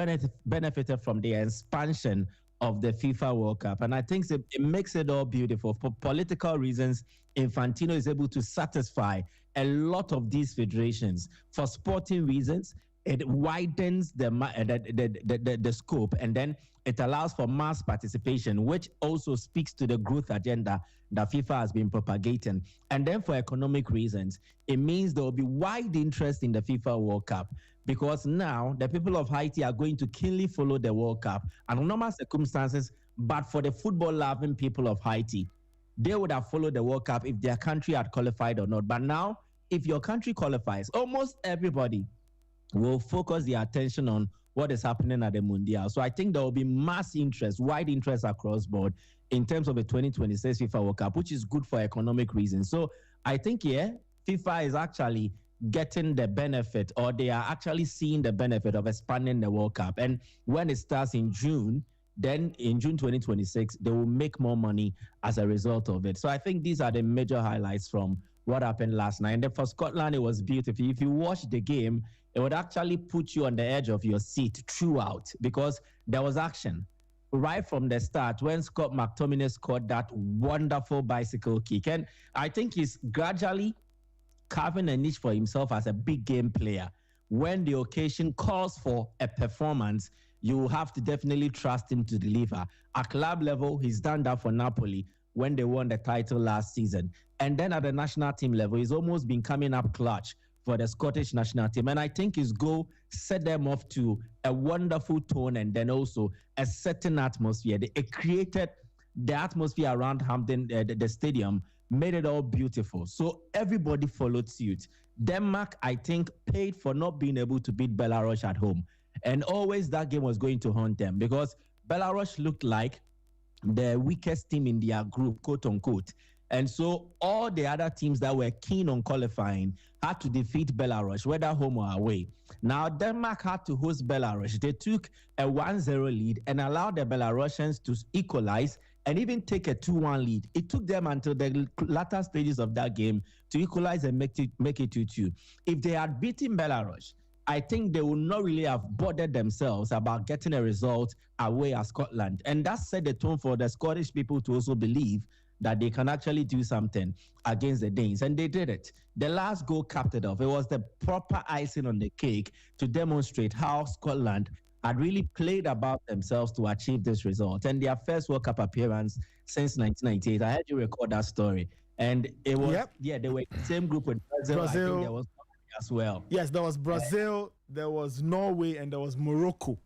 benefited from the expansion of the FIFA World Cup. And I think it makes it all beautiful. For political reasons, Infantino is able to satisfy a lot of these federations. For sporting reasons, it widens the scope, and then it allows for mass participation, which also speaks to the growth agenda that FIFA has been propagating. And then for economic reasons, it means there will be wide interest in the FIFA World Cup, because now the people of Haiti are going to keenly follow the World Cup under normal circumstances. But for the football-loving people of Haiti, they would have followed the World Cup if their country had qualified or not. But now, if your country qualifies, almost everybody will focus their attention on what is happening at the Mundial. So I think there will be mass interest, wide interest across board in terms of the 2026 FIFA World Cup, which is good for economic reasons. So I think, FIFA is actually getting the benefit, or they are actually seeing the benefit of expanding the World Cup. And when it starts in June, then in June 2026, they will make more money as a result of it. So I think these are the major highlights from what happened last night. And then for Scotland, it was beautiful. If you watch the game, it would actually put you on the edge of your seat throughout, because there was action right from the start when Scott McTominay scored that wonderful bicycle kick. And I think he's gradually carving a niche for himself as a big game player. When the occasion calls for a performance, you have to definitely trust him to deliver. At club level, he's done that for Napoli when they won the title last season. And then at the national team level, he's almost been coming up clutch for the Scottish national team. And I think his goal set them off to a wonderful tone and then also a certain atmosphere. It created the atmosphere around Hampden, the stadium, made it all beautiful. So everybody followed suit. Denmark, I think, paid for not being able to beat Belarus at home. And always that game was going to haunt them because Belarus looked like the weakest team in their group, quote unquote. And so all the other teams that were keen on qualifying had to defeat Belarus, whether home or away. Now, Denmark had to host Belarus. They took a 1-0 lead and allowed the Belarusians to equalize and even take a 2-1 lead. It took them until the latter stages of that game to equalize and make it 2-2. If they had beaten Belarus, I think they would not really have bothered themselves about getting a result away at Scotland. And that set the tone for the Scottish people to also believe that they can actually do something against the Danes. And they did it. The last goal capped it off. It was the proper icing on the cake to demonstrate how Scotland had really played about themselves to achieve this result. And their first World Cup appearance since 1998. I heard you record that story. And it was, they were in the same group with Brazil. I think there was Norway as well. Yes, there was Brazil, there was Norway, and there was Morocco.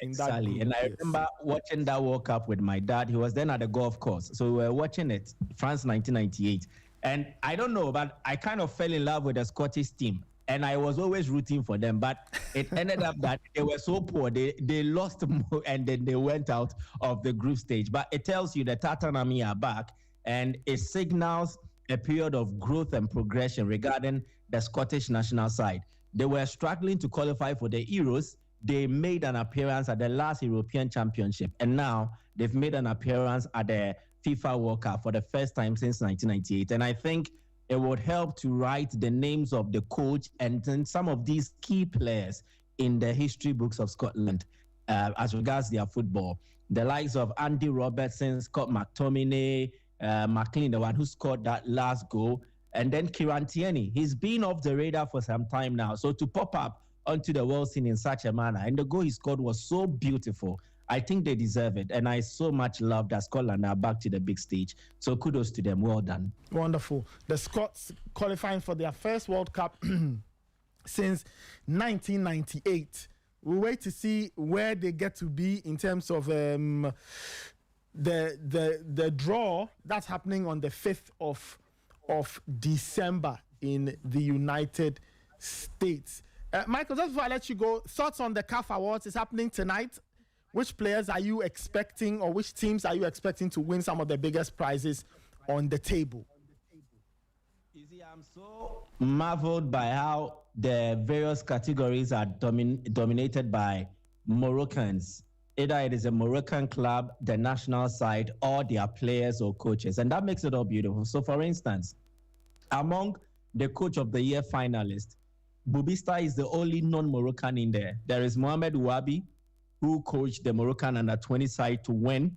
Exactly. And I remember watching that World Cup with my dad. He was then at the golf course. So we were watching it, France 1998. And I don't know, but I kind of fell in love with the Scottish team. And I was always rooting for them. But it ended up that they were so poor. They lost and then they went out of the group stage. But it tells you the Tatanami are back. And it signals a period of growth and progression regarding the Scottish national side. They were struggling to qualify for the Euros. They made an appearance at the last European Championship, and now they've made an appearance at the FIFA World Cup for the first time since 1998. And I think it would help to write the names of the coach and then some of these key players in the history books of Scotland as regards their football. The likes of Andy Robertson, Scott McTominay, McLean, the one who scored that last goal, and then Kieran Tierney. He's been off the radar for some time now. So to pop up onto the world scene in such a manner, and the goal he scored was so beautiful. I think they deserve it, and I so much love that Scotland are back to the big stage. So kudos to them. Well done. Wonderful. The Scots qualifying for their first World Cup since 1998. We'll wait to see where they get to be in terms of the draw that's happening on the 5th of December in the United States. Michael, just before I let you go, thoughts on the CAF Awards is happening tonight. Which players are you expecting, or which teams are you expecting to win some of the biggest prizes on the table? You see, I'm so marveled by how the various categories are dominated by Moroccans. Either it is a Moroccan club, the national side, or their players or coaches. And that makes it all beautiful. So, for instance, among the Coach of the Year finalists, Bubista is the only non-Moroccan in there. There is Mohamed Ouabi, who coached the Moroccan under-20 side to win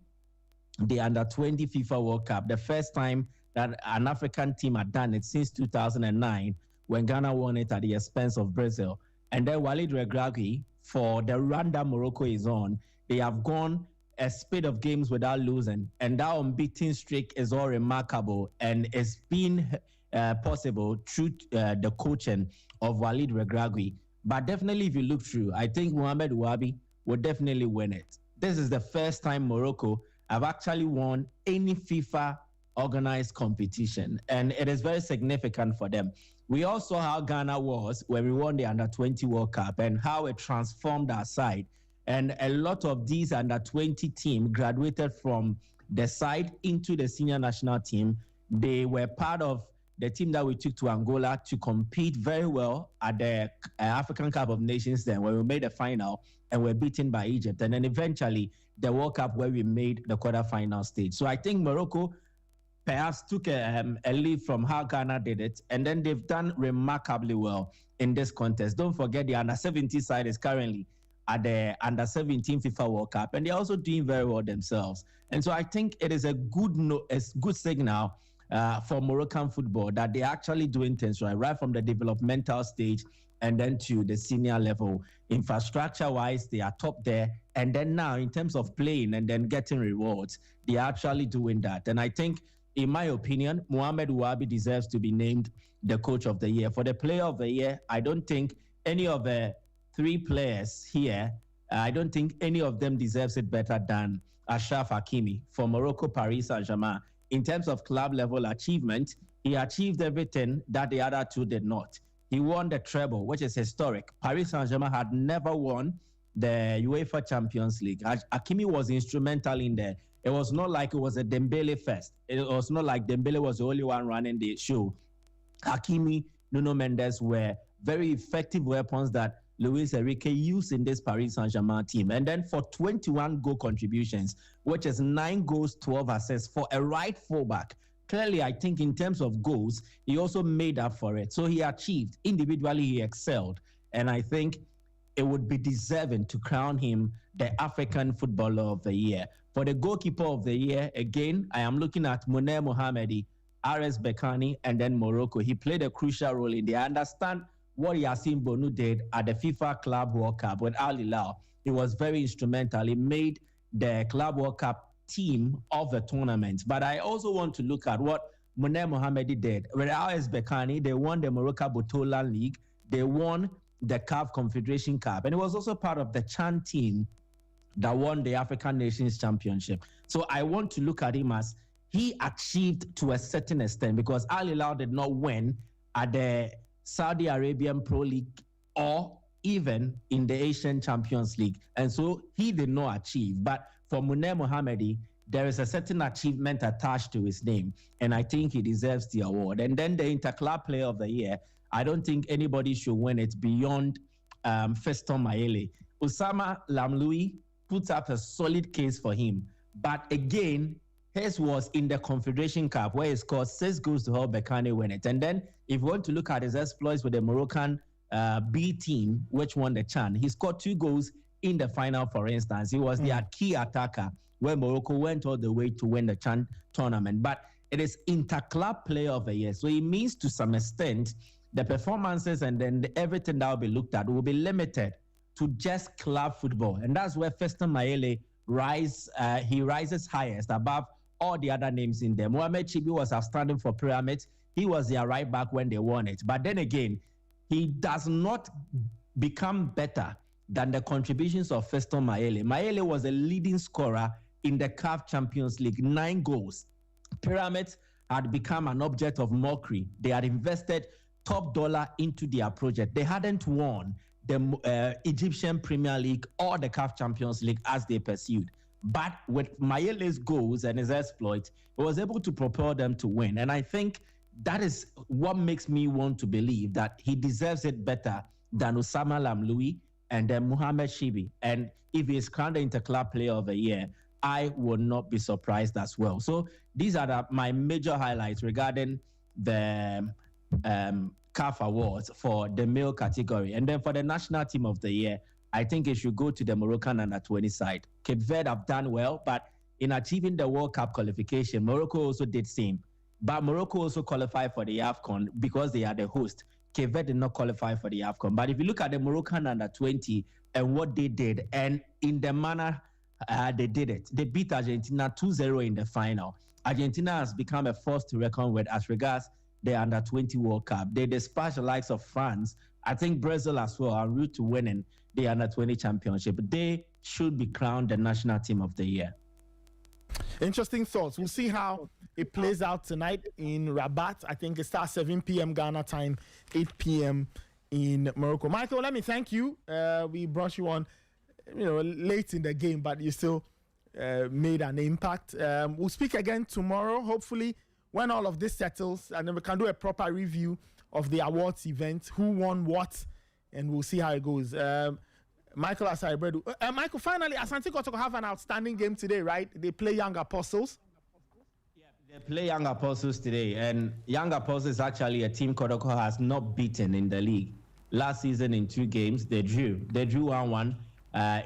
the under-20 FIFA World Cup, the first time that an African team had done it since 2009, when Ghana won it at the expense of Brazil. And then Walid Regragui, for the run that Morocco is on, they have gone a spate of games without losing, and that unbeaten streak is all remarkable, and it's been possible through the coaching of Walid Regragui. But definitely, if you look through, I think Mohamed Ouabi will definitely win it. This is the first time Morocco have actually won any FIFA organized competition, and it is very significant for them. We all saw how Ghana was when we won the Under-20 World Cup and how it transformed our side. And a lot of these Under-20 team graduated from the side into the senior national team. They were part of the team that we took to Angola to compete very well at the African Cup of Nations then, where we made the final and were beaten by Egypt. And then eventually the World Cup where we made the quarterfinal stage. So I think Morocco perhaps took a lead from how Ghana did it, and then they've done remarkably well in this contest. Don't forget the under-17 side is currently at the under-17 FIFA World Cup, and they're also doing very well themselves. And so I think it is a good signal for Moroccan football that they're actually doing things right from the developmental stage and then to the senior level. Infrastructure-wise, they are top there. And then now, in terms of playing and then getting rewards, they're actually doing that. And I think in my opinion, Mohamed Wabi deserves to be named the coach of the year. For the player of the year, I don't think any of the 3 players here, I don't think any of them deserves it better than Achraf Hakimi for Morocco, Paris Saint-Germain. In terms of club level achievement, he achieved everything that the other 2 did not. He won the treble, which is historic. Paris Saint-Germain had never won the UEFA Champions League. Hakimi was instrumental in there. It was not like it was a Dembele fest. It was not like Dembele was the only one running the show. Hakimi, Nuno Mendes were very effective weapons that Luis Enrique used in this Paris Saint-Germain team. And then for 21 goal contributions, which is 9 goals, 12 assists for a right fullback. Clearly, I think in terms of goals, he also made up for it. So he achieved. Individually, he excelled. And I think it would be deserving to crown him the African Footballer of the Year. For the Goalkeeper of the Year, again, I am looking at Mounir Mohammedi, RS Berkane, and then Morocco. He played a crucial role in there. I understand what Yassine Bonu did at the FIFA Club World Cup with Al Hilal. He was very instrumental. He made the Club World Cup team of the tournament. But I also want to look at what Mounir Mohammedi did. With RS Berkane, they won the Morocco Botolan League. They won the CAF Confederation Cup. And it was also part of the Chan team that won the African Nations Championship. So I want to look at him as he achieved to a certain extent, because Al Hilal did not win at the Saudi Arabian Pro League or even in the Asian Champions League. And so he did not achieve. But for Mounir Mohammedi, there is a certain achievement attached to his name, and I think he deserves the award. And then the Interclub Player of the Year, I don't think anybody should win it beyond Fiston Mayele. Osama Lamloui puts up a solid case for him. But again, his was in the Confederation Cup, where he scored 6 goals to help Berkane win it. And then if you want to look at his exploits with the Moroccan B team, which won the Chan, he scored 2 goals in the final, for instance. He was their key attacker, where Morocco went all the way to win the Chan tournament. But it is Interclub Player of the Year. So it means to some extent, the performances and then everything that will be looked at will be limited to just club football. And that's where Fiston Mayele rises highest above all the other names in there. Mohamed Chibi was outstanding for Pyramids. He was their right back when they won it. But then again, he does not become better than the contributions of Fiston Mayele. Mayele was a leading scorer in the CAF Champions League, 9 goals. Pyramids had become an object of mockery. They had invested top dollar into their project. They hadn't won the Egyptian Premier League or the CAF Champions League as they pursued. But with Mayele's goals and his exploits, he was able to propel them to win. And I think that is what makes me want to believe that he deserves it better than Osama Lamloui and then Mohamed Chibi. And if he is crowned the Interclub Player of the Year, I would not be surprised as well. So these are my major highlights regarding the CAF Awards for the male category. And then for the National Team of the Year, I think it should go to the Moroccan under-20 side. Cape Verde have done well, but in achieving the World Cup qualification, Morocco also did same. But Morocco also qualified for the AFCON because they are the host. Cape Verde did not qualify for the AFCON. But if you look at the Moroccan under-20 and what they did, and in the manner they did it, they beat Argentina 2-0 in the final. Argentina has become a force to reckon with as regards the under-20 World Cup. They dispatched the likes of France. I think Brazil as well are route to winning the under-20 championship. They should be crowned the National Team of the Year. Interesting thoughts. We'll see how it plays out tonight in Rabat. I think it starts 7 p.m. Ghana time, 8 p.m. in Morocco. Michael, let me thank you. We brought you on, late in the game, but you still made an impact. We'll speak again tomorrow, hopefully, when all of this settles, and then we can do a proper review of the awards event, who won what, and we'll see how it goes. Michael Asaribredu. Michael, finally, Asante Kotoko have an outstanding game today, right? They play Young Apostles. They play Young Apostles today, and Young Apostles is actually a team Kotoko has not beaten in the league. Last season in 2 games, they drew. They drew 1-1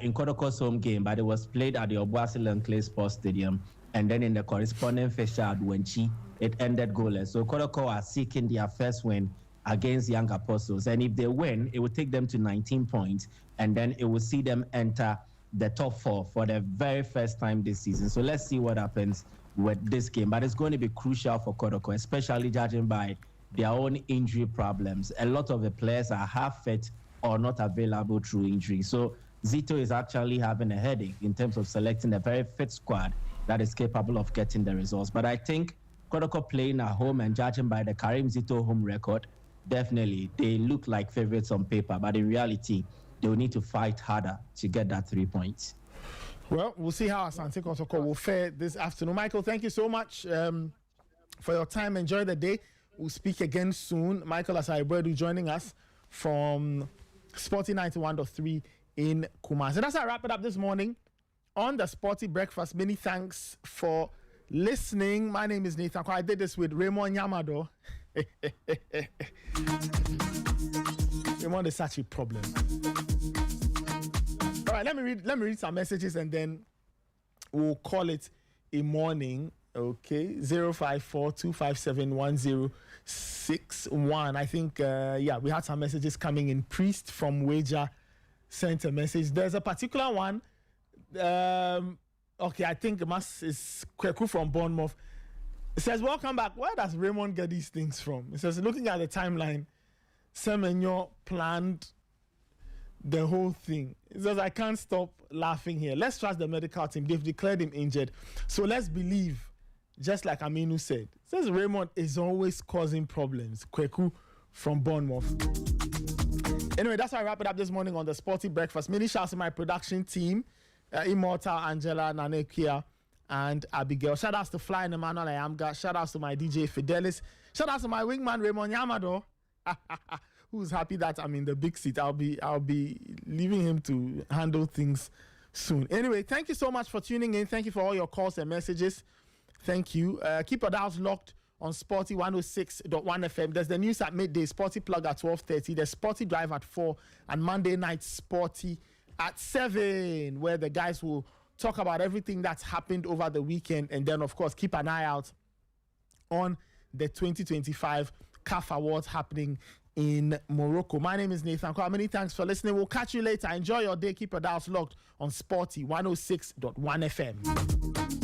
in Kotoko's home game, but it was played at the Obuasi Lankley Sports Stadium, and then in the corresponding fixture at Wenchi, it ended goalless. So Kotoko are seeking their first win against Young Apostles, and if they win, it will take them to 19 points, and then it will see them enter the top 4 for the very first time this season. So let's see what happens with this game. But it's going to be crucial for Kotoko, especially judging by their own injury problems. A lot of the players are half fit or not available through injury. So Zito is actually having a headache in terms of selecting a very fit squad that is capable of getting the results. But I think Kotoko playing at home and judging by the Karim Zito home record, definitely they look like favorites on paper. But in reality, they will need to fight harder to get that 3 points. Well, we'll see how Asante Kotoko will fare this afternoon. Michael, thank you so much for your time. Enjoy the day. We'll speak again soon. Michael Asaibedu joining us from Sporty 91.3 in Kumasi. So that's how I wrap it up this morning on the Sporty Breakfast. Many thanks for listening. My name is Nathan. I did this with Raymond Yamado. Raymond is such a problem. All right, let me read some messages and then we'll call it a morning. Okay, 054-257-1061. I think we had some messages coming in. Priest from Wager sent a message. There's a particular one. Okay, I think is Kweku from Bournemouth. It says, welcome back. Where does Raymond get these things from? It says, looking at the timeline, Semenyo planned the whole thing. It says, I can't stop laughing here. Let's trust the medical team. They've declared him injured. So let's believe, just like Aminu said. It says Raymond is always causing problems. Kweku from Bournemouth. Anyway, that's how I wrap it up this morning on the Sporty Breakfast. Many shouts to my production team, Immortal, Angela, Nanekia, and Abigail. Shout outs to Fly and Emmanuel Ayamga. Shout outs to my DJ Fidelis. Shout outs to my wingman Raymond Yamado. Who's happy that I'm in the big seat. I'll be leaving him to handle things soon. Anyway, thank you so much for tuning in. Thank you for all your calls and messages. Thank you. Keep your dials locked on Sporty 106.1 FM. There's the news at midday, Sporty Plug at 12:30. There's Sporty Drive at 4, and Monday night Sporty at 7, where the guys will talk about everything that's happened over the weekend. And then, of course, keep an eye out on the 2025 CAF Awards happening in Morocco. My name is Nathan Kwa. Many thanks for listening. We'll catch you later. Enjoy your day. Keep your dials locked on Sporty 106.1 FM.